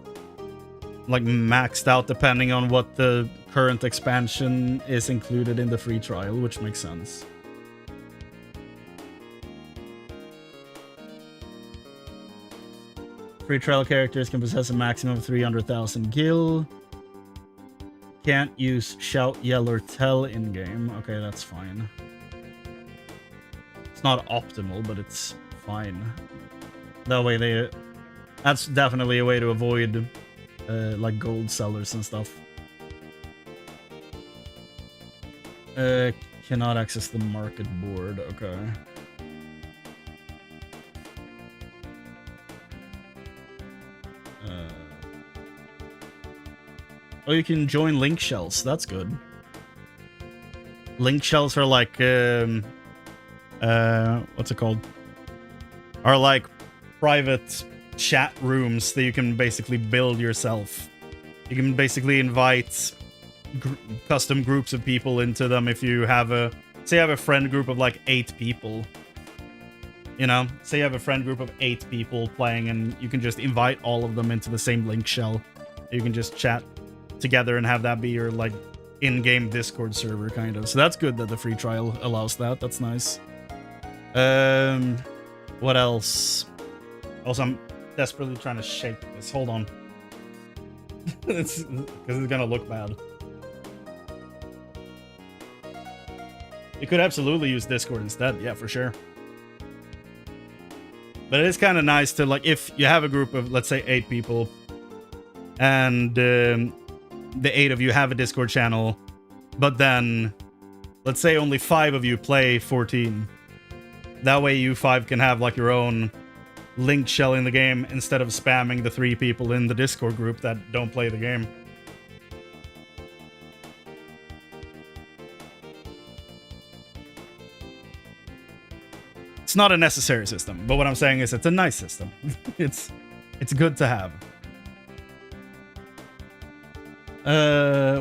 like maxed out depending on what the current expansion is included in the free trial, which makes sense. Free trial characters can possess a maximum of 300,000 gil. Can't use shout, yell, or tell in-game. Okay, that's fine. It's not optimal, but it's fine. That way they... That's definitely a way to avoid like gold sellers and stuff. Cannot access the market board. Okay. Oh, you can join link shells. That's good. Link shells are like, what's it called? Are like private chat rooms that you can basically build yourself. You can basically invite custom groups of people into them if you have a... Say you have a friend group of like 8 people. You know? Say you have a friend group of 8 people playing and you can just invite all of them into the same link shell. You can just chat together and have that be your like in-game Discord server kind of. So that's good that the free trial allows that. That's nice. What else? Also, I'm desperately trying to shake this. Hold on. It's because it's gonna look bad. You could absolutely use Discord instead. Yeah, for sure. But it is kind of nice to, like, if you have a group of, let's say, 8 people, and the 8 of you have a Discord channel, but then, let's say only 5 of you play 14. That way you 5 can have, like, your own linked shell in the game instead of spamming the 3 people in the Discord group that don't play the game. It's not a necessary system, but what I'm saying is it's a nice system. It's good to have.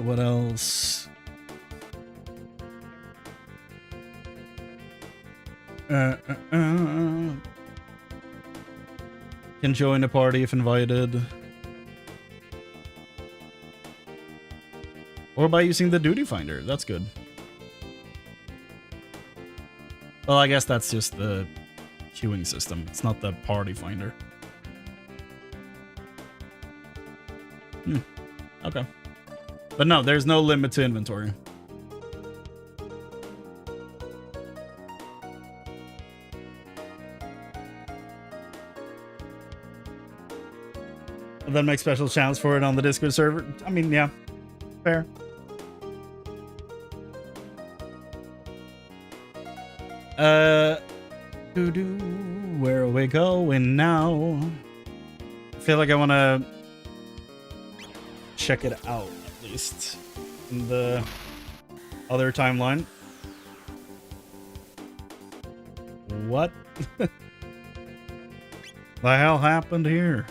What else? Can join a party if invited. Or by using the duty finder. That's good. Well, I guess that's just the queuing system. It's not the party finder. Okay. But no, there's no limit to inventory. And then make special channels for it on the Discord server. I mean, yeah. Fair. Where are we going now? I feel like I want to check it out, at least, in the other timeline. What the hell happened here?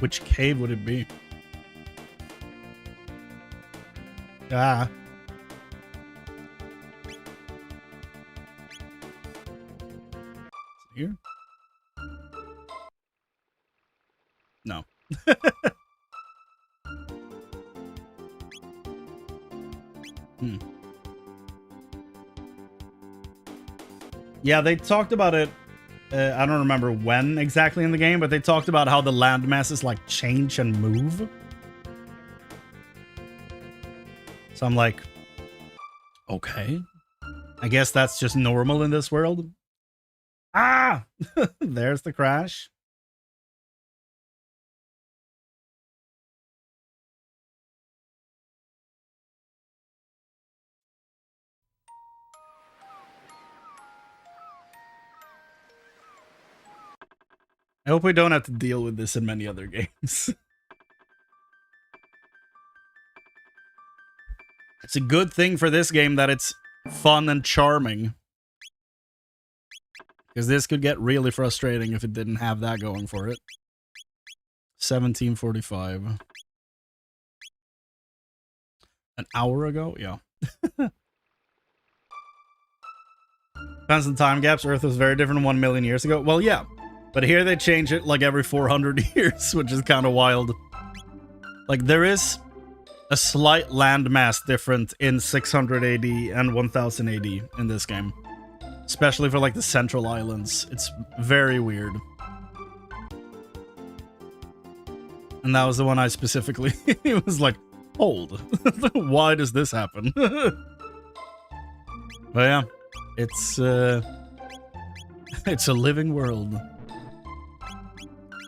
Which cave would it be? Ah. Here? No. Yeah, they talked about it I don't remember when exactly in the game, but they talked about how the land masses like change and move. So I'm like, okay, I guess that's just normal in this world. Ah, there's the crash. I hope we don't have to deal with this in many other games. It's a good thing for this game that it's fun and charming. Because this could get really frustrating if it didn't have that going for it. 1745. An hour ago? Yeah. Depends on time gaps. Earth was very different 1 million years ago. Well, yeah. But here they change it like every 400 years, which is kind of wild. Like, there is a slight landmass different in 600 AD and 1000 AD in this game. Especially for, like, the central islands. It's very weird. And that was the one I specifically... it was like, hold. Why does this happen? But yeah. It's a living world.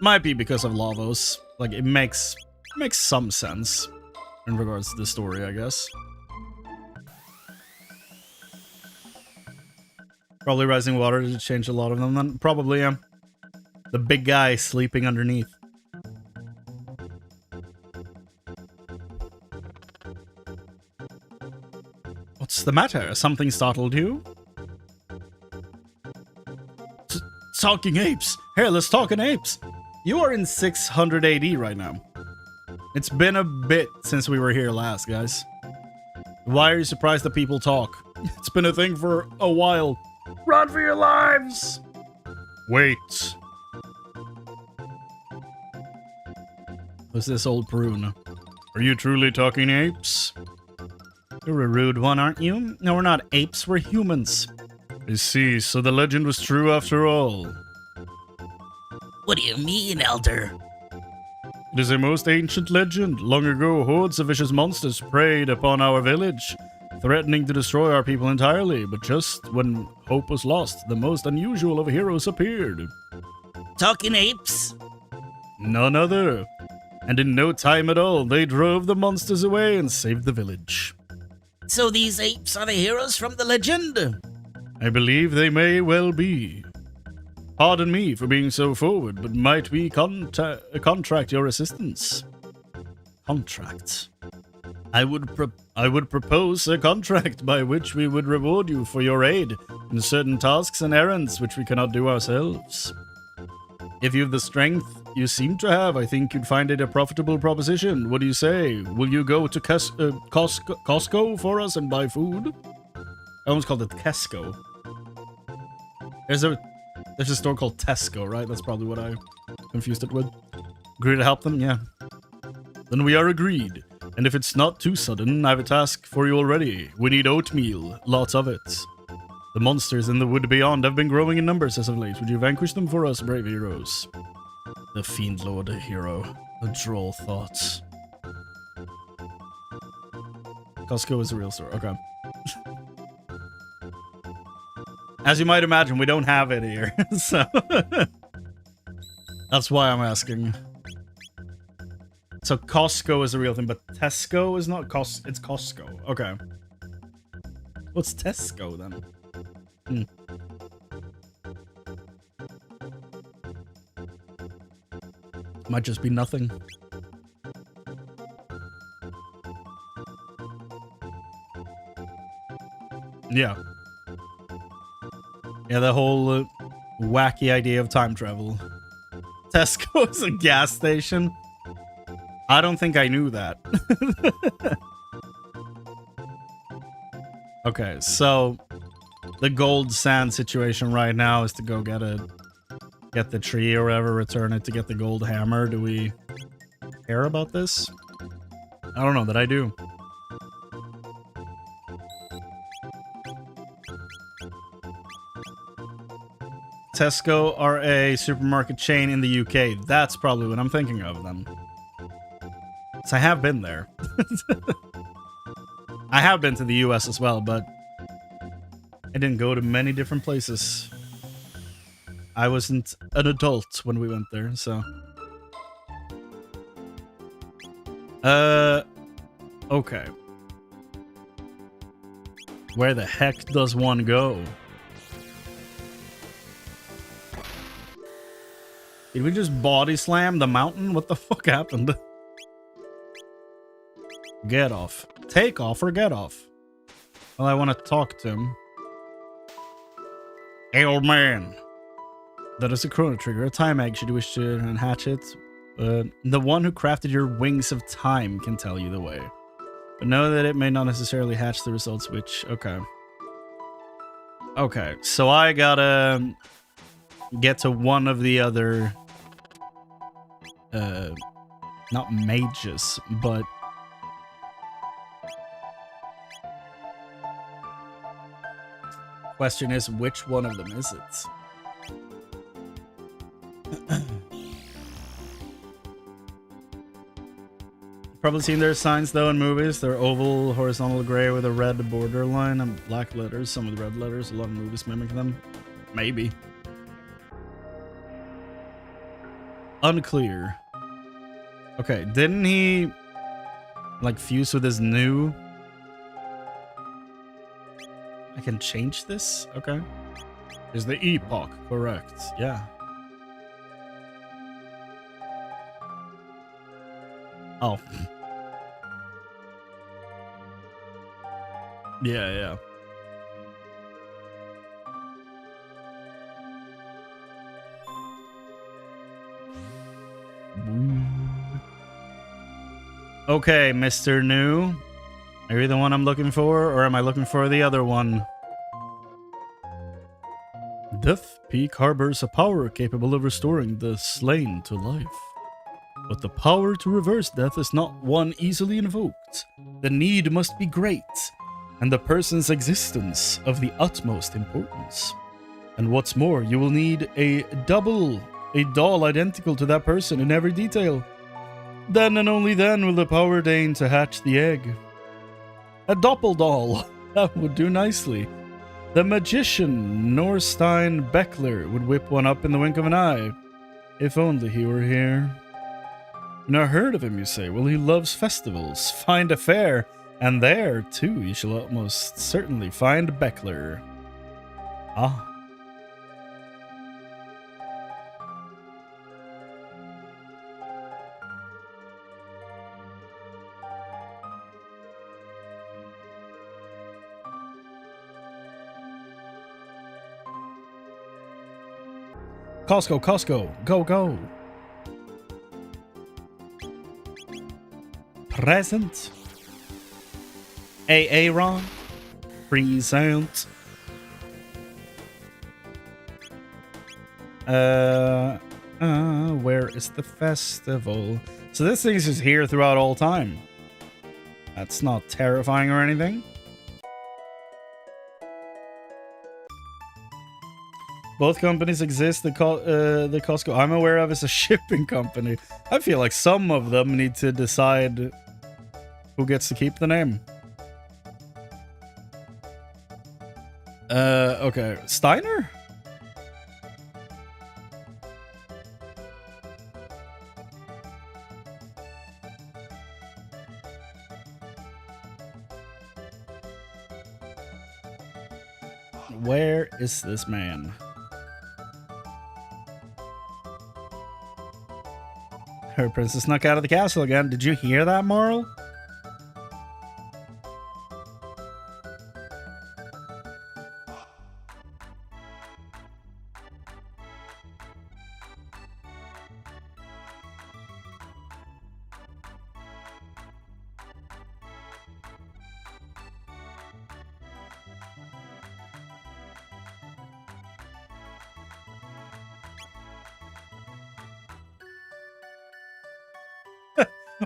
Might be because of Lavos. Like, it makes some sense in regards to the story, I guess. Probably rising water to change a lot of them then. Probably, yeah. The big guy sleeping underneath. What's the matter? Something startled you? Talking apes! Hairless talking apes! You are in 600 AD right now. It's been a bit since we were here last, guys. Why are you surprised that people talk? It's been a thing for a while. Run for your lives! Wait. Who's this old prune? Are you truly talking apes? You're a rude one, aren't you? No, we're not apes, we're humans. I see, so the legend was true after all. What do you mean, Elder? It is a most ancient legend. Long ago, hordes of vicious monsters preyed upon our village, threatening to destroy our people entirely. But just when hope was lost, the most unusual of heroes appeared. Talking apes? None other. And in no time at all, they drove the monsters away and saved the village. So these apes are the heroes from the legend? I believe they may well be. Pardon me for being so forward, but might we contract your assistance? Contract? I would propose a contract by which we would reward you for your aid in certain tasks and errands which we cannot do ourselves. If you have the strength you seem to have, I think you'd find it a profitable proposition. What do you say? Will you go to Costco for us and buy food? I almost called it Kesco. There's a store called Tesco, right? That's probably what I confused it with. Agree to help them? Yeah. Then we are agreed. And if it's not too sudden, I have a task for you already. We need oatmeal. Lots of it. The monsters in the wood beyond have been growing in numbers as of late. Would you vanquish them for us, brave heroes? The Fiend Lord hero. A droll thought. Costco is a real store. Okay. As you might imagine, we don't have it here, so that's why I'm asking. So Costco is a real thing, but Tesco is not it's Costco. Okay. What's Tesco then? Might just be nothing. Yeah. Yeah, the whole wacky idea of time travel. Tesco is a gas station? I don't think I knew that. Okay, so the gold sand situation right now is to go get the tree or whatever, return it to get the gold hammer. Do we care about this? I don't know that I do. Tesco are a supermarket chain in the UK. That's probably what I'm thinking of then. So I have been there. I have been to the US as well, but I didn't go to many different places. I wasn't an adult when we went there, so. Okay. Where the heck does one go? Did we just body slam the mountain? What the fuck happened? Get off. Take off or get off? Well, I want to talk to him. Hey, old man. That is a Chrono Trigger, a time egg should you wish to hatch it. The one who crafted your wings of time can tell you the way. But know that it may not necessarily hatch the results which... Okay. Okay, so I gotta get to one of the other... not mages, but... Question is, which one of them is it? Probably seen their signs though in movies. They're oval, horizontal gray with a red border line and black letters. Some of the red letters, a lot of movies mimic them. Maybe. Unclear. Okay, didn't he like fuse with his new... I can change this? Okay. Is the epoch correct? Yeah. Oh. Yeah. Okay, Mr. New. Are you the one I'm looking for, or am I looking for the other one? Death Peak harbors a power capable of restoring the slain to life. But the power to reverse death is not one easily invoked. The need must be great, and the person's existence of the utmost importance. And what's more, you will need a doll identical to that person in every detail. Then and only then will the power deign to hatch the egg. A doll. That would do nicely. The magician Norstein Beckler would whip one up in the wink of an eye. If only he were here. Now heard of him, you say? Well, he loves festivals. Find a fair. And there, too, you shall almost certainly find Beckler. Ah. Costco, go. Present. Aaron. Present. Where is the festival? So this thing is just here throughout all time. That's not terrifying or anything. Both companies exist. The Costco I'm aware of is a shipping company. I feel like some of them need to decide who gets to keep the name. Okay. Steiner? Where is this man? Her princess snuck out of the castle again. Did you hear that, Marl?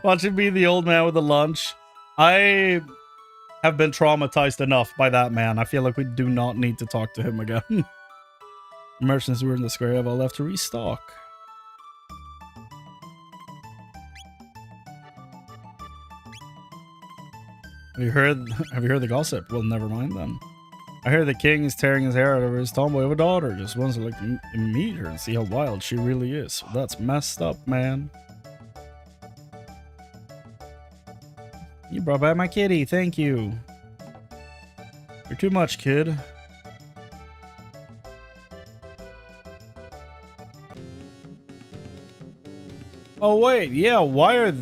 Watching me, the old man with the lunch. I have been traumatized enough by that man. I feel like we do not need to talk to him again. Merchants who were in the square have all left to restock. Have you heard the gossip? Well, never mind then. I hear the king is tearing his hair out over his tomboy of a daughter. Just wants to like meet her and see how wild she really is. Well, that's messed up, man. You brought back my kitty. Thank you. You're too much, kid. Oh wait, yeah. Why are?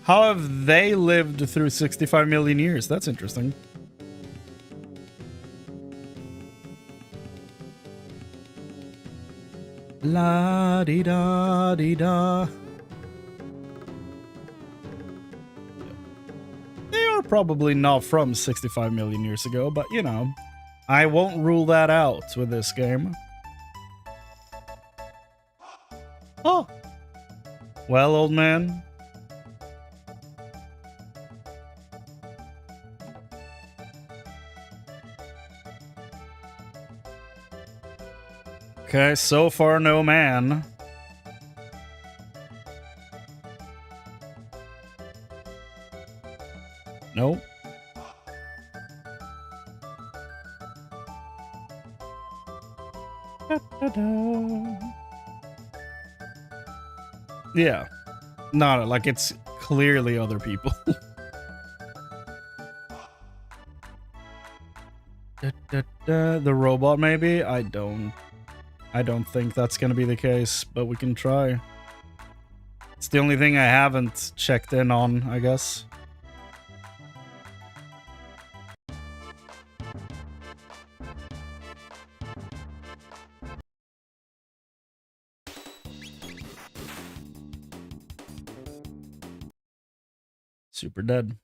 How have they lived through 65 million years? That's interesting. La di da di da. They are probably not from 65 million years ago, but you know, I won't rule that out with this game. Oh. Well, old man. Okay, so far no man. Nope. Da, da, da. Yeah. Not like it's clearly other people. Da, da, da. The robot maybe? I don't think that's going to be the case, but we can try. It's the only thing I haven't checked in on, I guess. Super dead.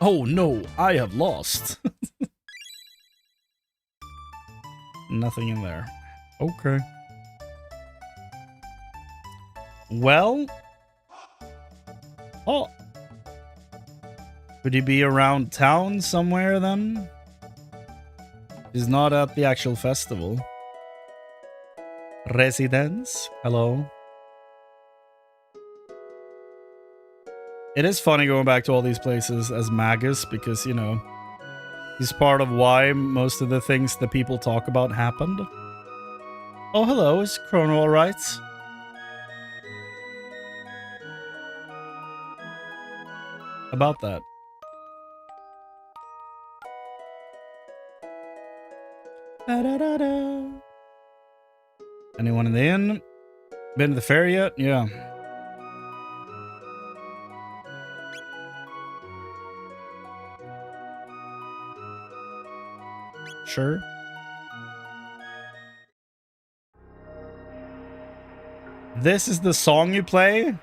Oh no, I have lost. Nothing in there. Okay. Well. Oh. Could he be around town somewhere then? He's not at the actual festival. Residence? Hello. It is funny going back to all these places as Magus because, you know, he's part of why most of the things that people talk about happened. Oh, hello. Is Chrono alright? About that. Da, da, da, da. Anyone in the inn? Been to the fair yet? Yeah. Sure. This is the song you play?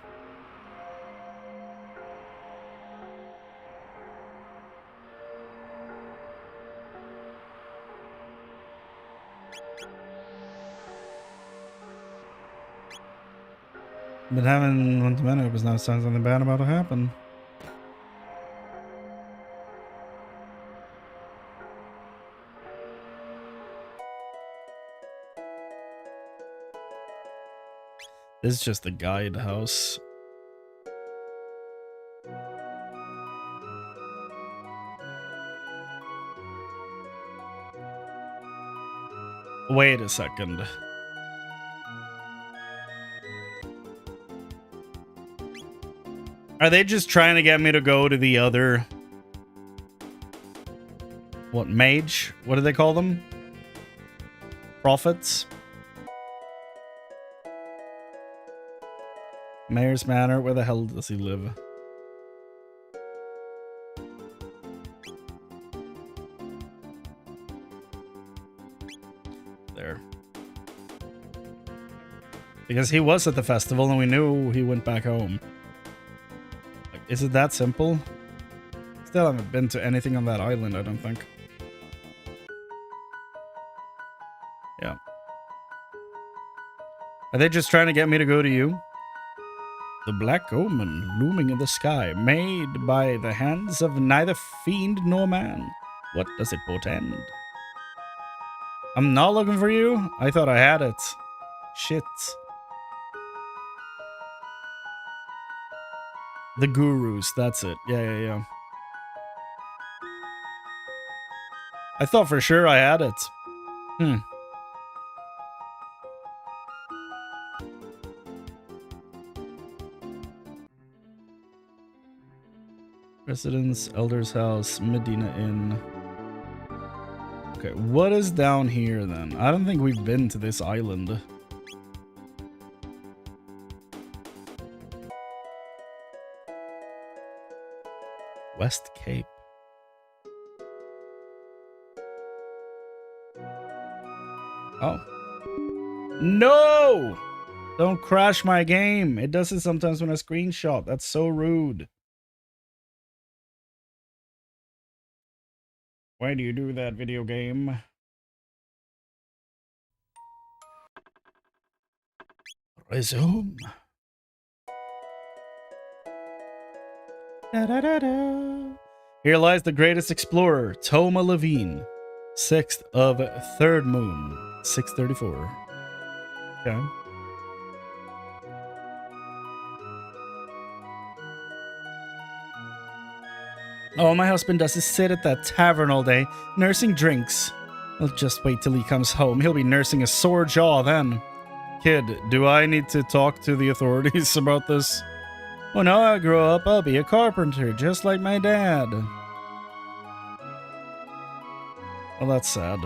Been having one too many, but now sounds something bad about to happen. This is just a guide house. Wait a second. Are they just trying to get me to go to the other... What, mage? What do they call them? Prophets? Mayor's Manor, where the hell does he live? There. Because he was at the festival and we knew he went back home. Like, is it that simple? Still haven't been to anything on that island, I don't think. Yeah. Are they just trying to get me to go to you? The black omen looming in the sky, made by the hands of neither fiend nor man. What does it portend? I'm not looking for you? I thought I had it. Shit. The gurus, that's it. Yeah. I thought for sure I had it. Residence, Elder's House, Medina Inn. Okay, what is down here then? I don't think we've been to this island. West Cape. Oh. No! Don't crash my game. It does it sometimes when I screenshot. That's so rude. Why do you do that, video game? Resume. Here lies the greatest explorer, Toma Levine. 6th of 3rd moon, 634. Okay. All my husband does is sit at that tavern all day, nursing drinks. I'll just wait till he comes home. He'll be nursing a sore jaw then. Kid, do I need to talk to the authorities about this? When I grow up, I'll be a carpenter, just like my dad. Well, that's sad.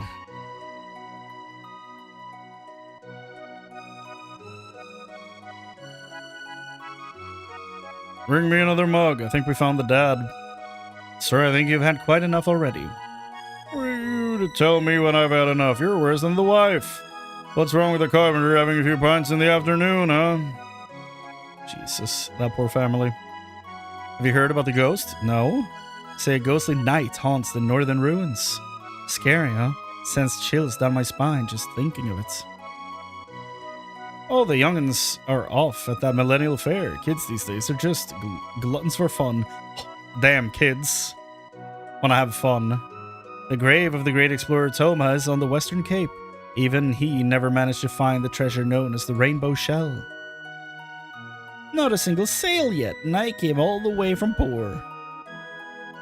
Bring me another mug. I think we found the dad. Sir, I think you've had quite enough already. Who are you to tell me when I've had enough? You're worse than the wife. What's wrong with the carpenter having a few pints in the afternoon, huh? Jesus, that poor family. Have you heard about the ghost? No? Say a ghostly night haunts the northern ruins. Scary, huh? Sends chills down my spine just thinking of it. Oh, the young'uns are off at that millennial fair. Kids these days are just gluttons for fun. Damn kids. Wanna have fun. The grave of the great explorer Toma is on the Western Cape. Even he never managed to find the treasure known as the Rainbow Shell. Not a single sale yet, and I came all the way from Poor.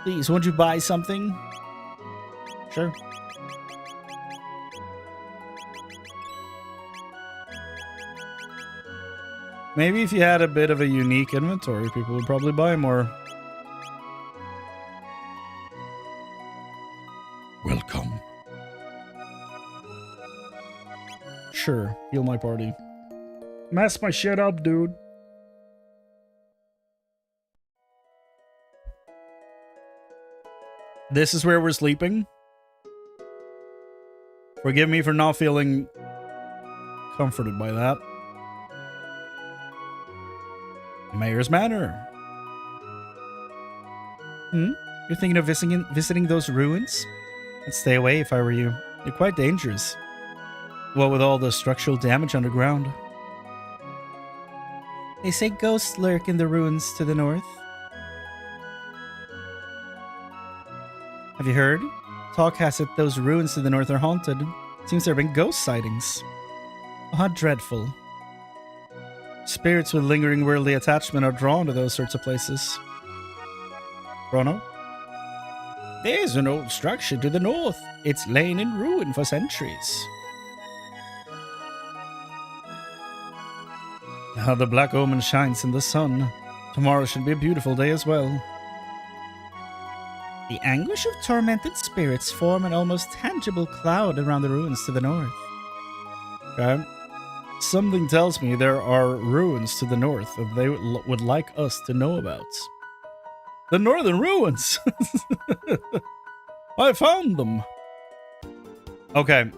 Please, won't you buy something? Sure. Maybe if you had a bit of a unique inventory, people would probably buy more. Welcome. Sure, heal my party. Mess my shit up, dude. This is where we're sleeping. Forgive me for not feeling comforted by that. Mayor's Manor. You're thinking of visiting those ruins? I'd stay away if I were you. They're quite dangerous. What with all the structural damage underground. They say ghosts lurk in the ruins to the north. Have you heard? Talk has it those ruins to the north are haunted. Seems there have been ghost sightings. Oh, how dreadful. Spirits with lingering worldly attachment are drawn to those sorts of places. Chrono? There's an old structure to the north. It's lain in ruin for centuries. How the black omen shines in the sun. Tomorrow should be a beautiful day as well. The anguish of tormented spirits form an almost tangible cloud around the ruins to the north. Okay. Something tells me there are ruins to the north that they would like us to know about. The northern ruins! I found them! Okay.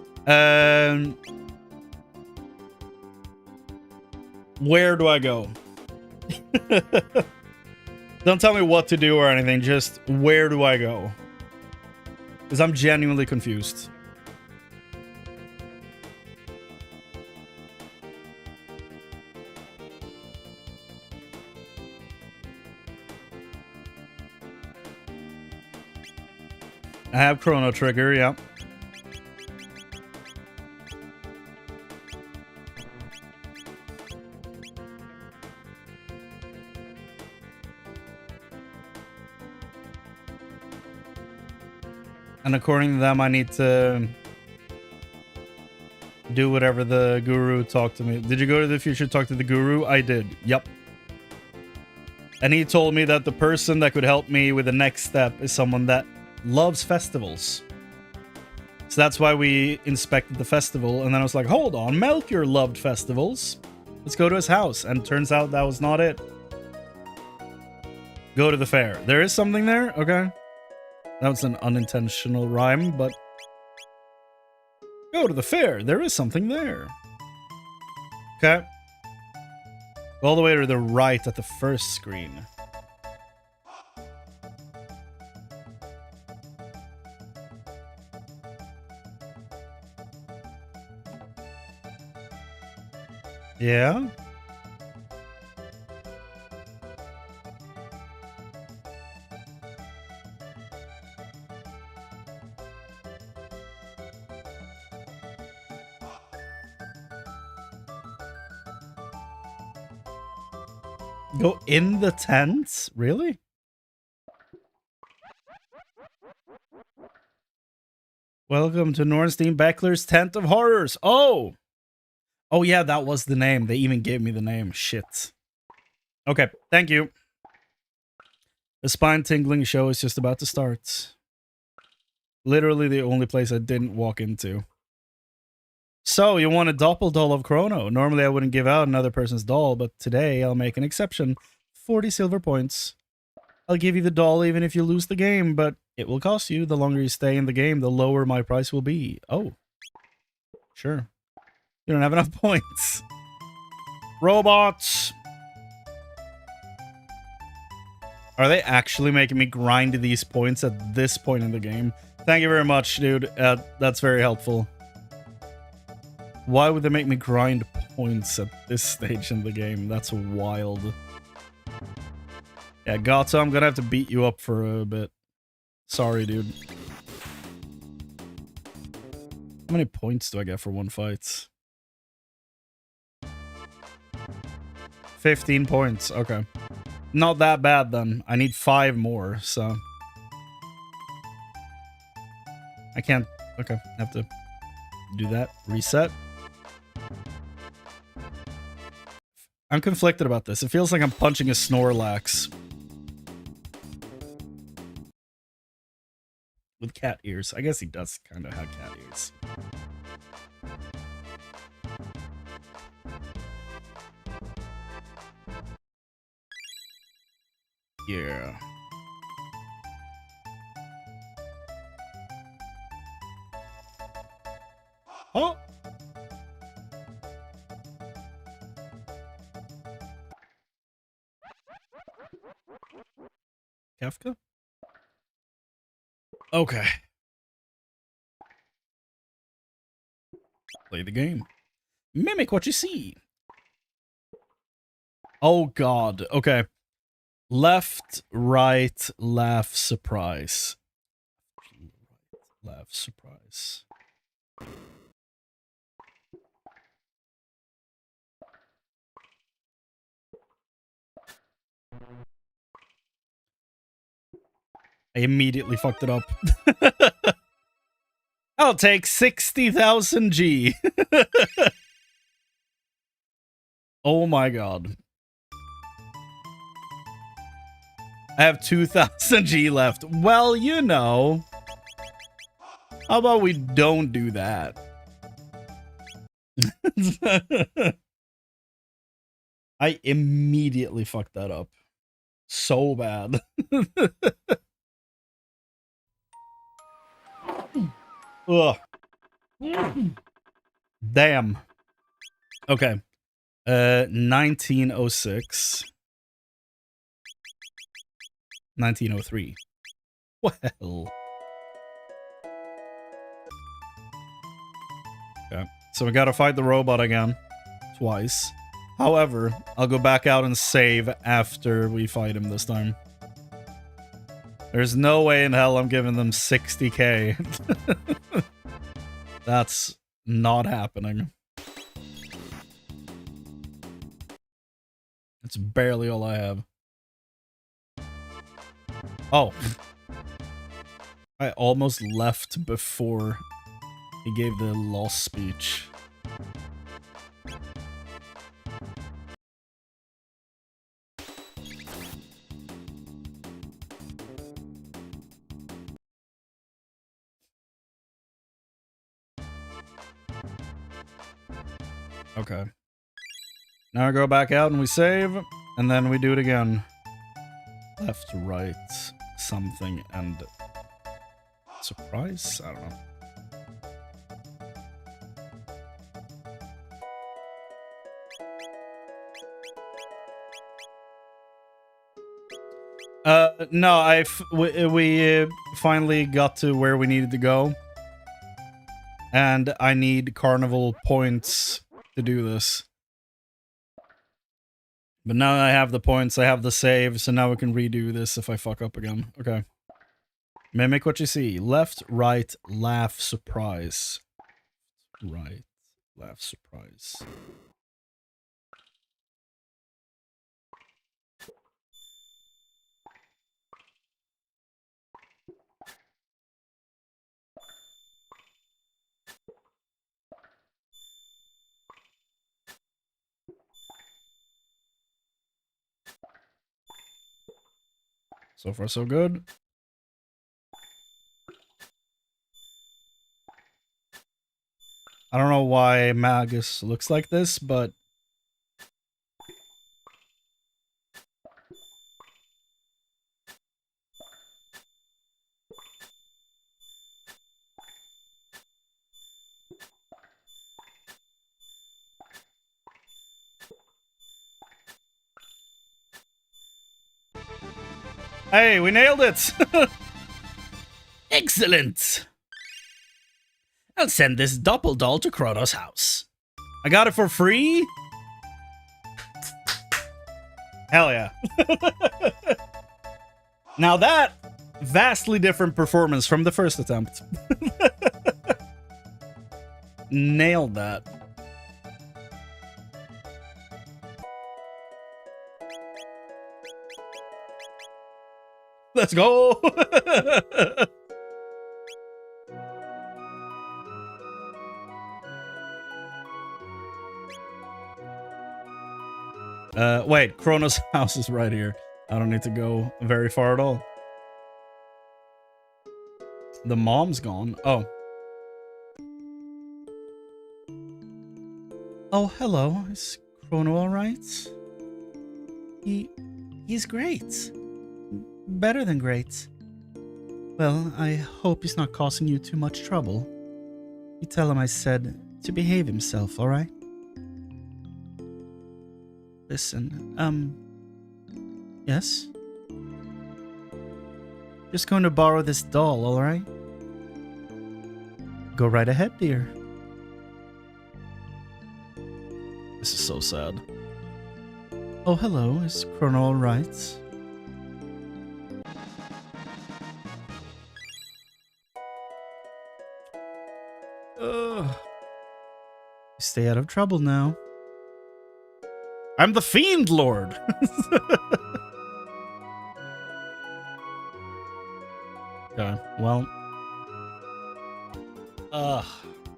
Where do I go? Don't tell me what to do or anything, just where do I go? Because I'm genuinely confused. I have Chrono Trigger, yeah. And according to them, I need to do whatever the guru talked to me. Did you go to the future talk to the guru? I did. Yep. And he told me that the person that could help me with the next step is someone that loves festivals. So that's why we inspected the festival. And then I was like, hold on, Melchior loved festivals. Let's go to his house. And turns out that was not it. Go to the fair. There is something there? Okay. That was an unintentional rhyme, but... Go to the fair. There is something there. Okay. Go all the way to the right at the first screen. Yeah? Go in the tent? Really? Welcome to Nornstein Beckler's Tent of Horrors. Oh! Oh yeah, that was the name. They even gave me the name. Shit. Okay, thank you. The spine-tingling show is just about to start. Literally the only place I didn't walk into. So, you want a doppel doll of Chrono. Normally I wouldn't give out another person's doll, but today I'll make an exception. 40 silver points. I'll give you the doll even if you lose the game, but it will cost you. The longer you stay in the game, the lower my price will be. Oh. Sure. You don't have enough points. Robots! Are they actually making me grind these points at this point in the game? Thank you very much, dude. That's very helpful. Why would they make me grind points at this stage in the game? That's wild. Yeah, Gato, I'm gonna have to beat you up for a bit. Sorry, dude. How many points do I get for one fight? 15 points. Okay. Not that bad, then. I need 5 more, so... I can't... Okay, I have to do that. Reset. I'm conflicted about this. It feels like I'm punching a Snorlax. With cat ears. I guess he does kind of have cat ears. Yeah. Oh! Kefka? Okay. Play the game. Mimic what you see. Oh god. Okay. Left, right, left, surprise. Left, surprise. I immediately fucked it up. I'll take 60,000 G. Oh my god. I have 2,000 G left. Well, you know. How about we don't do that? I immediately fucked that up. So bad. Ugh. Damn. Okay. 1906. 1903. Well. Okay. So we gotta fight the robot again. Twice. However, I'll go back out and save after we fight him this time. There's no way in hell I'm giving them 60k. That's not happening. It's barely all I have. Oh. I almost left before he gave the lost speech. Okay. Now I go back out and we save, and then we do it again. Left, right, something, and... surprise? I don't know. No, we finally got to where we needed to go. And I need carnival points to do this. But now I have the points, I have the save, so now we can redo this if I fuck up again. Okay. Mimic what you see. Left, right, laugh, surprise. Right, laugh, surprise. So far, so good. I don't know why Magus looks like this, but... Hey, we nailed it! Excellent! I'll send this doppeldoll to Chrono's house. I got it for free? Hell yeah. Now that, vastly different performance from the first attempt. Nailed that. Let's go! Wait, Chrono's house is right here. I don't need to go very far at all. The mom's gone. Oh. Oh, hello. Is Chrono alright? He's great. Better than great. Well, I hope he's not causing you too much trouble. You tell him I said to behave himself, alright? Listen, yes? Just going to borrow this doll, alright? Go right ahead, dear. This is so sad. Oh, hello, is Chrono alright? Stay out of trouble now. I'm the Fiend Lord! Okay, well.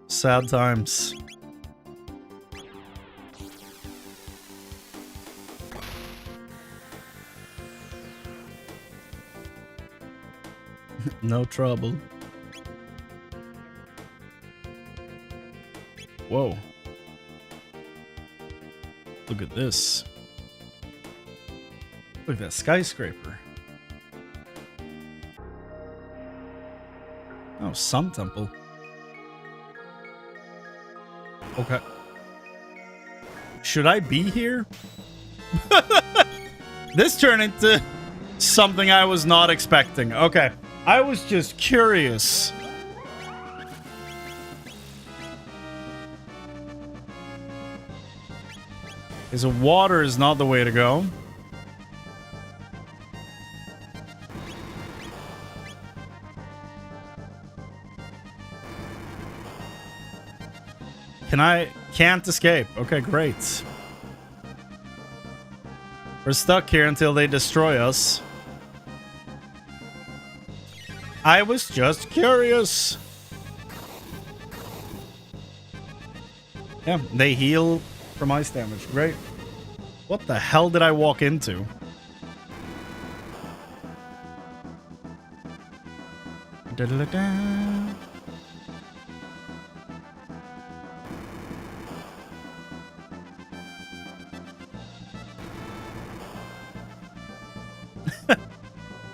Sad times. No trouble. Whoa. Look at this. Look at that skyscraper. Oh, Sun Temple. Okay. Should I be here? This turned into something I was not expecting. Okay. I was just curious. Because water is not the way to go. Can't escape. Okay, great. We're stuck here until they destroy us. I was just curious. Yeah, they heal from ice damage. Great. What the hell did I walk into? Da-da-da-da.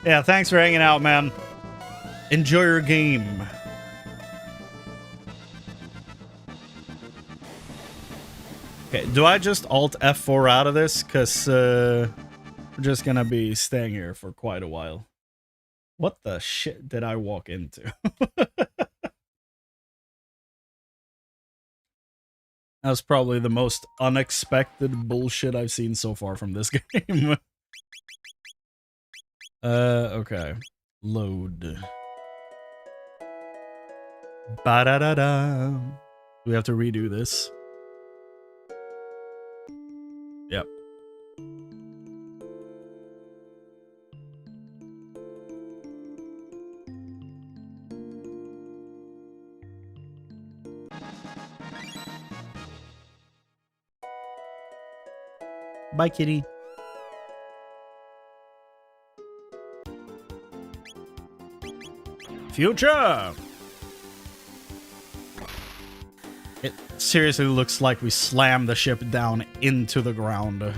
Yeah, thanks for hanging out, man. Enjoy your game. Okay, do I just Alt F4 out of this? Because we're just gonna be staying here for quite a while. What the shit did I walk into? That was probably the most unexpected bullshit I've seen so far from this game. Okay. Load. Ba-da-da-da. Do we have to redo this? Yep. Bye, kitty. Future! It seriously looks like we slammed the ship down into the ground.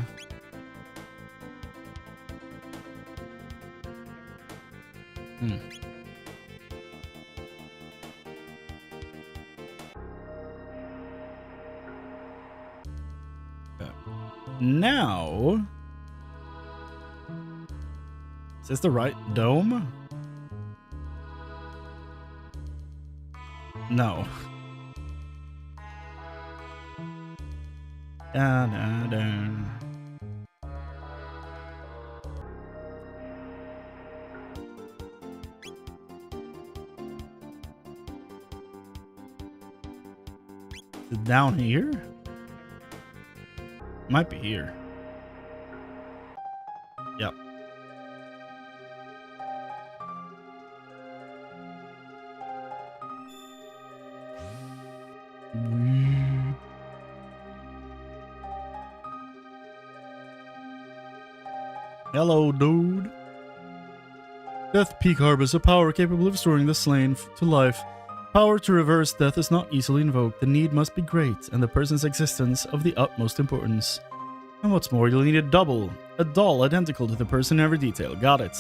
Now... Is this the right dome? No. Da-da-da. Is it down here? Might be here. Yep. Hello, dude. Death Peak harbors a power capable of restoring the slain to life. Power to reverse death is not easily invoked. The need must be great, and the person's existence of the utmost importance. And what's more, you'll need a doll identical to the person in every detail. Got it.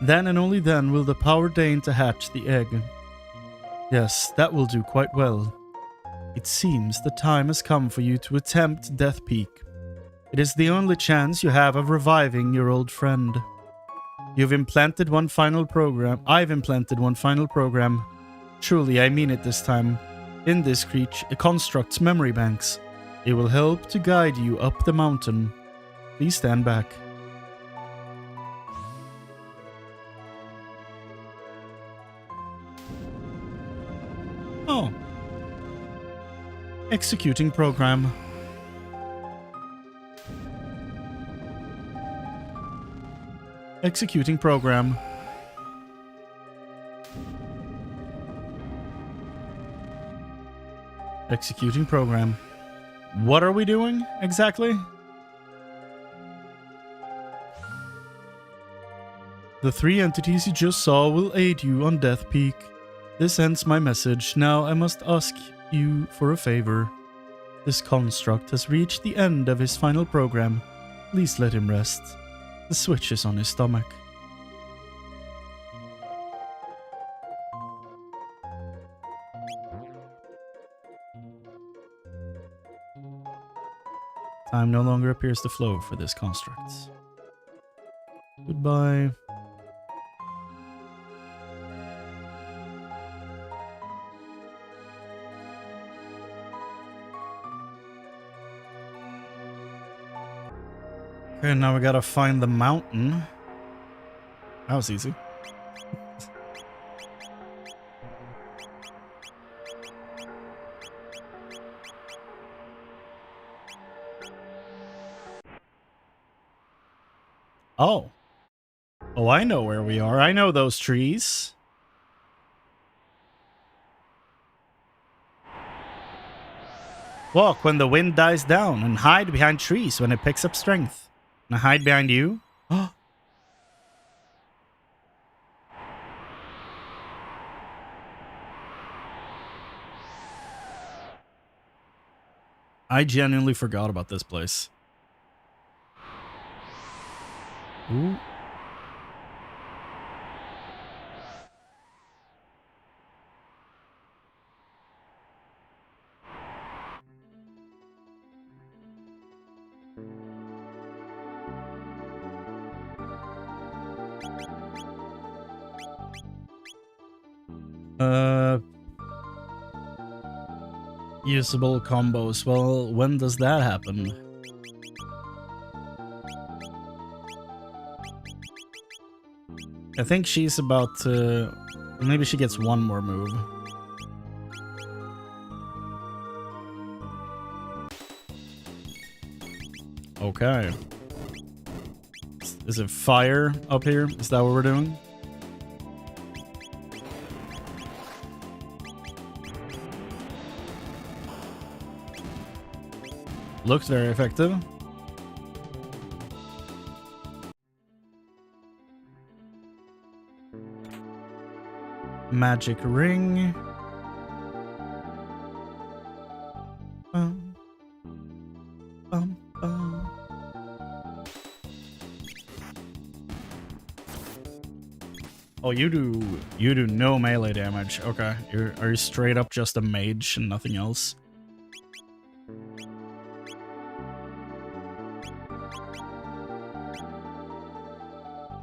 Then and only then will the power deign to hatch the egg. Yes, that will do quite well. It seems the time has come for you to attempt Death Peak. It is the only chance you have of reviving your old friend. I've implanted one final program. Truly, I mean it this time. In this construct's memory banks. It will help to guide you up the mountain. Please stand back. Oh. Executing program. Executing program. Executing program. What are we doing exactly? The 3 entities you just saw will aid you on Death Peak. This ends my message. Now I must ask you for a favor. This construct has reached the end of his final program. Please let him rest. The switch is on his stomach. Time no longer appears to flow for this construct. Goodbye. Okay, now we gotta find the mountain. That was easy. Oh. Oh, I know where we are. I know those trees. Walk when the wind dies down and hide behind trees when it picks up strength. And I hide behind you? Oh. I genuinely forgot about this place. Ooh. Usable combos. Well, when does that happen? I think she's about to... Maybe she gets one more move. Okay. Is it fire up here? Is that what we're doing? Looks very effective. Magic ring. Bum, bum, bum. Oh, you do no melee damage. Okay, are you straight up just a mage and nothing else?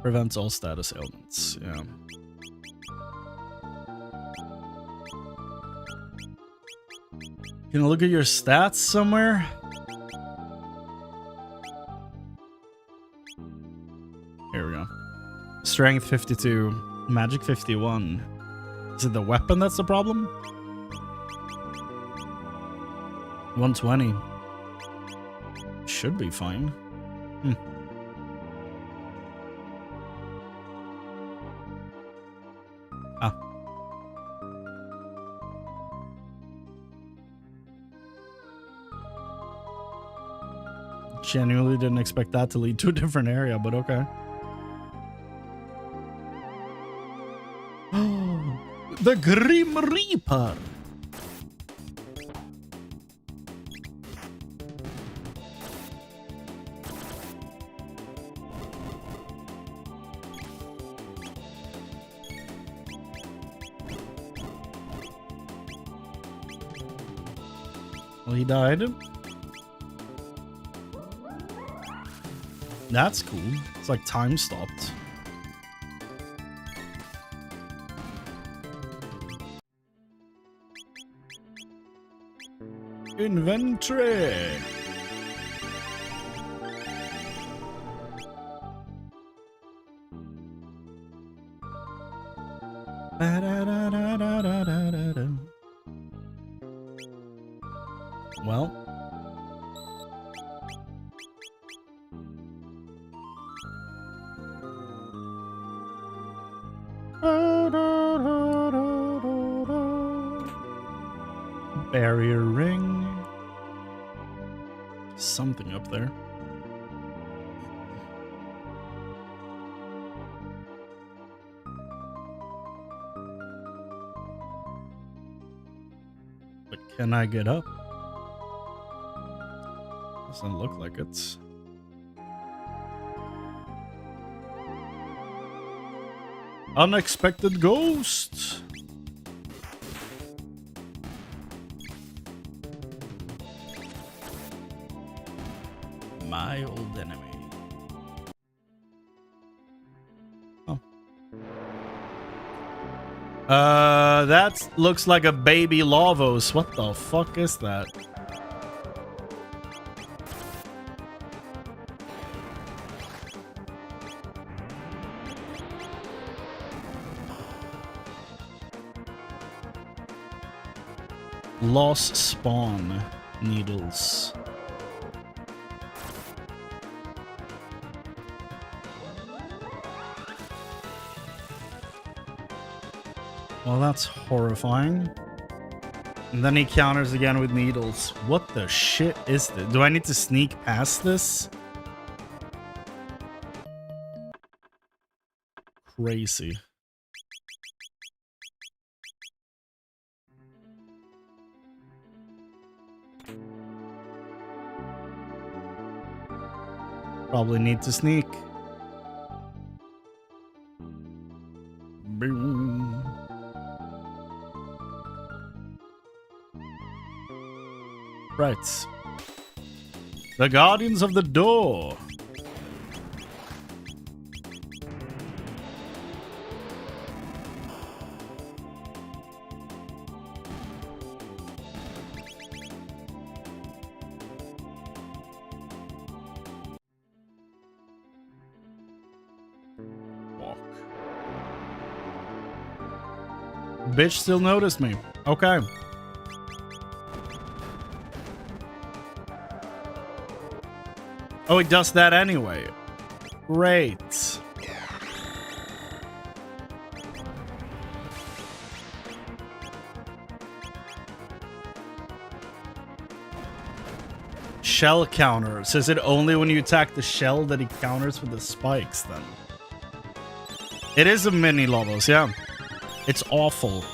Prevents all status ailments. Yeah. Can I look at your stats somewhere? Here we go. Strength 52, magic 51. Is it the weapon that's the problem? 120. Should be fine. Ah. Genuinely didn't expect that to lead to a different area, but okay. The Grim Reaper. Well, he died. That's cool. It's like time stopped. Inventory. Well. Barrier ring. Something up there. But can I get up? Doesn't look like it. Unexpected ghost. My old enemy. Oh. That looks like a baby Lavos. What the fuck is that? Lost spawn needles. Well, that's horrifying. And then he counters again with needles. What the shit is this? Do I need to sneak past this? Crazy. Probably need to sneak. Boom. Right. The Guardians of the Door. Walk. Bitch still noticed me. Okay. Oh, it does that anyway. Great. Shell counter. Says it only when you attack the shell that he counters with the spikes then. It is a mini Lobos, yeah. It's awful.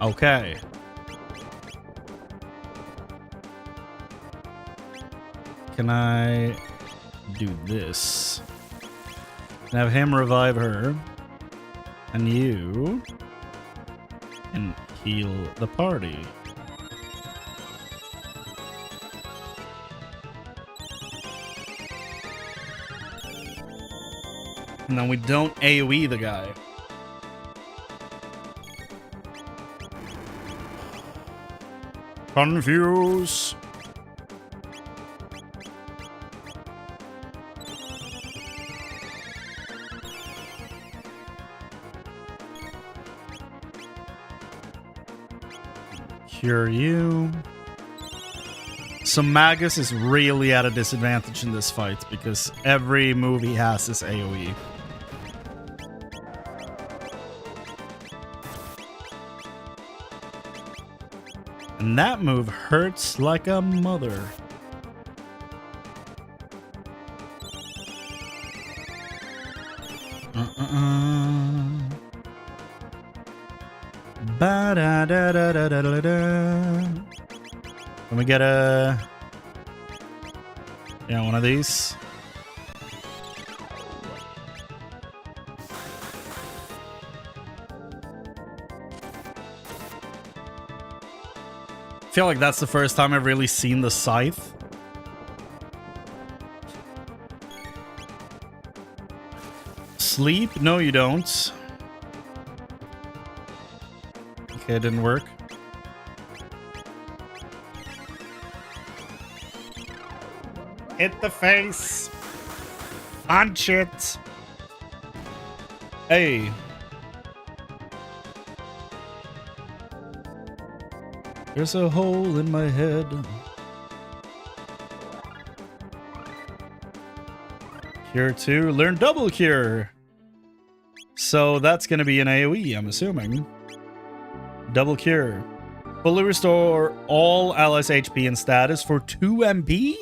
Okay. Can I do this? Can have him revive her. And you can heal the party. And then we don't AoE the guy. Confuse. Cure you. So Magus is really at a disadvantage in this fight because every move he has is AoE. And that move hurts like a mother. Ba-da-da-da-da-da-da. Can we get a... Yeah, one of these. I feel like that's the first time I've really seen the scythe. Sleep? No, you don't. Okay, it didn't work. Hit the face. Punch it. Hey. There's a hole in my head. Cure 2. Learn double cure. So that's going to be an AoE, I'm assuming. Double cure. Fully restore all allies' HP and status for 2 MP?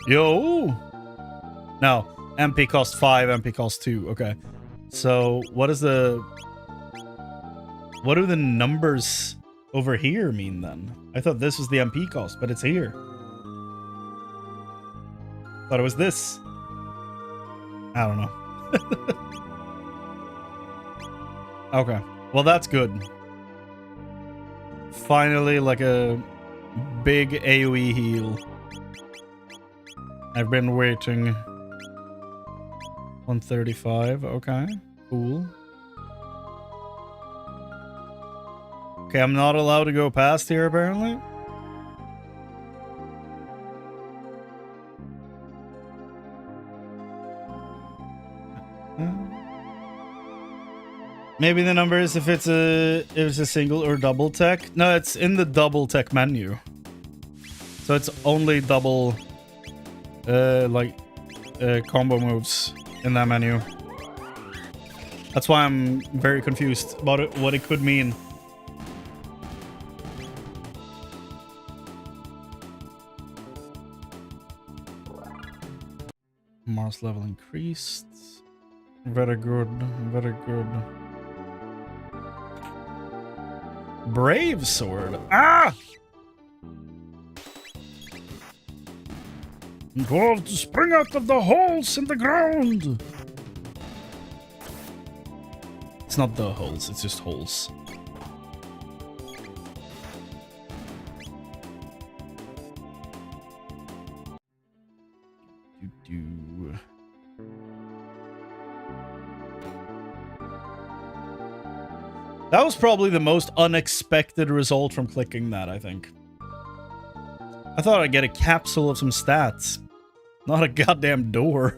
Yo. No. MP cost 5, MP cost 2. Okay. So what is the... What do the numbers over here mean then? I thought this was the MP cost, but it's here. Thought it was this. I don't know. Okay. Well, that's good. Finally, like a big AoE heal. I've been waiting. 135. Okay. Cool. Okay, I'm not allowed to go past here, apparently. Maybe the number is if it's a single or double tech. No, it's in the double tech menu. So it's only double, combo moves in that menu. That's why I'm very confused about it, what it could mean. Mars level increased. Very good, very good. Brave sword. Ah! Go to spring out of the holes in the ground. It's not the holes, it's just holes. That was probably the most unexpected result from clicking that, I think. I thought I'd get a capsule of some stats, not a goddamn door.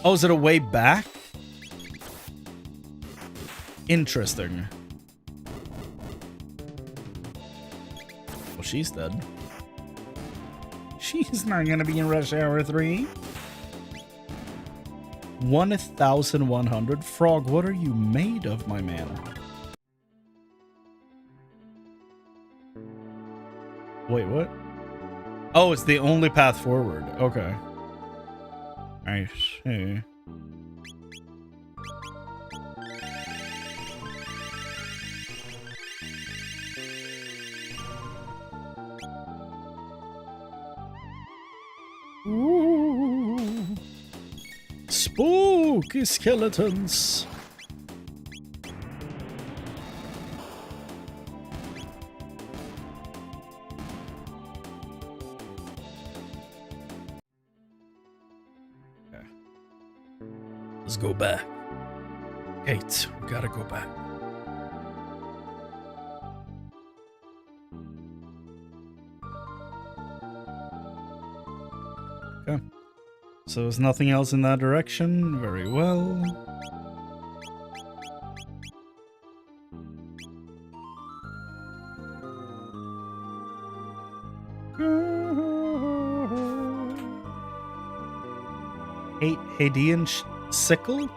Oh, is it a way back? Interesting. Well, she's dead. She's not gonna be in Rush Hour 3. 1,100. Frog, what are you made of, my man? Wait, what? Oh, it's the only path forward. Okay. I see. Ooh. Spooky skeletons. Okay. Let's go back. Kate, we gotta go back. Okay. So there's nothing else in that direction. Very well. Hadean sickle?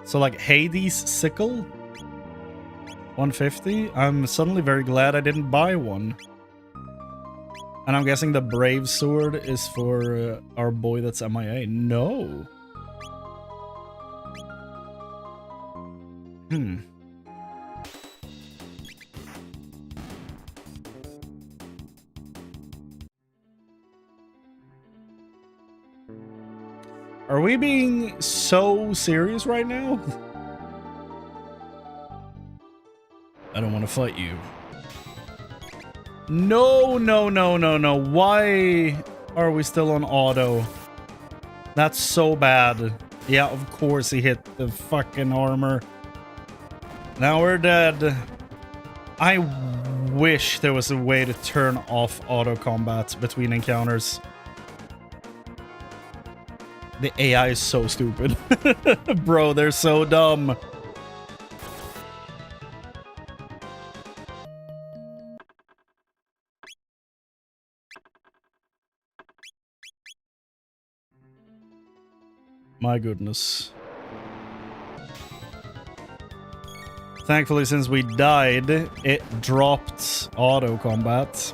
So like Hades sickle? 150? I'm suddenly very glad I didn't buy one. And I'm guessing the Brave Sword is for our boy that's MIA. No. Are we being so serious right now? I don't want to fight you. No, no, no, no, no. Why are we still on auto? That's so bad. Yeah, of course he hit the fucking armor. Now we're dead. I wish there was a way to turn off auto combat between encounters. The AI is so stupid. Bro, they're so dumb. My goodness. Thankfully, since we died, it dropped auto combat.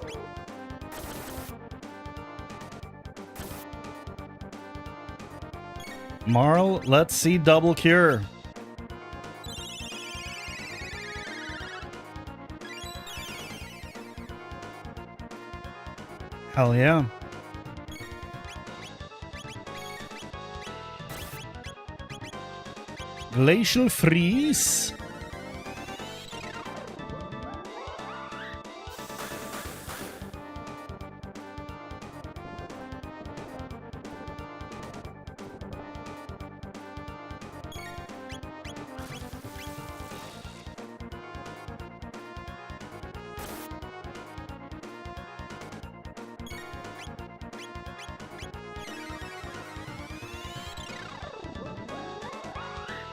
Marl, let's see double cure. Hell yeah. Glacial freeze.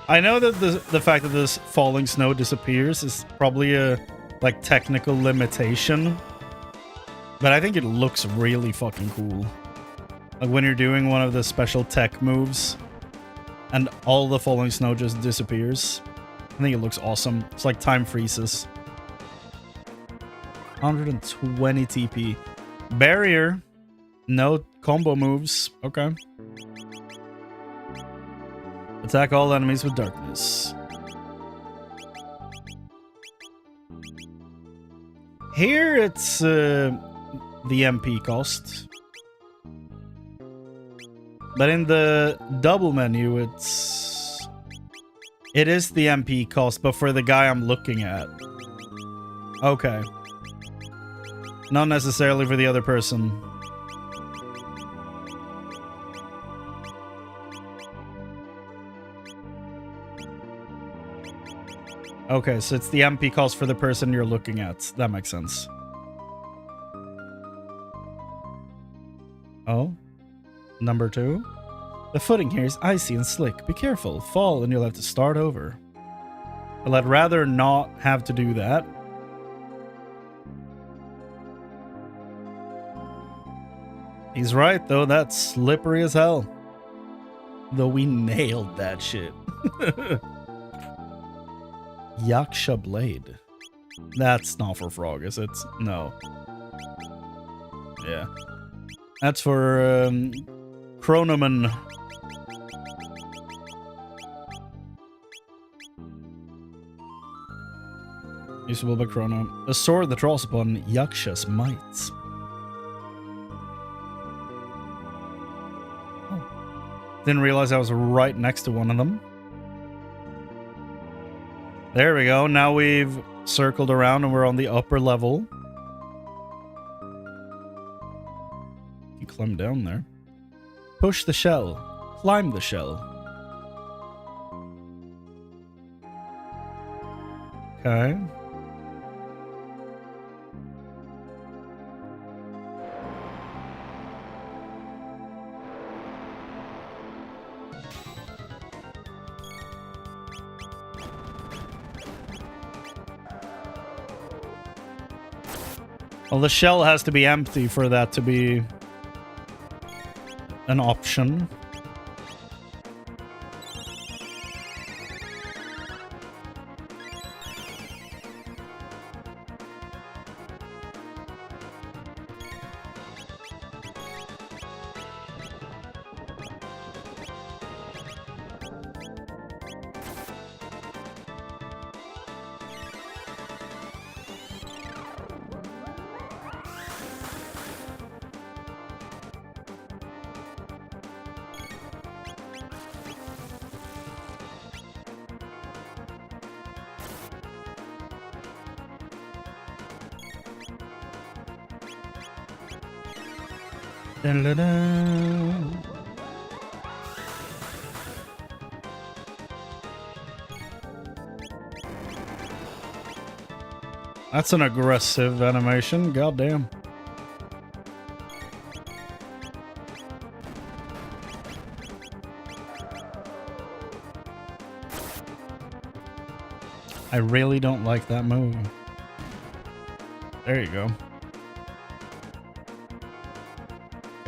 I know that the fact that this falling snow disappears is probably a like technical limitation, But I think it looks really fucking cool. Like when you're doing one of the special tech moves and all the falling snow just disappears. I think it looks awesome. It's like time freezes. 120 TP. Barrier. No combo moves. Okay. Attack all enemies with darkness. Here it's the MP cost. But in the double menu, it is the MP cost, but for the guy I'm looking at. Okay. Not necessarily for the other person. Okay, so it's the MP cost for the person you're looking at. That makes sense. Oh? Number 2? The footing here is icy and slick. Be careful. Fall and you'll have to start over. Well, I'd rather not have to do that. He's right, though. That's slippery as hell. Though we nailed that shit. Yaksha Blade. That's not for Frog, is it? No. Yeah. That's for Chronoman. Usable by Chrono. A sword that draws upon Yaksha's might. Oh. Didn't realize I was right next to one of them. There we go. Now we've circled around and we're on the upper level. You climb down there. Push the shell. Climb the shell. Okay. Well, the shell has to be empty for that to be an option. Da-da-da. That's an aggressive animation. Goddamn. I really don't like that move. There you go.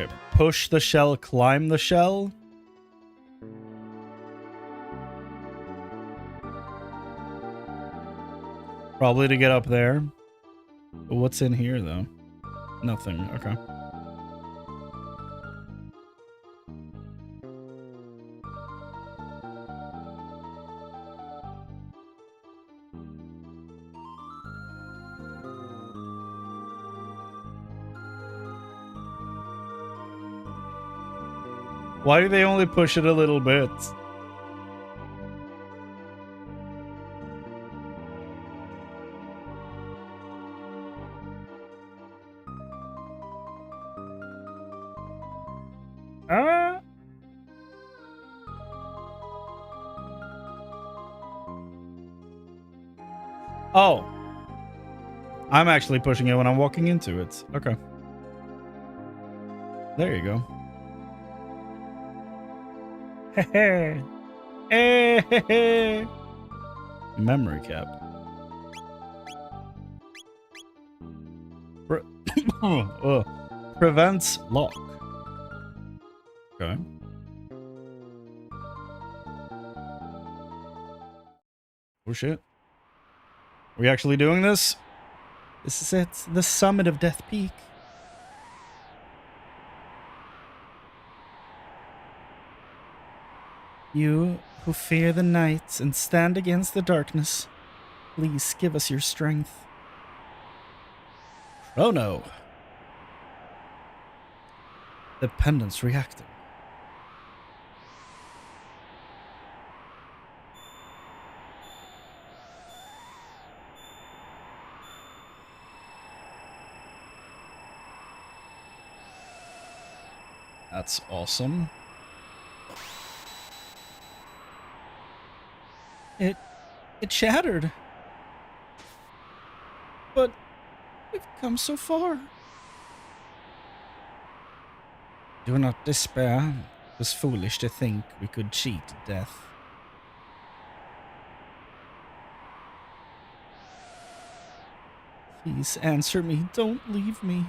Okay, push the shell, climb the shell. Probably to get up there. But what's in here, though? Nothing. Okay. Why do they only push it a little bit? Oh. I'm actually pushing it when I'm walking into it. Okay. There you go. Memory cap. Prevents lock. Okay. Oh shit. Are we actually doing this? This is it. The summit of Death Peak. You who fear the night and stand against the darkness, please give us your strength. Chrono. The pendant's reacting. That's awesome. It shattered. But we've come so far. Do not despair. It was foolish to think we could cheat death. Please answer me. Don't leave me.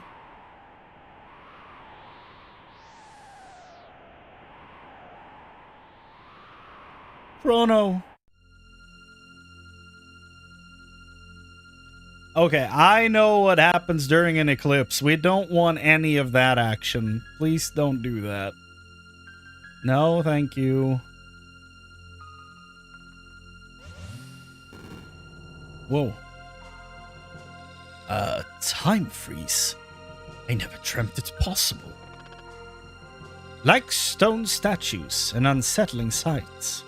Chrono. Okay, I know what happens during an eclipse. We don't want any of that action. Please don't do that. No, thank you. Whoa. Time freeze. I never dreamt it's possible. Like stone statues and unsettling sights.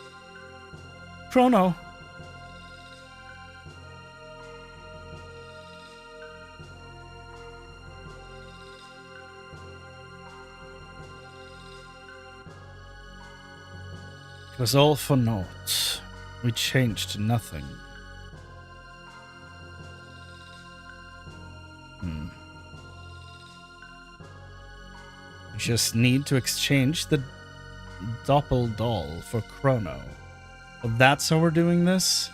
Chrono. It was all for naught. We changed to nothing. We just need to exchange the doppel doll for Chrono. Well, that's how we're doing this?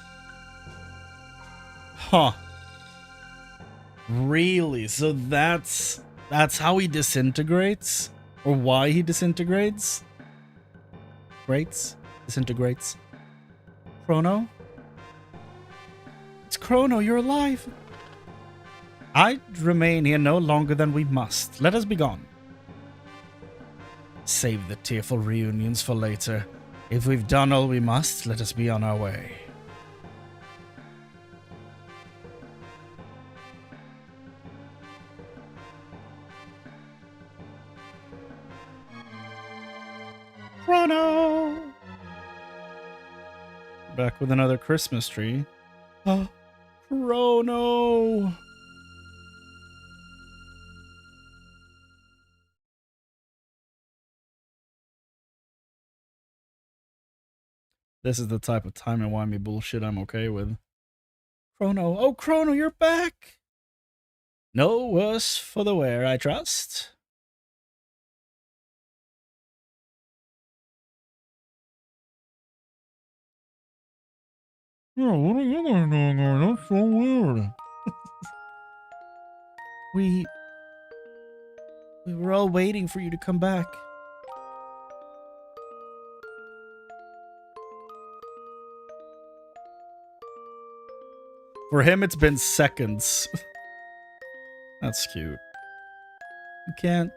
Huh. Really? So that's how he disintegrates? Or why he disintegrates? Disintegrates. Chrono? It's Chrono, you're alive. I'd remain here no longer than we must. Let us be gone. Save the tearful reunions for later. If we've done all we must, let us be on our way. Chrono! Back with another Christmas tree. Oh, Chrono! This is the type of timey-wimey bullshit I'm okay with. Chrono. Oh, Chrono, you're back! No worse for the wear, I trust. Yeah, what are you guys doing there? That's so weird. We were all waiting for you to come back. For him, it's been seconds. That's cute. You can't.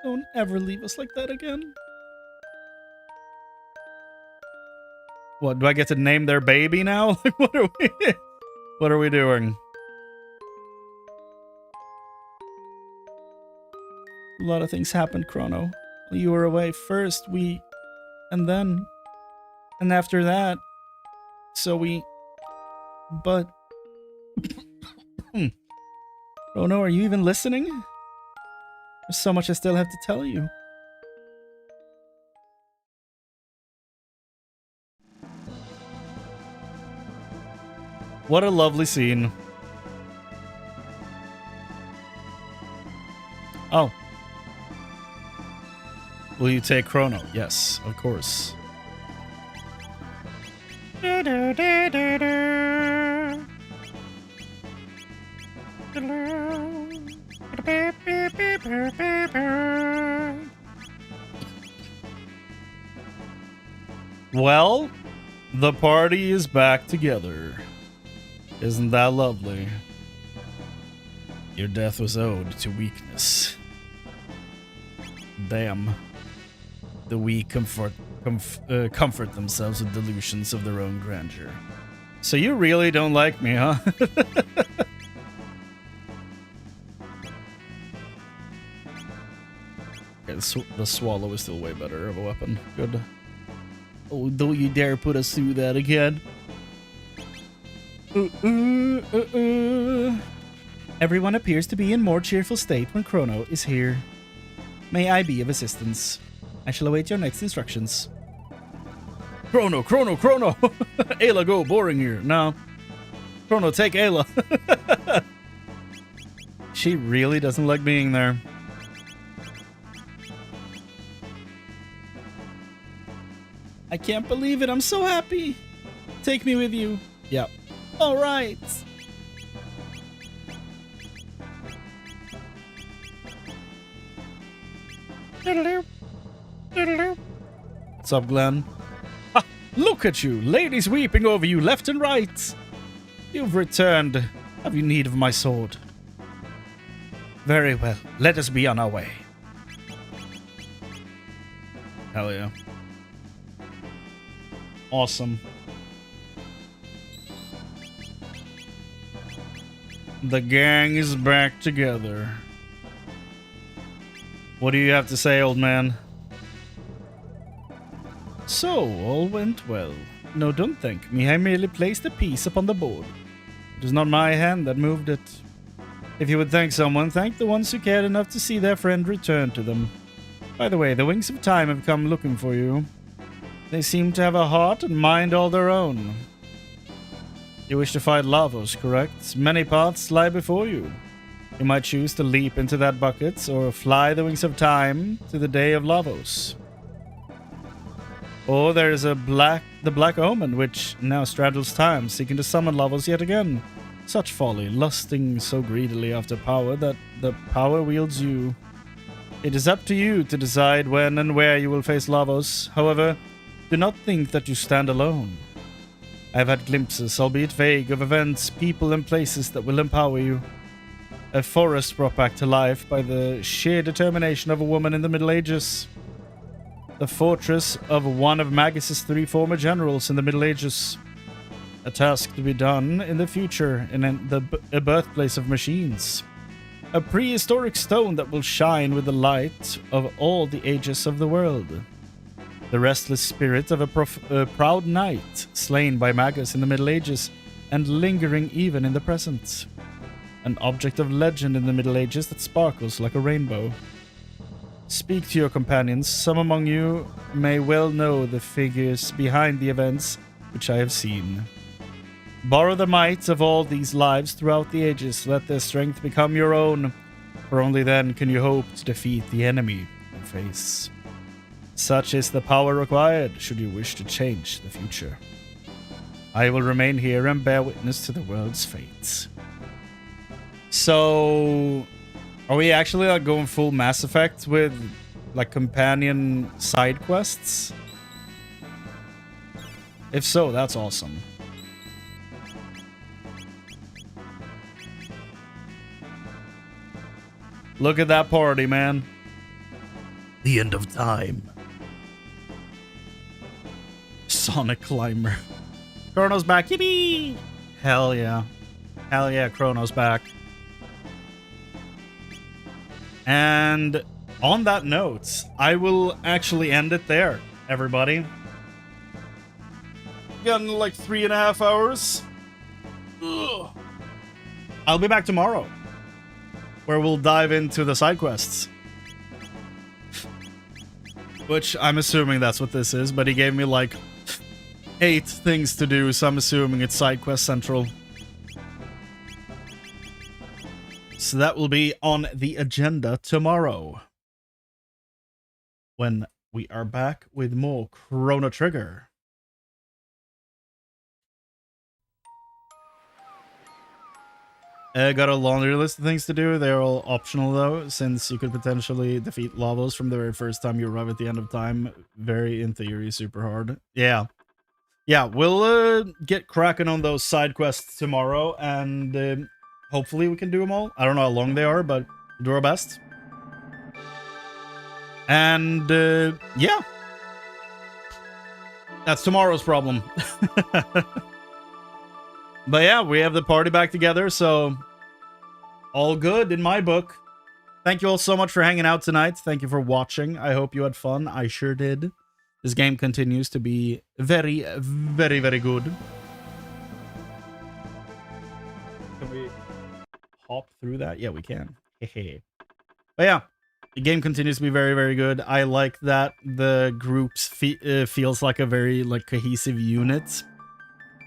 Don't ever leave us like that again. What, do I get to name their baby now? Like, what are we doing? A lot of things happened, Chrono. While you were away first, and after that, but... Chrono, are you even listening? There's so much I still have to tell you. What a lovely scene. Oh. Will you take Chrono? Yes, of course. Well, the party is back together. Isn't that lovely? Your death was owed to weakness. Damn. The weak comfort themselves with delusions of their own grandeur. So you really don't like me, huh? Okay, the swallow is still way better of a weapon. Good. Oh, don't you dare put us through that again. Everyone appears to be in more cheerful state when Chrono is here. May I be of assistance? I shall await your next instructions. Chrono! Ayla, go. Boring here. No. Chrono, take Ayla. She really doesn't like being there. I can't believe it. I'm so happy. Take me with you. Yep. All right. What's up, Glenn? Ha! Look at you. Ladies weeping over you left and right. You've returned. Have you need of my sword? Very well. Let us be on our way. Hell yeah. Awesome. The gang is back together. What do you have to say, old man? So, all went well. No, don't thank me. I merely placed a piece upon the board. It was not my hand that moved it. If you would thank someone, thank the ones who cared enough to see their friend return to them. By the way, the Wings of Time have come looking for you. They seem to have a heart and mind all their own. You wish to fight Lavos, correct? Many paths lie before you. You might choose to leap into that bucket or fly the Wings of Time to the day of Lavos. Or there is the Black Omen, which now straddles time, seeking to summon Lavos yet again. Such folly, lusting so greedily after power that the power wields you. It is up to you to decide when and where you will face Lavos. However, do not think that you stand alone. I have had glimpses, albeit vague, of events, people, and places that will empower you. A forest brought back to life by the sheer determination of a woman in the Middle Ages. The fortress of one of Magus's 3 former generals in the Middle Ages. A task to be done in the future in a birthplace of machines. A prehistoric stone that will shine with the light of all the ages of the world. The restless spirit of a proud knight slain by Magus in the Middle Ages and lingering even in the present. An object of legend in the Middle Ages that sparkles like a rainbow. Speak to your companions. Some among you may well know the figures behind the events which I have seen. Borrow the might of all these lives throughout the ages. Let their strength become your own, for only then can you hope to defeat the enemy you face. Such is the power required should you wish to change the future. I will remain here and bear witness to the world's fate. So, are we actually like going full Mass Effect with like companion side quests? If so, that's awesome. Look at that party, man. The end of time. Sonic Climber. Chrono's back. Yippee! Hell yeah. Hell yeah, Chrono's back. And on that note, I will actually end it there, everybody. Gotten like 3.5 hours. Ugh. I'll be back tomorrow, where we'll dive into the side quests. Which I'm assuming that's what this is, but he gave me like 8 things to do, so I'm assuming it's side quest central. So that will be on the agenda tomorrow, when we are back with more Chrono Trigger. Got a laundry list of things to do. They're all optional though, since you could potentially defeat Lavos from the very first time you arrive at the end of time. Very, in theory, super hard. Yeah. Yeah, we'll get cracking on those side quests tomorrow, and hopefully we can do them all. I don't know how long they are, but we'll do our best. And yeah. That's tomorrow's problem. But yeah, we have the party back together, so all good in my book. Thank you all so much for hanging out tonight. Thank you for watching. I hope you had fun. I sure did. This game continues to be very, very, very good. Can we hop through that? Yeah, we can. But yeah, the game continues to be very, very good. I like that the groups feels like a very like cohesive unit.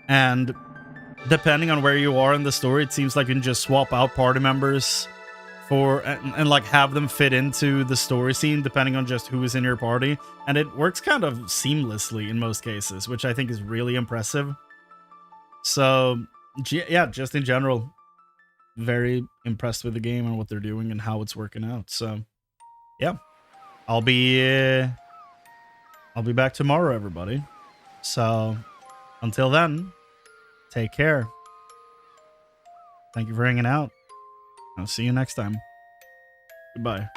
And depending on where you are in the story, it seems like you can just swap out party members for and like have them fit into the story scene depending on just who is in your party, and it works kind of seamlessly in most cases, which I think is really impressive. So yeah, just in general, very impressed with the game and what they're doing and how it's working out. So yeah, I'll be back tomorrow, everybody. So until then, take care. Thank you for hanging out. I'll see you next time. Goodbye.